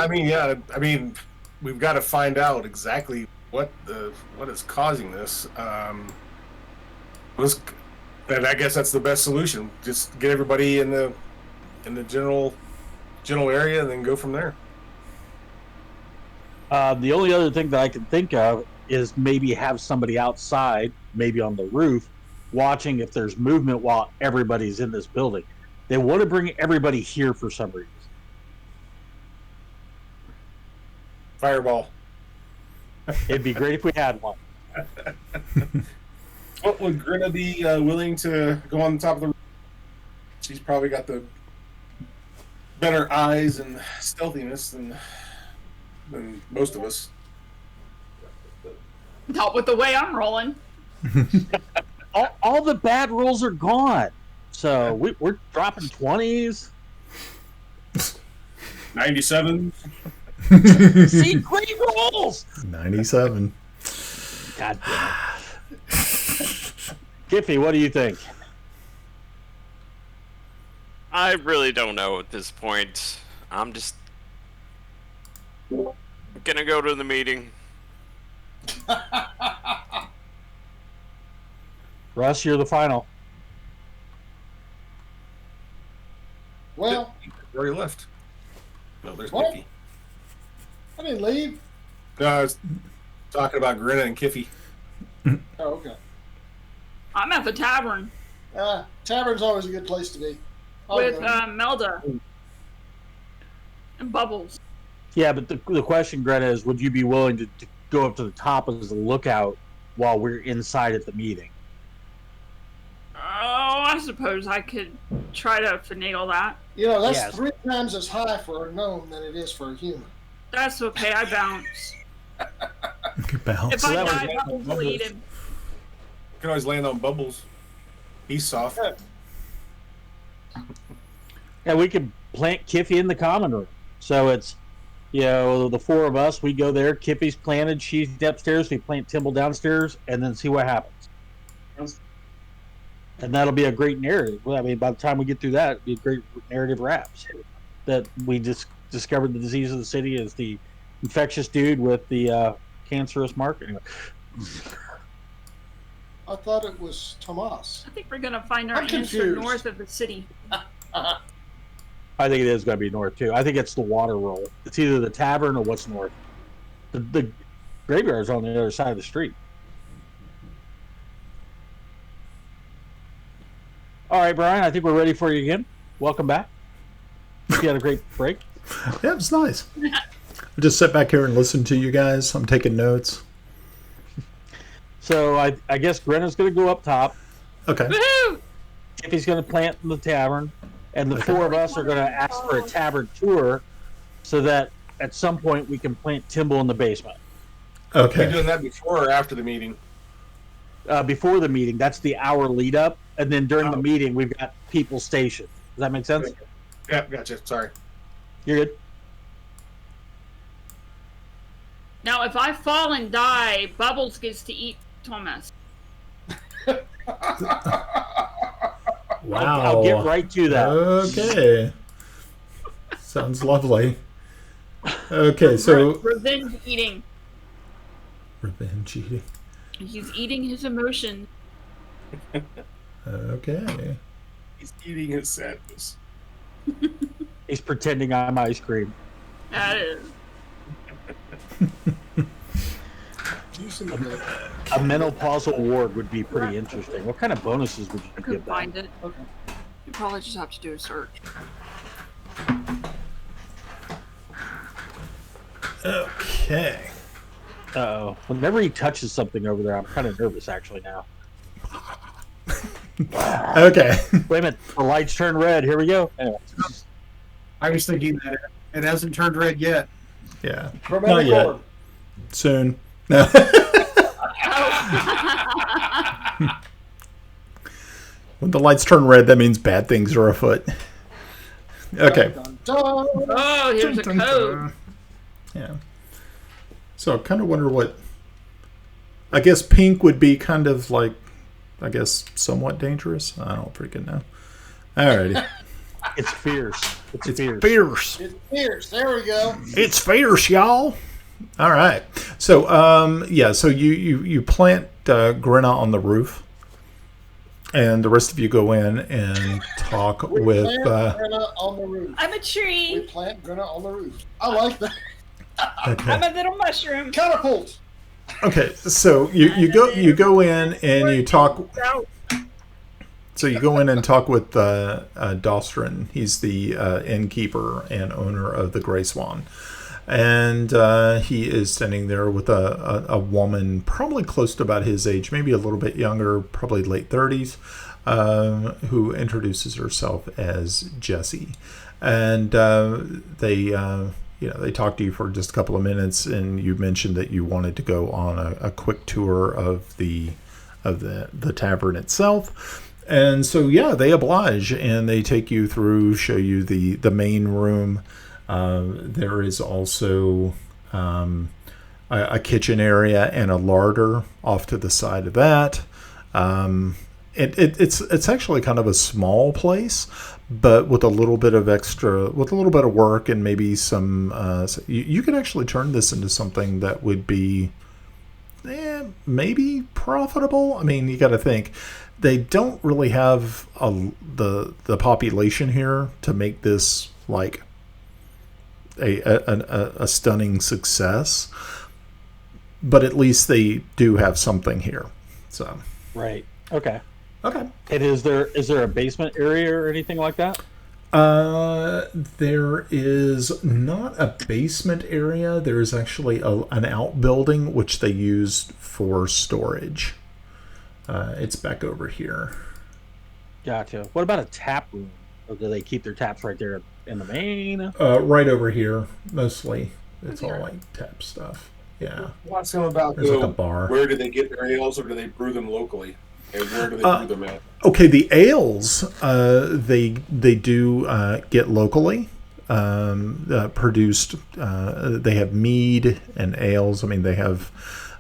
mean, we've got to find out exactly what is causing this. And I guess that's the best solution. Just get everybody in the general area, and then go from there. The only other thing that I can think of is maybe have somebody outside, maybe on the roof, watching if there's movement while everybody's in this building. They want to bring everybody here for some reason. Fireball. It'd be great if we had one. What would Grinna be willing to go on the top of the roof? She's probably got the better eyes and stealthiness than most of us. Not with the way I'm rolling. all the bad rolls are gone. So we're dropping 20s. 97. See, great rolls. 97. God damn it. Kiffy, what do you think? I really don't know at this point. I'm just gonna go to the meeting. Russ, you're the final. Well, Where you left? No, there's What? Mickey. I didn't leave. No, I was talking about Grinna and Kiffy. Oh, okay. I'm at the tavern Tavern's always a good place to be. I'll with go. Melda. And Bubbles. Yeah, but the question, Greta, is would you be willing to go up to the top as a lookout while we're inside at the meeting? Oh, I suppose I could try to finagle that. You know, that's Yes. 3 times as high for a gnome than it is for a human. That's okay, I bounce. Bounce. If I that was- die, Bubbles will eat him. You can always land on Bubbles. He's soft. And we could plant Kiffy in the common room. So it's, the 4 of us, we go there, Kiffy's planted, she's upstairs, we plant Timble downstairs, and then see what happens. And that'll be a great narrative. Well, I mean, by the time we get through that, it'll be a great narrative wraps. That we just discovered the disease of the city is the infectious dude with the cancerous mark. Anyway. I thought it was Tomas. I think we're going to find our I'm answer confused. north of the city. I think it is going to be north, too. I think it's the water roll. It's either the tavern or what's north. The graveyard's on the other side of the street. All right, Brian, I think we're ready for you again. Welcome back. You had a great break. Yeah, it was nice. I just sat back here and listened to you guys. I'm taking notes. So I guess Brenna's going to go up top. Okay. Woohoo! Tiffy's going to plant in the tavern. And the 4 of us are going to ask for a tavern tour so that at some point we can plant Timble in the basement. Are you Okay. doing that before or after the meeting? Before the meeting, that's the hour lead up. And then during the Oh. meeting, we've got people stationed. Does that make sense? Yeah, gotcha. Sorry. You're good. Now, if I fall and die, Bubbles gets to eat Thomas. Wow. I'll get right to that. Okay. Sounds lovely. Okay, so Revenge eating. revenge eating. He's eating his emotion. Okay. He's eating his sadness. He's pretending I'm ice cream. That is. A menopausal ward would be pretty interesting. What kind of bonuses would you I give couldn't that? find it. You probably just have to do a search. Okay. Uh-oh. Whenever he touches something over there, I'm kind of nervous actually now. Okay. Wait a minute. The lights turn red. Here we go. Anyway. I was thinking that it hasn't turned red yet. Yeah. From Not every yet. corner. Soon. No. When the lights turn red, that means bad things are afoot. Okay. Dun, dun, dun. Oh, here's a code. Yeah. So I kind of wonder what. I guess pink would be kind of like, I guess, somewhat dangerous. I don't freaking know. Alrighty. It's fierce. It's fierce. Fierce. It's fierce. There we go. It's fierce, y'all. All right. So, so you plant Grinna on the roof, and the rest of you go in and talk We with. plant Grinna on the roof. I'm a We tree. plant Grinna on the roof. I like that. I'm Okay. a little mushroom. Catapult. Okay. So you go in and you talk. So you go in and talk with Dostrin. He's the innkeeper and owner of the Grey Swan. And he is standing there with a woman probably close to about his age, maybe a little bit younger, probably late 30s, who introduces herself as Jessie. And they talk to you for just a couple of minutes, and you mentioned that you wanted to go on a quick tour of the tavern itself. And so, yeah, they oblige, and they take you through, show you the main room. There is also a kitchen area and a larder off to the side of that. It's actually kind of a small place, but with a little bit of work and maybe some, you could actually turn this into something that would be maybe profitable. I mean, you got to think. They don't really have the population here to make this like a stunning success, but at least they do have something here. So Right. Okay. okay. And is there a basement area or anything like that? There is not a basement area. There is actually an outbuilding which they used for storage. It's back over here. Gotcha. What about a tap room? Or do they keep their taps right there in the main? Right over here, mostly. It's all like tap stuff. Yeah. What's them about There's like a bar. Where do they get their ales, or do they brew them locally? And where do they brew them at? Okay, the ales they do get locally produced. They have mead and ales. I mean, they have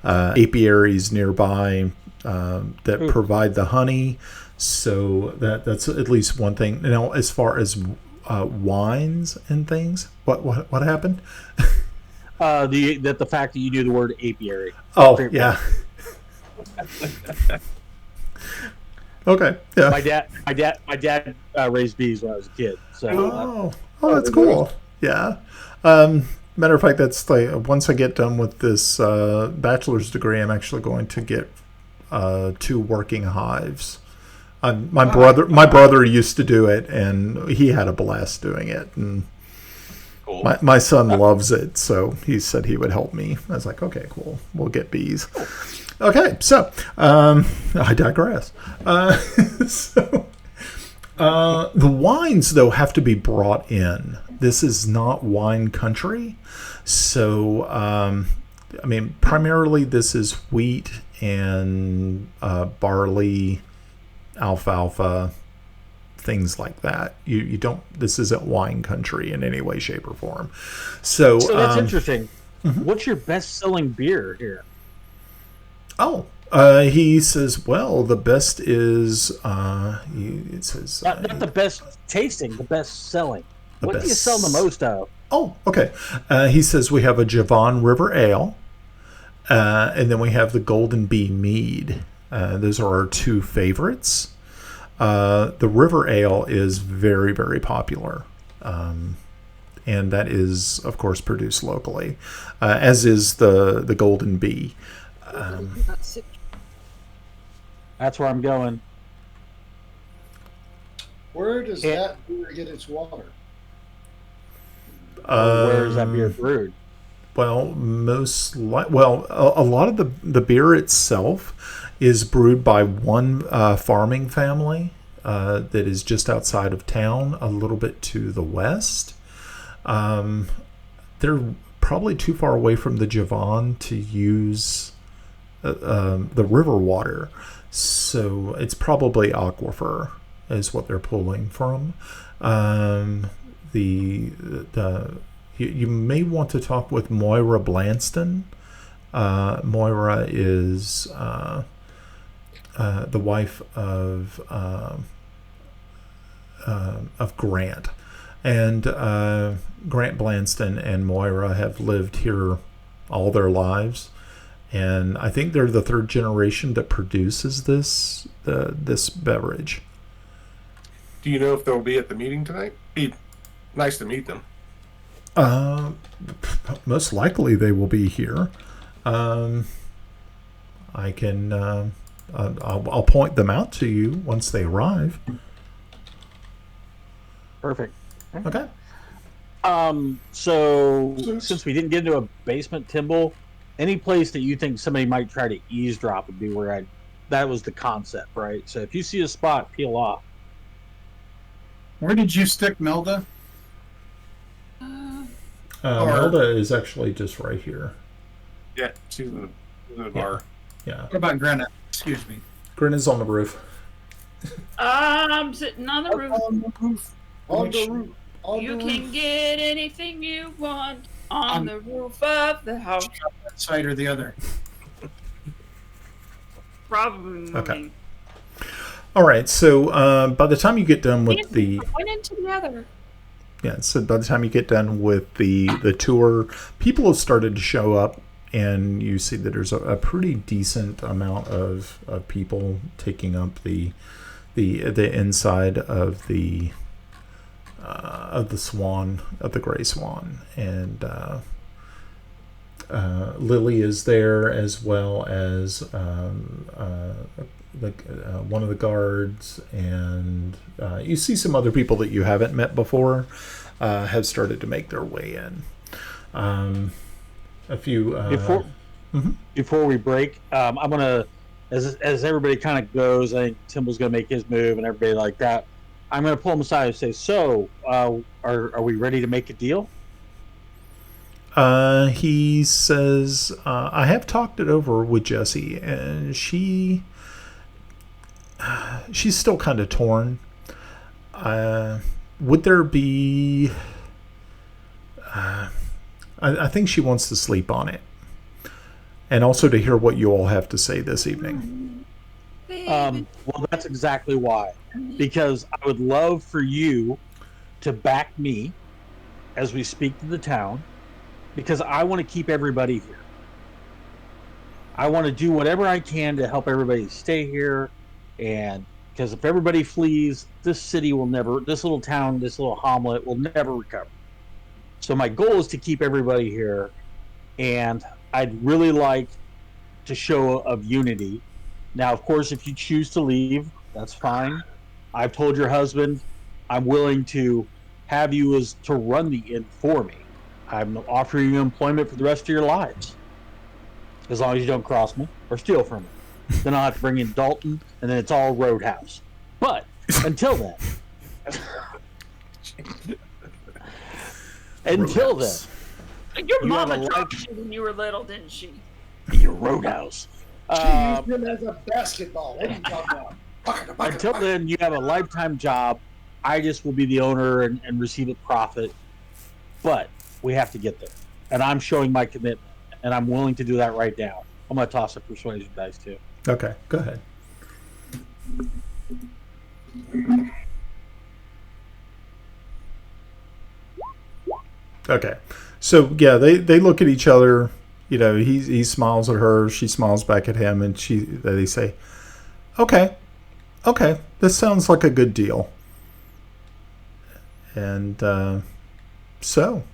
apiaries nearby that provide the honey. So that's at least one thing. Now, as far as wines and things, what happened? The fact that you knew the word apiary. Oh, yeah. Okay. Yeah. My dad raised bees when I was a kid. So. That's cool. Yeah. Matter of fact, that's like once I get done with this bachelor's degree, I'm actually going to get 2 working hives. My brother used to do it, and he had a blast doing it. And Cool. my son loves it, so he said he would help me. I was like, okay, cool. We'll get bees. Okay, so I digress. The wines, though, have to be brought in. This is not wine country. So, I mean, primarily this is wheat and barley, alfalfa, things like that. You don't. This isn't wine country in any way, shape, or form. So that's interesting. Mm-hmm. What's your best-selling beer here? Oh, he says, well, the best is, it says... Not the best tasting, the best selling. What do you sell the most of? Oh, okay. He says we have a Javon River Ale, and then we have the Golden Bee Mead. Those are our 2 favorites. The River Ale is very, very popular. And that is, of course, produced locally, as is the Golden Bee. That's where I'm going. Where does that beer get its water? Where is that beer brewed? Well, a lot of the beer itself is brewed by one farming family that is just outside of town, a little bit to the west. They're probably too far away from the Javon to use the river water, so it's probably aquifer is what they're pulling from. You may want to talk with Moira Blanston. Moira is the wife of Grant, and Grant Blanston and Moira have lived here all their lives. And I think they're the 3rd generation that produces this beverage. Do you know if they'll be at the meeting tonight? Be nice to meet them. Most likely they will be here. I can. I'll point them out to you once they arrive. Perfect. Okay. So since we didn't get into a basement, Timble, any place that you think somebody might try to eavesdrop would be where that was the concept, right? So if you see a spot, peel off. Where did you stick Melda? Melda is actually just right here. Yeah, she's in the bar. Yeah. What about Grenna? Excuse me. Grenna's on the roof. I'm sitting on the roof. On the roof. You can get anything you want on the roof of the house. That side or the other? Probably. Okay. All right. So by the time you get done with One into the other. Yeah, so by the time you get done with the tour, people have started to show up, and you see that there's a pretty decent amount of people taking up the inside of the Swan, of the Gray Swan, and Lily is there, as well as one of the guards, and you see some other people that you haven't met before have started to make their way in. A few before we break, I'm gonna, as everybody kind of goes, I think Timble's gonna make his move and everybody like that. I'm gonna pull him aside and say, "So, are we ready to make a deal?" He says, "I have talked it over with Jessie, and she's still kind of torn. Would there be? I think she wants to sleep on it, and also to hear what you all have to say this evening." Well, that's exactly why. Because I would love for you to back me as we speak to the town, because I want to keep everybody here. I want to do whatever I can to help everybody stay here, and because if everybody flees, this city will never, this little town, this little hamlet will never recover. So my goal is to keep everybody here, and I'd really like to show of unity. Now, of course, if you choose to leave, that's fine. I've told your husband I'm willing to have you as to run the inn for me. I'm offering you employment for the rest of your lives, as long as you don't cross me or steal from me. Then I'll have to bring in Dalton, and then it's all Roadhouse. But until then, Your mama dropped you when you were little, didn't she? your Roadhouse. She used him as a basketball. What are you talking about? Until then, you have a lifetime job. I just will be the owner and receive a profit. But we have to get there. And I'm showing my commitment. And I'm willing to do that right now. I'm going to toss a persuasion dice, too. Okay, go ahead. Okay. So, yeah, they look at each other. You know, he smiles at her. She smiles back at him. And they say, okay, this sounds like a good deal. And so,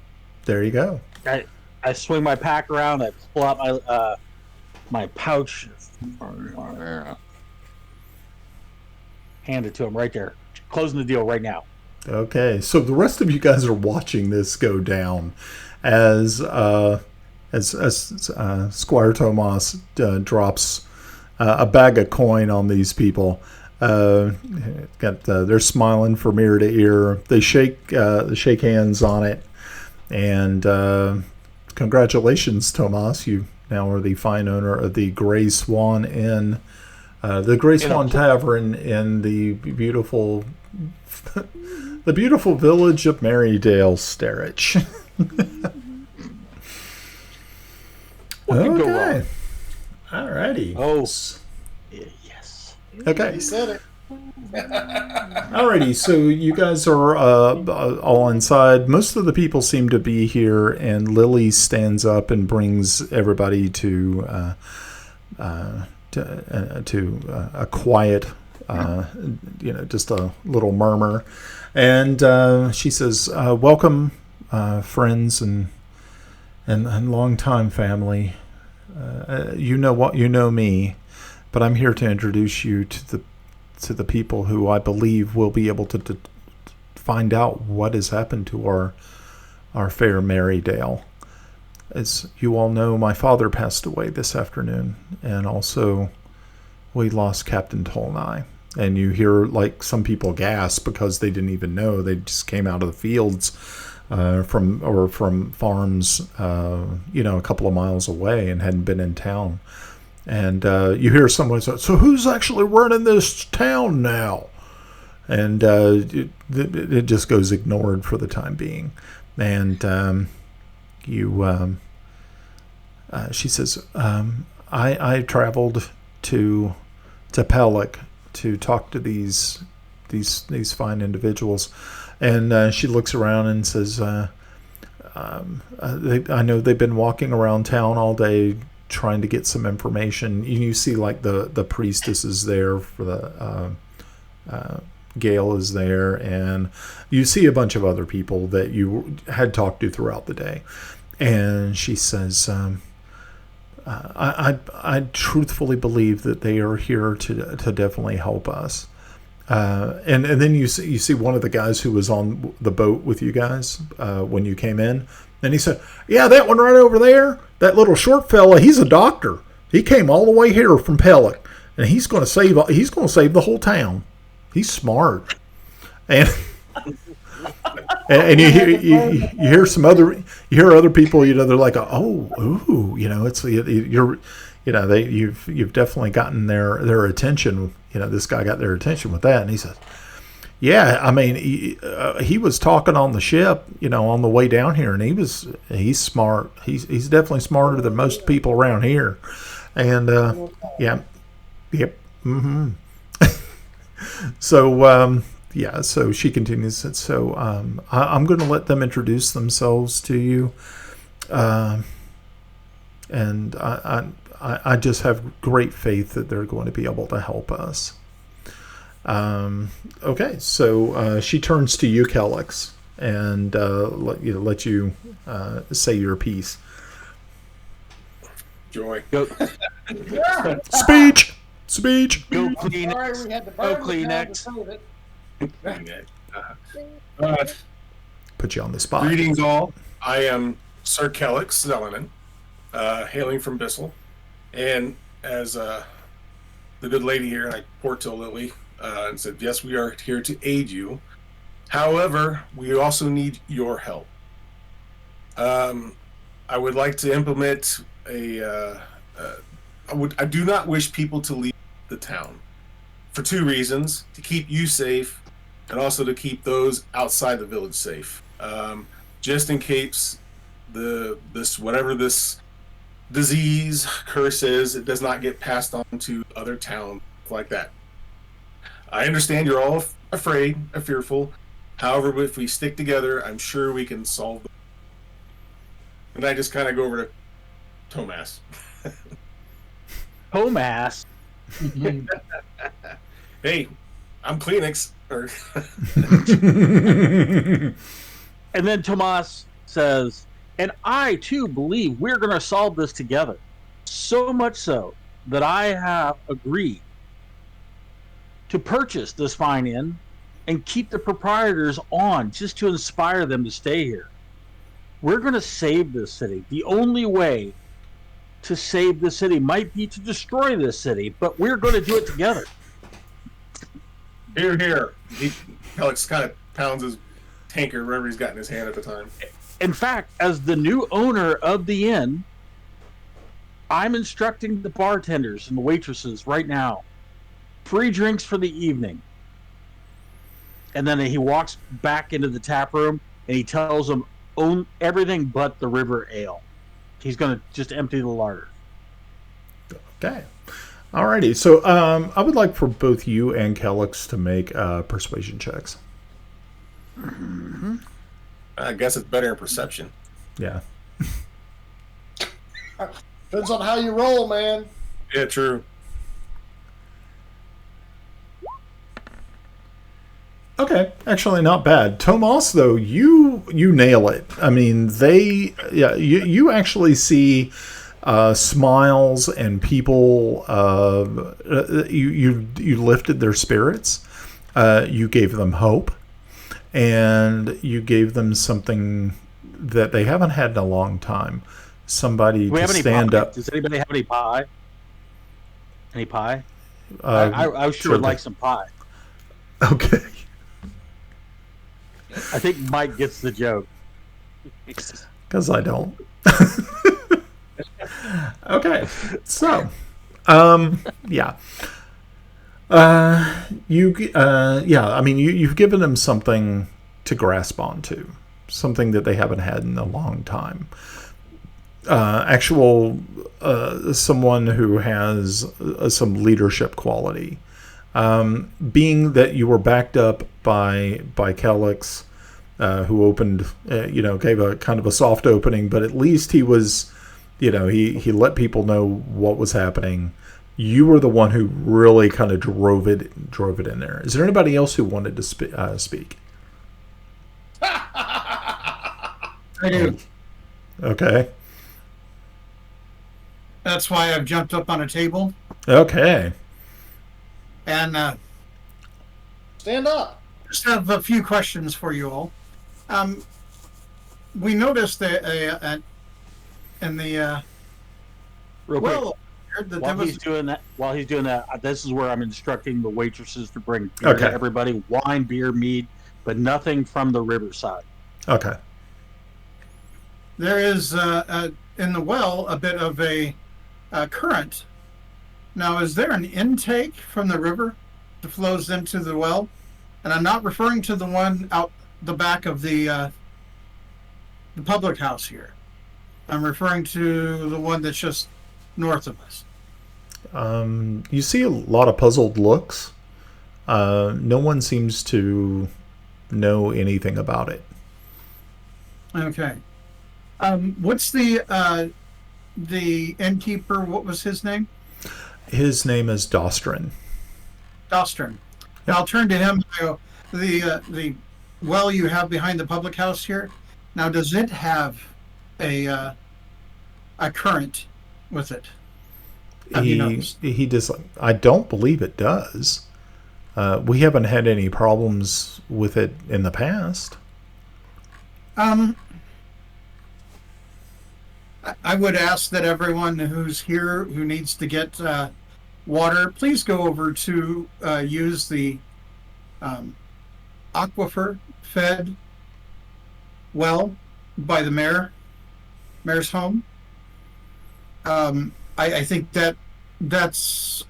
there you go. I swing my pack around. I pull out my pouch. Hand it to him right there. Closing the deal right now. Okay, so the rest of you guys are watching this go down as Squire Tomas drops a bag of coin on these people. They're smiling from ear to ear. They shake hands on it, and congratulations, Tomas! You now are the fine owner of the Gray Swan Inn, the Gray Swan Tavern in the beautiful village of Merrydale, Sterich. Okay. Alrighty. Oh, yes. Okay. He said it. Alrighty, so you guys are all inside. Most of the people seem to be here, and Lily stands up and brings everybody to a quiet, just a little murmur, and she says, "Welcome, friends and longtime family. You know me, but I'm here to introduce you to the people who I believe will be able to find out what has happened to our fair Merrydale. As you all know, my father passed away this afternoon, and also we lost Captain Tolnai." And you hear like some people gasp because they didn't even know. They just came out of the fields from farms, a couple of miles away, and hadn't been in town. And you hear someone say, "So who's actually running this town now?" And it just goes ignored for the time being. And she says, I traveled to Pellick to talk to these fine individuals. And she looks around and says, I know they've been walking around town all day trying to get some information. You see like the priestess is there for the Gail is there, and you see a bunch of other people that you had talked to throughout the day. And she says, I truthfully believe that they are here to definitely help us. And then you see one of the guys who was on the boat with you guys when you came in, and he said, "Yeah, that one right over there, that little short fella, he's a doctor. He came all the way here from Pellick, and he's going to save the whole town. He's smart." And and you hear other people, they're like, "Oh, ooh, it's you're." You've definitely gotten their attention. This guy got their attention with that, and he says, "Yeah, I mean, he was talking on the ship, on the way down here, and he's smart. He's definitely smarter than most people around here." And yep. Mm-hmm. So so she continues. So I'm going to let them introduce themselves to you, and I just have great faith that they're going to be able to help us. Okay, so she turns to you, Kellex, and let you say your piece. Joy. Go, Speech. go Kleenex. Sorry, we had to Go burn it down to Kleenex. prove it. Put you on the spot. Greetings all. I am Sir Kellex Celene, hailing from Bissell. And as the good lady here, and I poured to Lily and said, yes, we are here to aid you. However, we also need your help. I would like to implement I do not wish people to leave the town for two reasons: to keep you safe, and also to keep those outside the village safe. Just in case whatever this disease curse is, it does not get passed on to other towns like that. I understand you're all afraid, fearful. However, if we stick together, I'm sure we can solve them. And I just kind of go over to Tomas. Tomas. Hey, I'm Kleenex. And then Tomas says, "And I too believe we're going to solve this together. So much so that I have agreed to purchase this fine inn and keep the proprietors on just to inspire them to stay here. We're going to save this city. The only way to save the city might be to destroy this city, but we're going to do it together." Here, here. Alex kind of pounds his tankard, wherever he's got in his hand at the time. In fact, as the new owner of the inn, I'm instructing the bartenders and the waitresses right now. Free drinks for the evening. And then he walks back into the tap room and he tells them, own everything but the river ale. He's going to just empty the larder. Okay. Alrighty. So I would like for both you and Kellex to make persuasion checks. Mm-hmm. I guess it's better in perception. Yeah. Depends on how you roll, man. Yeah, true. Okay, actually not bad. Tomas, though, you nail it. I mean, you actually see smiles and people. You lifted their spirits. You gave them hope, and you gave them something that they haven't had in a long time. Somebody to stand up. Does anybody have any pie? Any pie? I sure would like some pie. Okay. I think Mike gets the joke. Because I don't. Okay, so, yeah. I mean, you've given them something to grasp onto, something that they haven't had in a long time. Someone who has some leadership quality. Being that you were backed up by Kellex, who opened, gave a kind of a soft opening, but at least he was, he let people know what was happening. You were the one who really kind of drove it in there. Is there anybody else who wanted to speak? I do. Okay. That's why I've jumped up on a table. Okay. And Stand up. just have a few questions for you all. We noticed that in the Real quick, that while there was he's doing that, this is where I'm instructing the waitresses to bring beer Okay. to everybody: wine, beer, mead, but nothing from the riverside. Okay. there is in the well a bit of a current. Now, is there an intake from the river that flows into the well? And I'm not referring to the one out the back of the public house here. I'm referring to the one that's just north of us. You see a lot of puzzled looks. No one seems to know anything about it. Okay. What's the innkeeper? What was his name? His name is Dostrin. Dostern. Now I'll turn to him and go, the well you have behind the public house here, now does it have a current with it? Have you noticed? He does. I don't believe it does. We haven't had any problems with it in the past. I would ask that everyone who's here who needs to get water, please go over to use the aquifer-fed well by the mayor's home. I think that's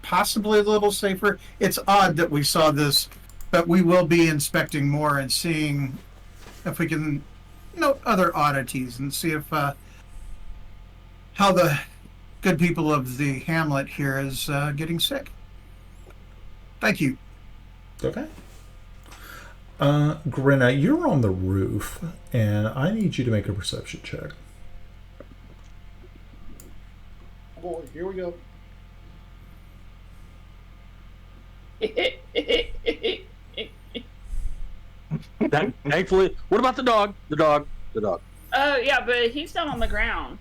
possibly a little safer. It's odd that we saw this, but we will be inspecting more and seeing if we can note other oddities and see if how the good people of the hamlet here is getting sick. Thank you. Okay. Grinna, you're on the roof, and I need you to make a perception check. Boy, here we go. Thankfully, what about the dog? The dog. Oh yeah, but he's down on the ground.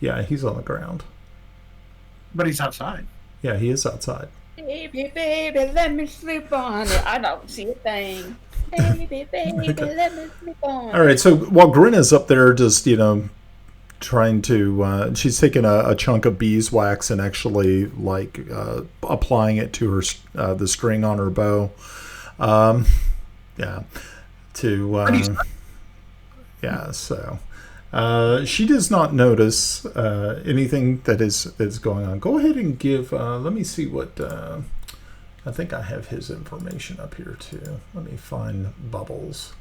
Yeah, he's on the ground. But he's outside. Yeah, he is outside. Baby, baby, let me sleep on it. I don't see a thing. Baby, baby, let me sleep on it. All right, so while Grinna's up there just, trying to, she's taking a chunk of beeswax and actually, applying it to her, the string on her bow. She does not notice anything that is going on. Go ahead and give. Let me see what. I think I have his information up here too. Let me find Bubbles,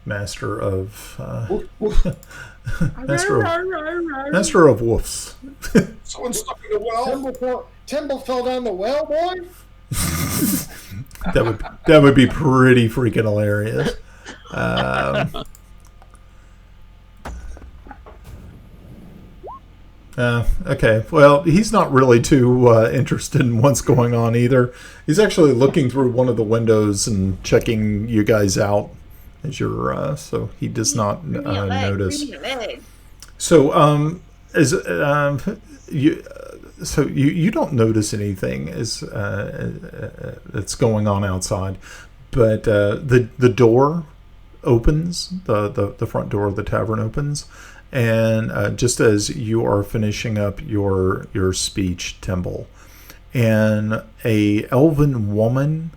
master of master of woofs. Someone's stuck in the well. Timble fell down the well, boy. That would be pretty freaking hilarious. Okay. Well, he's not really too interested in what's going on either. He's actually looking through one of the windows and checking you guys out as you're. So he does not notice. So you don't notice anything that's going on outside, but the door opens. The front door of the tavern opens. And just as you are finishing up your speech, Timble, and a elven woman,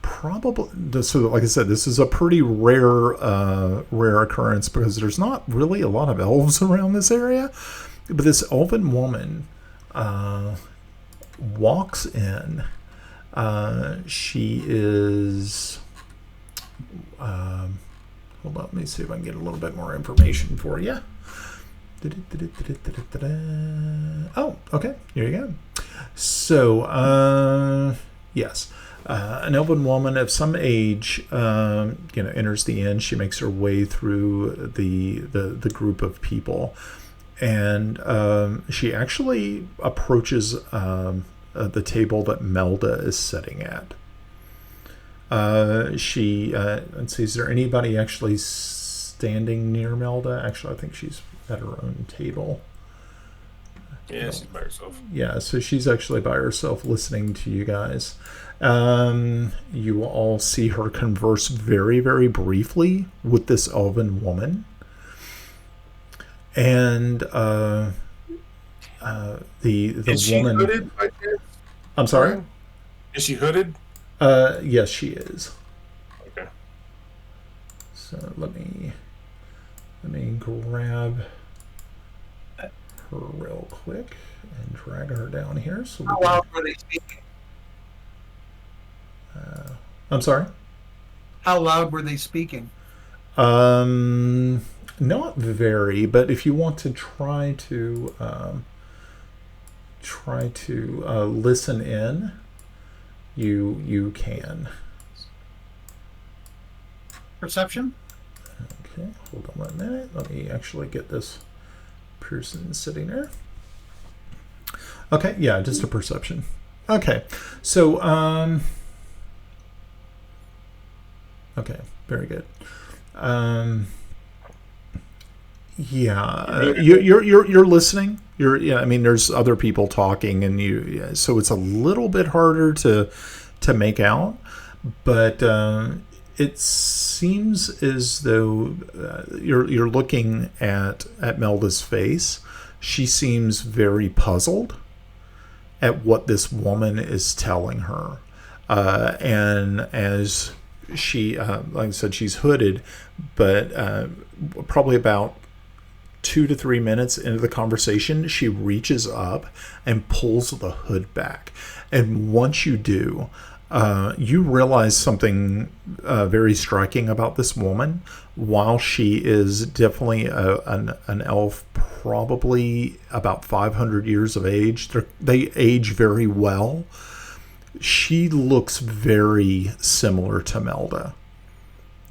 probably. So, like I said, this is a pretty rare occurrence because there's not really a lot of elves around this area. But this elven woman walks in. She is. Hold on, let me see if I can get a little bit more information for you. Oh, okay. Here you go. So, yes, an elven woman of some age, enters the inn. She makes her way through the group of people, and she actually approaches the table that Melda is sitting at. Let's see, is there anybody actually standing near Melda? Actually, I think she's at her own table. Yeah, she's by herself. Yeah, so she's actually by herself listening to you guys. You will all see her converse very, very briefly with this elven woman. And the Is she woman. hooded by chance? I'm sorry? Is she hooded? Yes, she is. Okay. So let me grab her real quick and drag her down here. So How we can, loud were they speaking? I'm sorry. How loud were they speaking? Not very, but if you want to try to listen in, you can. Perception? Okay, hold on 1 minute. Let me actually get this person sitting there. Okay, yeah, just a perception. Okay, so okay, very good. Yeah, you're listening. Yeah. I mean, there's other people talking, and so it's a little bit harder to make out, but it seems as though you're looking at Melda's face. She seems very puzzled at what this woman is telling her, and as she, like I said, she's hooded, but probably about 2 to 3 minutes into the conversation, she reaches up and pulls the hood back. And once you do, you realize something very striking about this woman. While she is definitely an elf, probably about 500 years of age, they age very well. She looks very similar to Melda.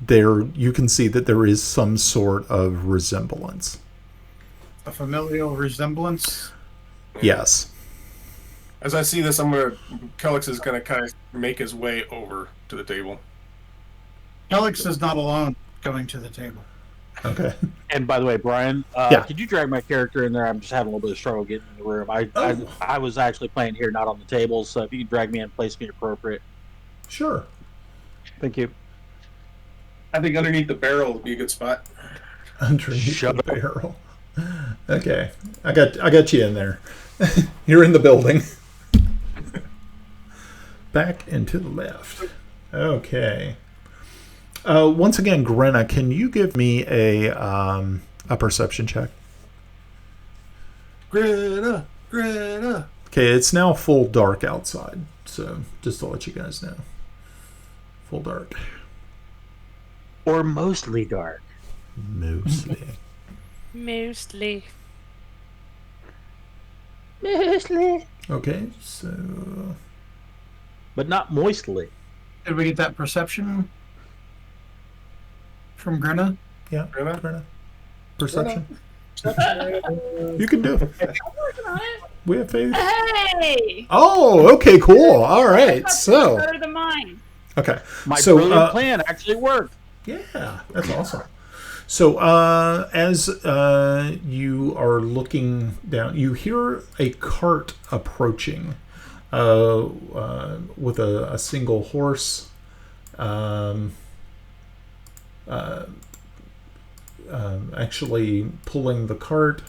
You can see that there is some sort of resemblance. A familial resemblance? Yes. As I see this, Kellex is gonna kind of make his way over to the table. Kellex is not alone going to the table. Okay. And by the way, Brian, Yeah. Could you drag my character in there? I'm just having a little bit of struggle getting in the room. I was actually playing here, not on the table, so if you can drag me in, place me appropriate. Sure. Thank you. I think underneath the barrel would be a good spot. Underneath Shut the up. barrel. Okay. I got you in there. You're in the building. Back and to the left. Okay. Once again, Grenna, can you give me a perception check? Greta. Okay, it's now full dark outside, so just to let you guys know. Full dark. Or mostly dark. Mostly. Mostly. Okay, so... But not moistly. Did we get that perception from Grenna? Yeah, Grenna? Grenna. Perception. Perception. You can do it. I'm working on it. We have faith. Hey! Oh, okay, cool. All right, so... Better than mine. Okay, My so... brilliant plan actually worked. Yeah, that's awesome. So as you are looking down, you hear a cart approaching with a single horse. Actually pulling the cart.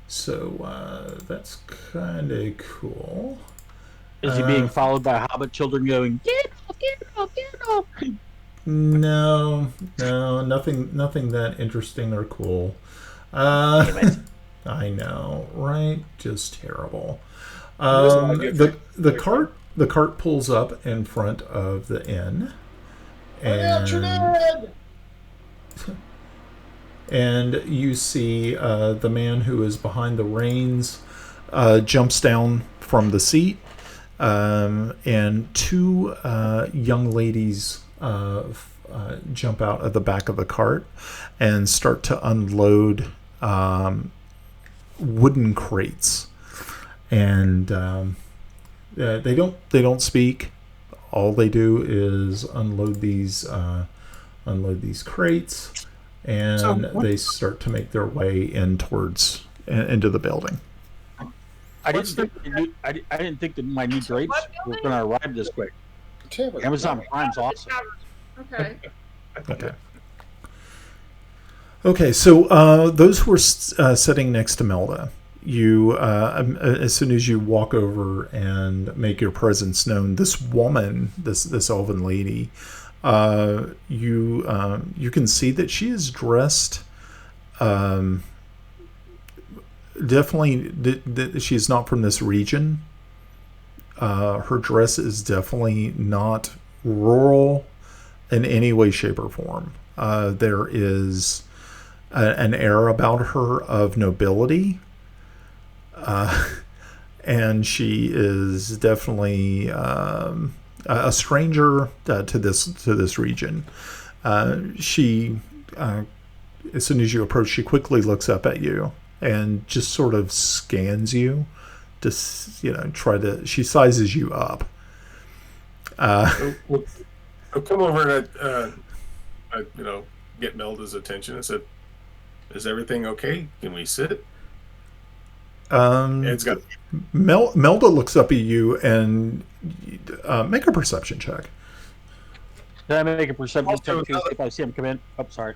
So that's kind of cool. Is he being followed by hobbit children going, get off, get off, get off? No, nothing that interesting or cool. I know, right? Just terrible. The cart pulls up in front of the inn, and you see the man who is behind the reins jumps down from the seat, and two young ladies jump out of the back of the cart and start to unload wooden crates, and they don't speak. All they do is unload these crates, and they start to make their way into the building. I didn't think that my new drapes were going to arrive this quick. Timber. Amazon Prime's awesome. Okay. Okay. Okay, so those who are sitting next to Melda, you as soon as you walk over and make your presence known, this woman, this elven lady, you can see that she is dressed. Definitely, she's not from this region. Her dress is definitely not rural in any way, shape, or form. There is an air about her of nobility, and she is definitely a stranger to this region. She, as soon as you approach, she quickly looks up at you and just sort of scans you. Just she sizes you up. I'll come over and get Melda's attention and said, "Is everything okay? Can we sit?" It's got Melda looks up at you and make a perception check. Can I make a perception check to see if I see him come in? Oh, sorry.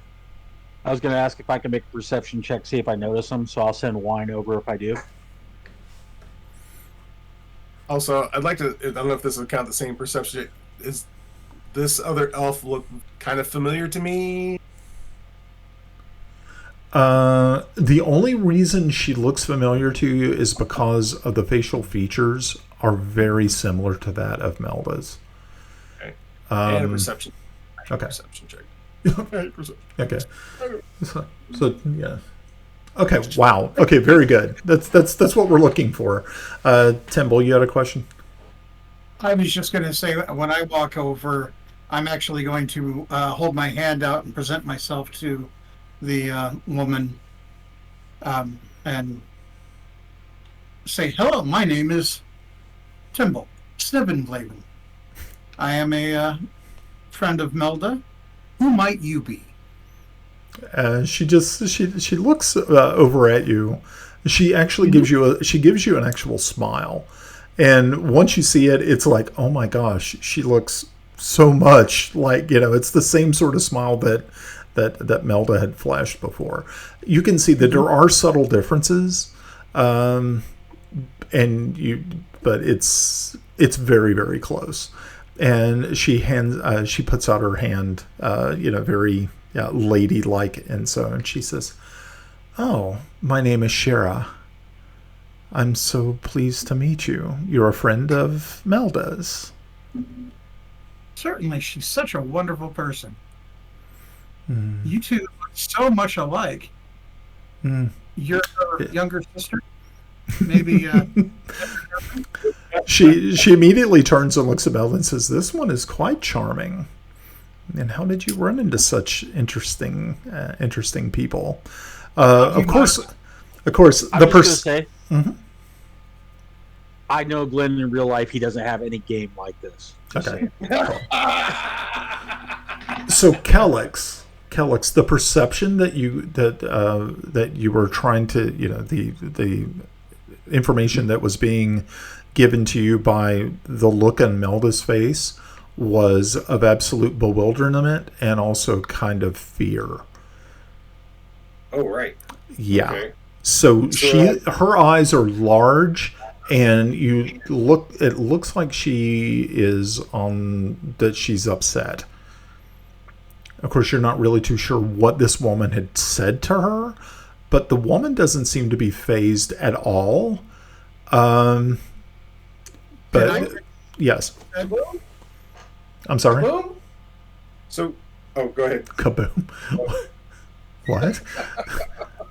I was going to ask if I can make a perception check, see if I notice him, so I'll send wine over if I do. Also, I'd like to, I don't know if this would count the same perception. Is this other elf look kind of familiar to me? The only reason she looks familiar to you is because of the facial features are very similar to that of Melda's. Okay. And a perception. Okay. Perception check. Okay. So yeah. Okay. Wow. Okay. Very good. That's what we're looking for. Timble, you had a question? I was just going to say, when I walk over, I'm actually going to hold my hand out and present myself to the woman, and say, "Hello, my name is Timble Snibbenblaven. I am a friend of Melda. Who might you be?" She looks over at you. She actually gives you an actual smile, and once you see it, it's like, oh my gosh, she looks so much like, it's the same sort of smile that Melda had flashed before. You can see that there are subtle differences, but it's very, very close. And she puts out her hand, very ladylike, and she says, "Oh, my name is Shara. I'm so pleased to meet you. You're a friend of Melda's." Certainly, she's such a wonderful person. You two look so much alike. You're her younger sister? Maybe. She immediately turns and looks at Melda and says, "This one is quite charming. And how did you run into such interesting people?" Of course, the person. I know Glenn in real life. He doesn't have any game like this. Okay. So Kellex, the perception that you were trying to, the information that was being given to you by the look on Melda's face was of absolute bewilderment and also kind of fear. Oh, right. Yeah. Okay. So her eyes are large, and it looks like she's upset. Of course, you're not really too sure what this woman had said to her, but the woman doesn't seem to be fazed at all. But yes. Kaboom? I'm sorry. Kaboom? So, go ahead. Kaboom. What?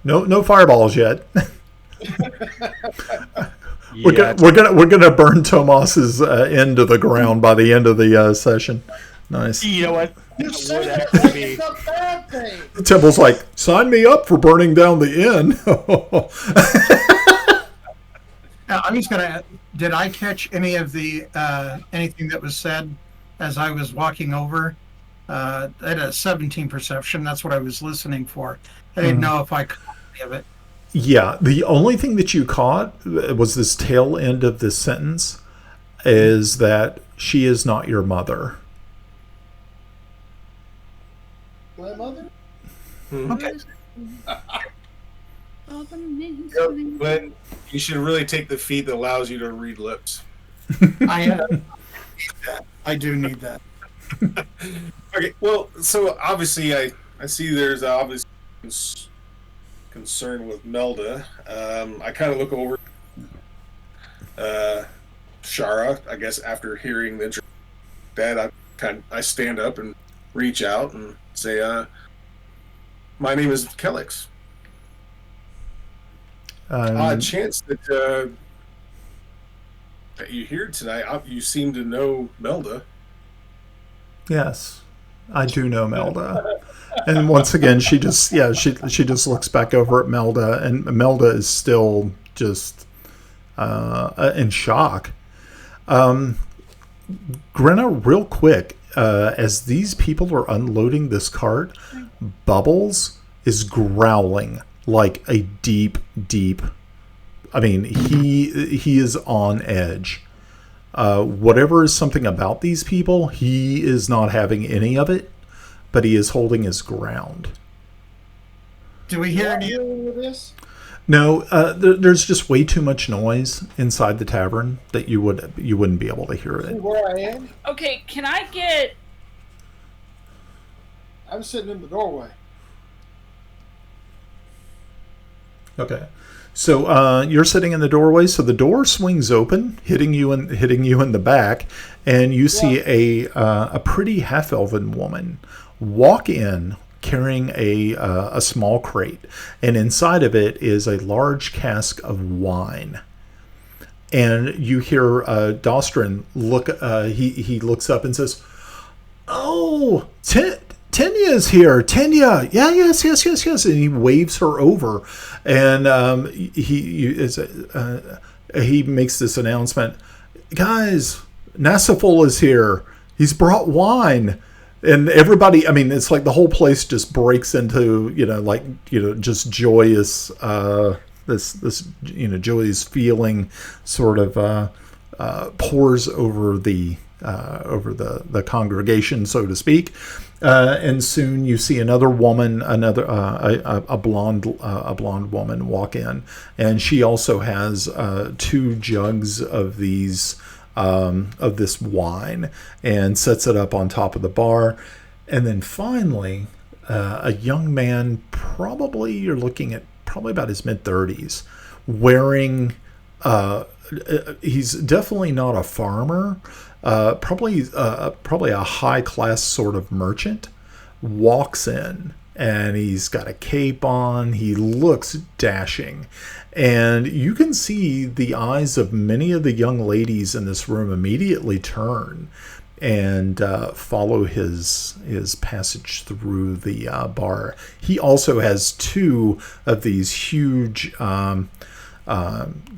No fireballs yet. We're gonna burn Tomas's end to the ground by the end of the session. Nice. You know what? You said it's a bad thing. Timble's like, sign me up for burning down the inn. I was gonna. Did I catch any of the anything that was said as I was walking over? I had a 17 perception. That's what I was listening for. I didn't know if I caught any of it. Yeah, the only thing that you caught was this tail end of this sentence is that she is not your mother. My mother? Okay. Glenn, you should really take the feat that allows you to read lips. I do need that. Okay, well, so obviously I see there's obvious concern with Melda. I kind of look over Shara, I guess, after hearing the intro. Dad, I stand up and reach out and say, my name is Kellix. Odd chance that you're here tonight. You seem to know Melda. Yes, I do know Melda. And once again, she just looks back over at Melda, and Melda is still just in shock. Grenna, real quick, as these people are unloading this cart, Bubbles is growling like a deep. I mean, he is on edge. Whatever is something about these people, he is not having any of it, but he is holding his ground. Do we hear any? This? No, there's just way too much noise inside the tavern that you wouldn't be able to hear See it. where I am? Okay, can I get... I'm sitting in the doorway. Okay. So you're sitting in the doorway. So the door swings open, hitting you in the back, and you see a pretty half-elven woman walk in carrying a small crate, and inside of it is a large cask of wine. And you hear Dostrin look. He looks up and says, "Oh, Tenya is here. Tenya, yeah, yes. And he waves her over, and he makes this announcement, guys, Nasiful is here. He's brought wine. And everybody, I mean, it's like the whole place just breaks into, just joyous, this joyous feeling sort of pours over the congregation, so to speak. And soon you see another woman, a blonde woman walk in, and she also has 2 jugs of these of this wine and sets it up on top of the bar. And then finally, a young man, you're looking at probably about his mid-30s, wearing. He's definitely not a farmer. Probably a high class sort of merchant, walks in, and he's got a cape on. He looks dashing, and you can see the eyes of many of the young ladies in this room immediately turn and follow his passage through the bar. He also has 2 of these huge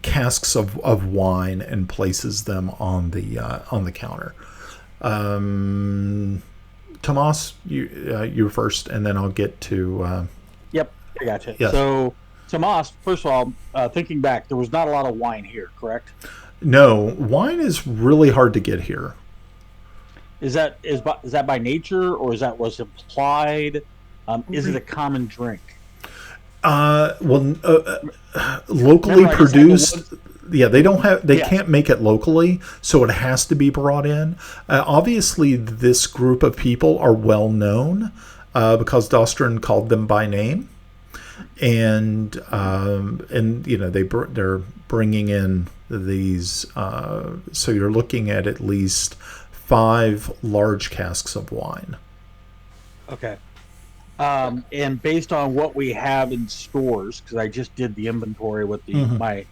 casks of wine and places them on the counter. Tomas, you first, and then I'll get to. Yep, I gotcha. Yes. So, Tomas, first of all, thinking back, there was not a lot of wine here, correct? No, wine is really hard to get here. Is that by nature, or was implied? Is it a common drink? Locally produced. Yeah, they can't make it locally, so it has to be brought in. Obviously, this group of people are well known because Dostrin called them by name, and they're bringing in these. So you're looking at least 5 large casks of wine. Okay. And based on what we have in stores, because I just did the inventory with my,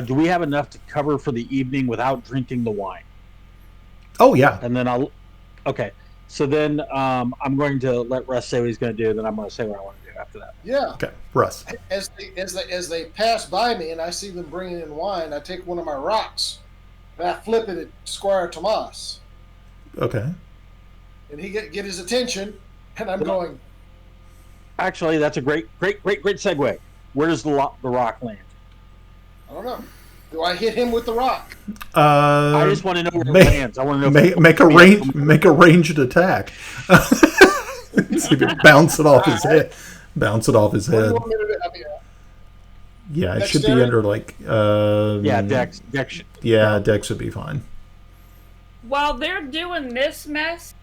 do we have enough to cover for the evening without drinking the wine? Oh yeah. And then okay. So then I'm going to let Russ say what he's going to do. Then I'm going to say what I want to do after that. Yeah. Okay, Russ. As they pass by me and I see them bringing in wine, I take one of my rocks and I flip it at Squire Tomas. Okay. And he get his attention, and I'm going. Actually, that's a great segue. where does the rock land? I don't know. Do I hit him with the rock? I just want to know where it lands. I want to know. Make a ranged attack. See if it bounce it off his head. Bounce it off his head. Yeah, it should be under like. Dex. Dex would be fine. While they're doing this mess,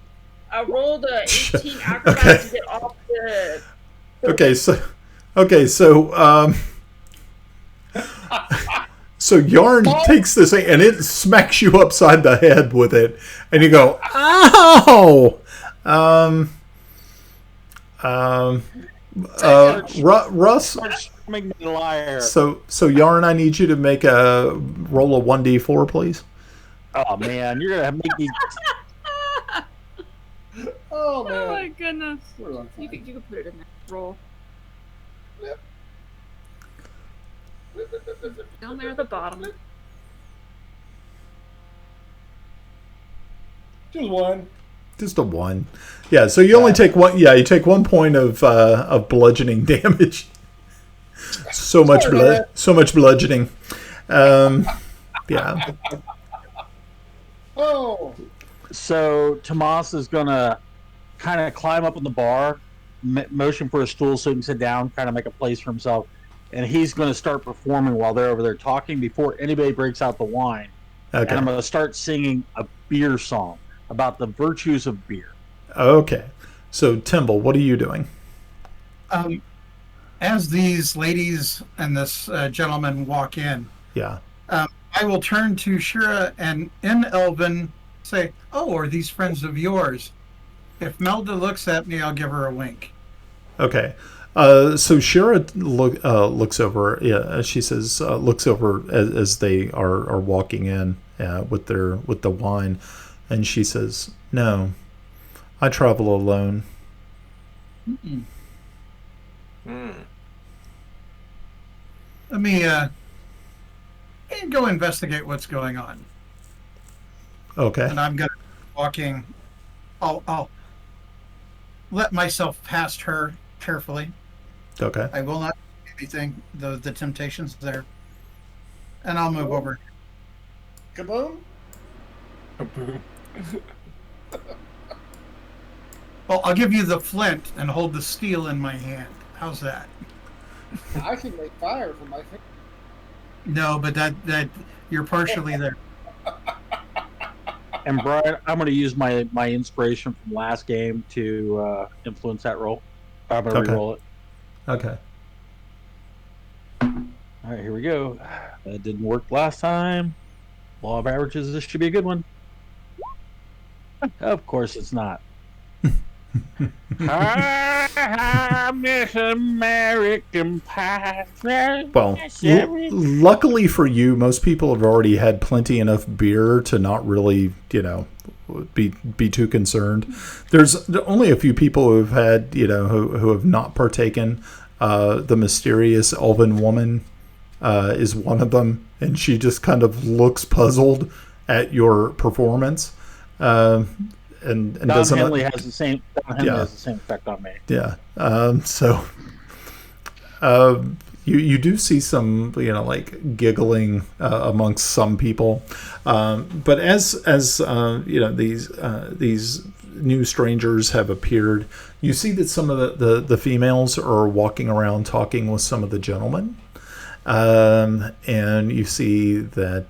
I rolled a 18 acrobatics to get off the. So Yarn takes this thing and it smacks you upside the head with it, and you go, "Ow!" Russ. So Yarn, I need you to make a roll a 1d4, please. Oh man, you're gonna make me. Oh man! Oh my goodness! You could put it in that roll. Yep. Down there at the bottom. Just one. Just a 1. Yeah, so you only take 1. Yeah, you take 1 point of bludgeoning damage. So much bludgeoning. Yeah. Oh. So Tomas is gonna kind of climb up on the bar, motion for a stool so he can sit down, kind of make a place for himself, and he's going to start performing while they're over there talking before anybody breaks out the wine. Okay. And I'm going to start singing a beer song about the virtues of beer. Okay. So Timble, what are you doing? As these ladies and this gentleman walk in, Yeah. I will turn to Shira and in Elven say, "Oh, are these friends of yours?" If Melda looks at me, I'll give her a wink. Okay. So Shira looks over. Yeah, she says, looks over as they are walking in with the wine, and she says, "No, I travel alone." Mm-mm. Let me go investigate what's going on. Okay. And I'm gonna walking. I'll let myself past her carefully. Okay. I will not do anything. The temptation's there, and I'll move over. Kaboom. Well, I'll give you the flint and hold the steel in my hand. How's that? I can make fire from my finger. No, but that you're partially there. And Brian, I'm going to use my inspiration from last game to influence that roll. I'm going to re-roll it. Okay. All right, here we go. That didn't work last time. Law of averages, this should be a good one. Of course it's not. I miss American Pie. Well, luckily for you, most people have already had plenty enough beer to not really, be too concerned. There's only a few people who have had, who have not partaken. The mysterious elven woman is one of them, and she just kind of looks puzzled at your performance. And Don doesn't Henley has the same. Don Henley has the same effect on me. Yeah. You do see some, giggling amongst some people, but as these new strangers have appeared, you see that some of the females are walking around talking with some of the gentlemen, and you see that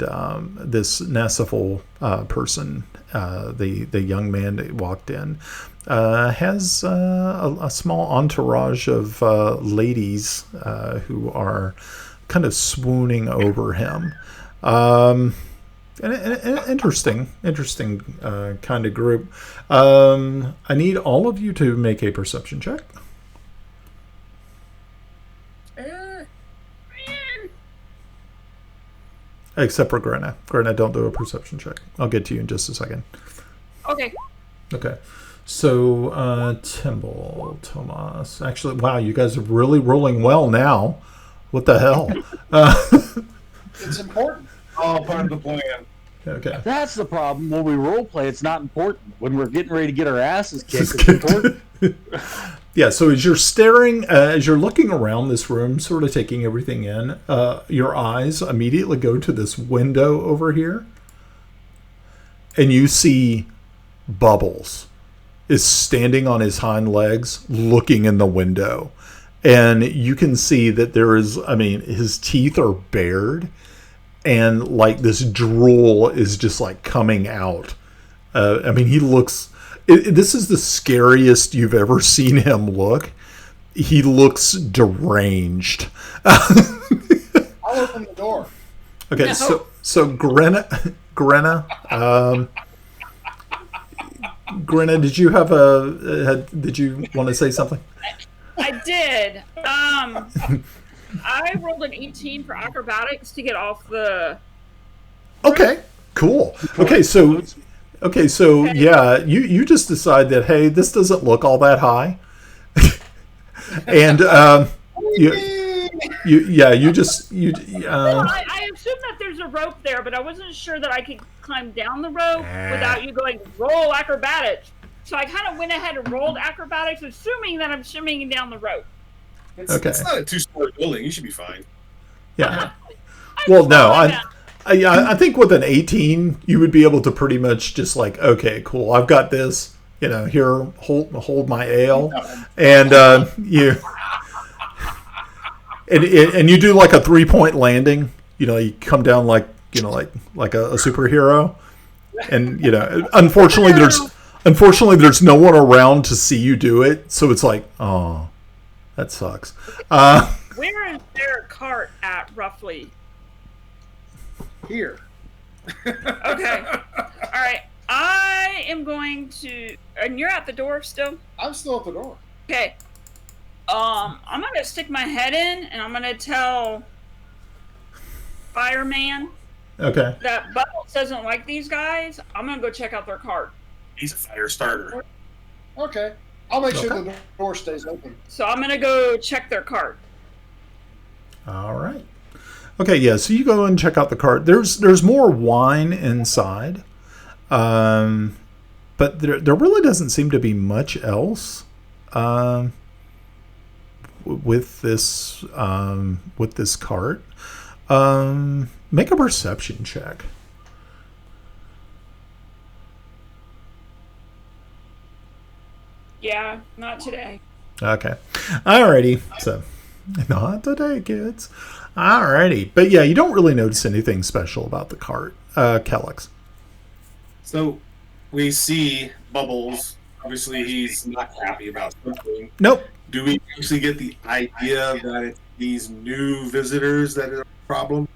this Nassifal person, the young man that walked in, has a small entourage of ladies who are kind of swooning over him. An interesting kind of group. I need all of you to make a perception check. Except for Grenna. Grenna, don't do a perception check. I'll get to you in just a second. Okay. Okay. So, Timble, Tomas. Actually, wow, you guys are really rolling well now. What the hell? It's important. All part of the plan. Okay. That's the problem. When we role play, it's not important. When we're getting ready to get our asses kicked, it's important. Yeah, so as you're staring, as you're looking around this room, sort of taking everything in, your eyes immediately go to this window over here. And you see Bubbles is standing on his hind legs looking in the window. And you can see that there is, I mean, his teeth are bared. And like this drool is just like coming out. I mean, he looks... this is the scariest you've ever seen him look. He looks deranged. I'll open the door. Okay, No. so Grenna, Grenna, did you have did you want to say something? I did. I rolled an 18 for acrobatics to get off the. Okay, cool. Okay, so yeah, you just decide that, hey, this doesn't look all that high, and you I assume that there's a rope there, but I wasn't sure that I could climb down the rope without you going roll acrobatics. So I kind of went ahead and rolled acrobatics, assuming that I'm shimmying down the rope. It's not a 2-story building. You should be fine. yeah. Well, no, I think with an 18, you would be able to pretty much just like, okay, cool, I've got this. You know, here, hold my ale, and you do like a 3-point landing. You know, you come down like a superhero, and you know, unfortunately there's no one around to see you do it, so it's like, oh, that sucks. Where is their cart at, roughly? Here. Okay. All right. I am going to... And you're at the door still? I'm still at the door. Okay. I'm going to stick my head in, and I'm going to tell Fireman Okay. that Bubbles doesn't like these guys. I'm going to go check out their cart. He's a fire starter. Okay. I'll make sure Okay. the door stays open. So I'm going to go check their cart. All right. Okay, yeah, so you go and check out the cart. There's more wine inside. But there really doesn't seem to be much else with this cart. Make a perception check. Yeah, not today. Okay. Alrighty. So, not today, kids. Alrighty. But yeah, you don't really notice anything special about the cart. Kellex. So we see Bubbles. Obviously, he's not happy about something. Nope. Do we actually get the idea that it's these new visitors that are a problem?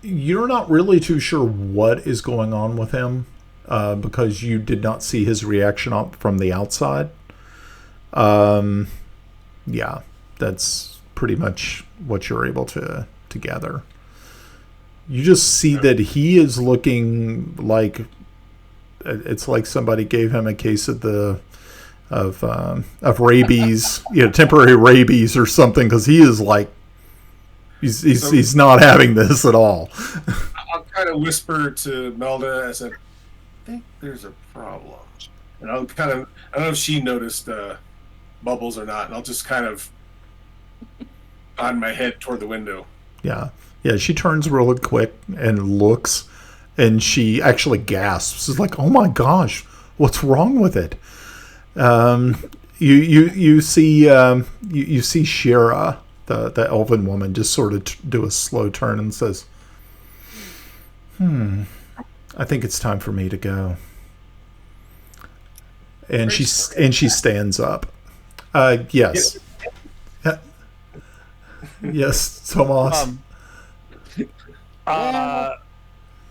You're not really too sure what is going on with him because you did not see his reaction from the outside. Yeah, that's pretty much what you're able to gather. You just see that he is looking like it's like somebody gave him a case of rabies, temporary rabies or something, because he is like he's not having this at all. I'll kind of whisper to Melda. I said, "I think there's a problem," and I don't know if she noticed Bubbles or not, and I'll just kind of nod my head toward the window. Yeah. She turns really quick and looks, and she actually gasps. It's like, "Oh my gosh, what's wrong with it?" You see Shira, the elven woman, just sort of do a slow turn and says, I think it's time for me to go." And she stands up. Yes. Yes, Tomas.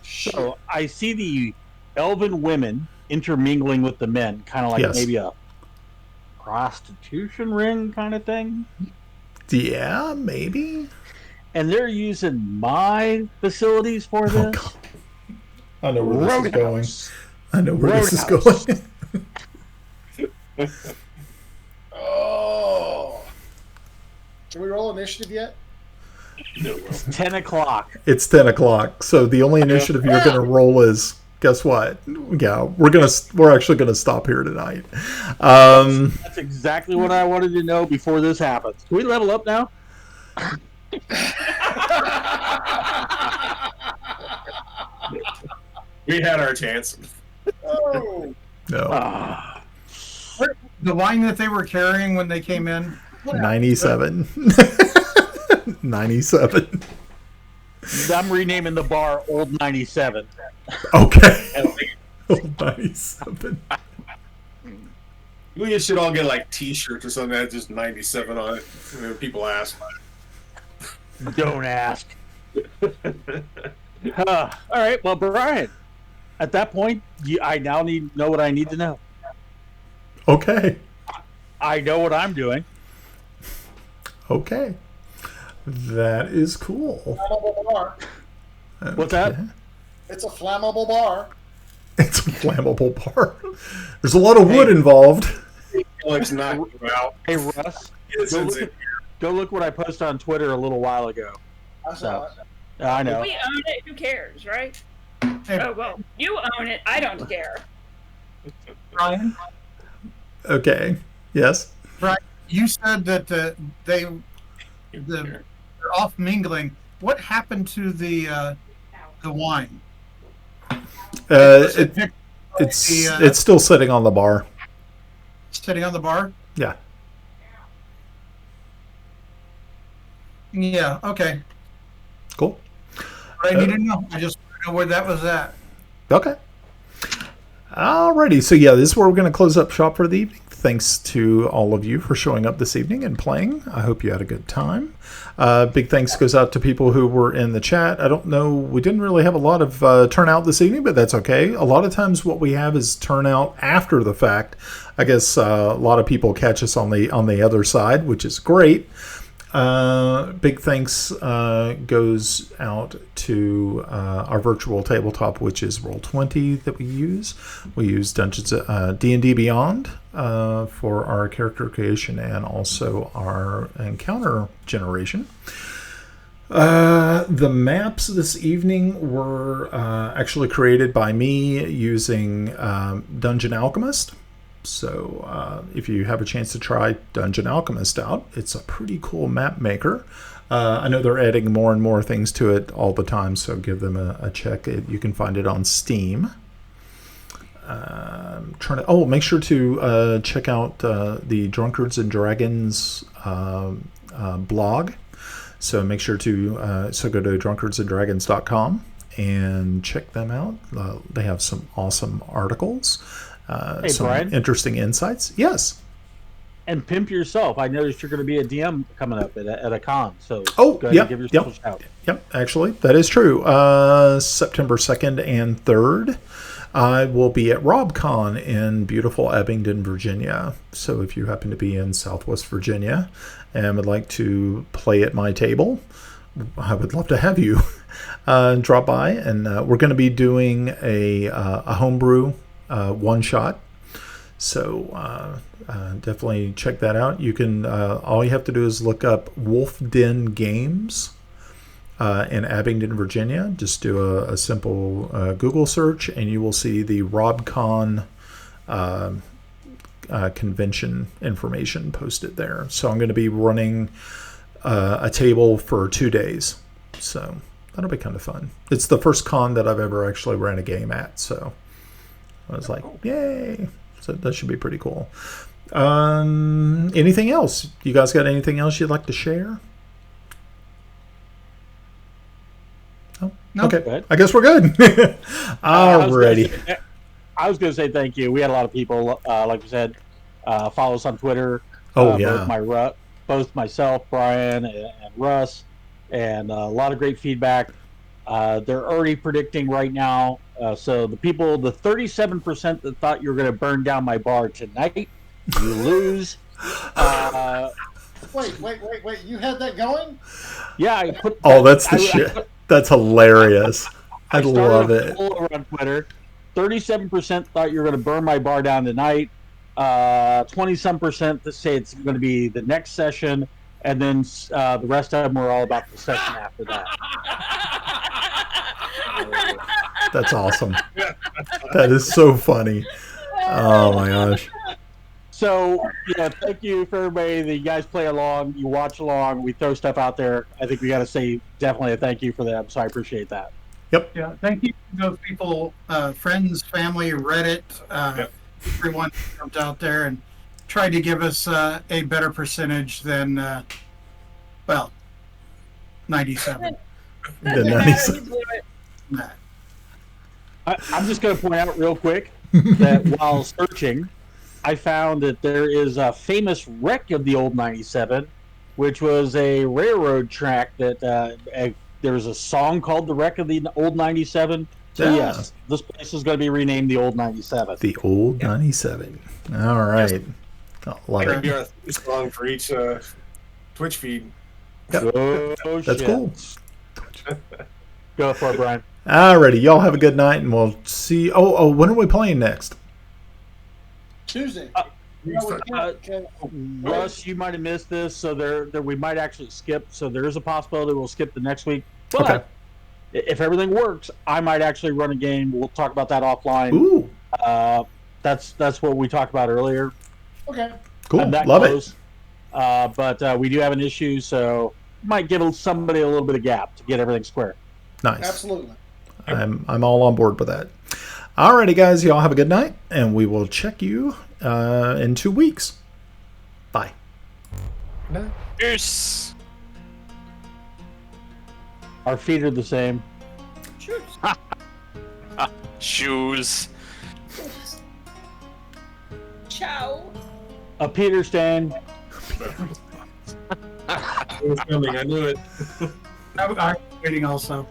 So I see the elven women intermingling with the men, kind of like Yes. maybe a prostitution ring kind of thing. Yeah, maybe. And they're using my facilities for this. Oh, God. I know where this is going. Roadhouse. I know where this is Roadhouse. going. Oh. Can we roll initiative yet? It's 10 o'clock. It's 10 o'clock, so the only initiative you're going to roll is guess what? Yeah, we're actually gonna stop here tonight. That's exactly what I wanted to know before this happens. Can we level up now? We had our chance. Oh, No, The wine that they were carrying when they came in. 97. 97. I'm renaming the bar Old 97. Okay. Old 97. We should all get like T-shirts or something that has just 97 on it. And then people ask. Don't ask. All right, well, Brian, at that point, I now know what I need to know. Okay. I know what I'm doing. Okay. That is cool. flammable bar. What's that? Okay. It's a flammable bar. It's a flammable bar. There's a lot of wood involved. Alex knocked you out. Hey, Russ, Yes, it's in go look what I posted on Twitter a little while ago. I saw it. I know. We own it. Who cares, right? Hey, Oh, well, you own it. I don't care. Brian, Okay. Yes. you said that they're off mingling. What happened to the wine? It's still sitting on the bar. Sitting on the bar? Yeah. Yeah, okay. Cool. I need to know. I just want to know where that was at. Okay. Alrighty. So yeah, this is where we're going to close up shop for the evening. Thanks to all of you for showing up this evening and playing. I hope you had a good time. Big thanks goes out to people who were in the chat. I don't know, we didn't really have a lot of turnout this evening, but that's okay. A lot of times what we have is turnout after the fact. I guess a lot of people catch us on the other side, which is great. Big thanks goes out to our virtual tabletop, which is Roll20 that we use. We use D&D Beyond for our character creation and also our encounter generation. The maps this evening were actually created by me using Dungeon Alchemist. So if you have a chance to try Dungeon Alchemist out, it's a pretty cool map maker. I know they're adding more and more things to it all the time, so give them a check. You can find it on Steam. Make sure to check out the Drunkards and Dragons blog. So make sure to go to drunkardsandragons.com and check them out. They have some awesome articles. Hey, some Brian? interesting insights. Yes. And pimp yourself. I noticed you're going to be a DM coming up at a con. So Oh, go ahead yep, and give yourself a shout. Yep, actually, that is true. September 2nd and 3rd, I will be at RobCon in beautiful Abingdon, Virginia. So if you happen to be in Southwest Virginia and would like to play at my table, I would love to have you drop by. And we're going to be doing a homebrew one-shot. So definitely check that out. You can all you have to do is look up Wolf Den Games in Abingdon, Virginia. Just do a simple Google search and you will see the RobCon convention information posted there. So I'm going to be running a table for 2 days. So that'll be kind of fun. It's the first con that I've ever actually ran a game at. So I was like, yay. So that should be pretty cool. Anything else? You guys got anything else you'd like to share? No? Okay. I guess we're good. Alrighty. I was going to say thank you. We had a lot of people, like we said, follow us on Twitter. Oh, yeah. Both myself, Brian, and Russ, and a lot of great feedback. They're already predicting right now. So the 37% that thought you were going to burn down my bar tonight, you lose. Wait. You had that going? Yeah, I put. That's the shit. That's hilarious. I love it. Over on Twitter, 37% thought you were going to burn my bar down tonight. 20-some% that say it's going to be the next session, and then the rest of them were all about the session after that. That's awesome. That is so funny. Oh my gosh. So, thank you for everybody that you guys play along, you watch along, we throw stuff out there. I think we got to say definitely a thank you for that. So I appreciate that. Yep. Yeah, thank you to those people, friends, family, Reddit, everyone who jumped out there and tried to give us a better percentage than, 97. The 97. Nah. I'm just going to point out real quick that while searching, I found that there is a famous wreck of the old 97, which was a railroad track that there was a song called The Wreck of the Old 97. So, Yeah. yes, this place is going to be renamed the Old 97. The old 97. All right. I love That'd be it. our theme song for each Twitch feed. Oh, That's shit. cool. Go for it, Brian. Alrighty, y'all have a good night, and we'll see. Oh, when are we playing next? Tuesday. Russ, you might have missed this, so there we might actually skip. So there is a possibility we'll skip the next week. But Okay. if everything works, I might actually run a game. We'll talk about that offline. Ooh, That's what we talked about earlier. Okay. cool. I'm that Love close. But we do have an issue, so might give somebody a little bit of gap to get everything square. it. Nice. Absolutely. I'm all on board with that. Alrighty, guys, y'all have a good night, and we will check you in 2 weeks. Bye. Peace. Our feet are the same. Shoes. Ciao. A Peter Stan. It was coming. I knew it. I'm waiting also.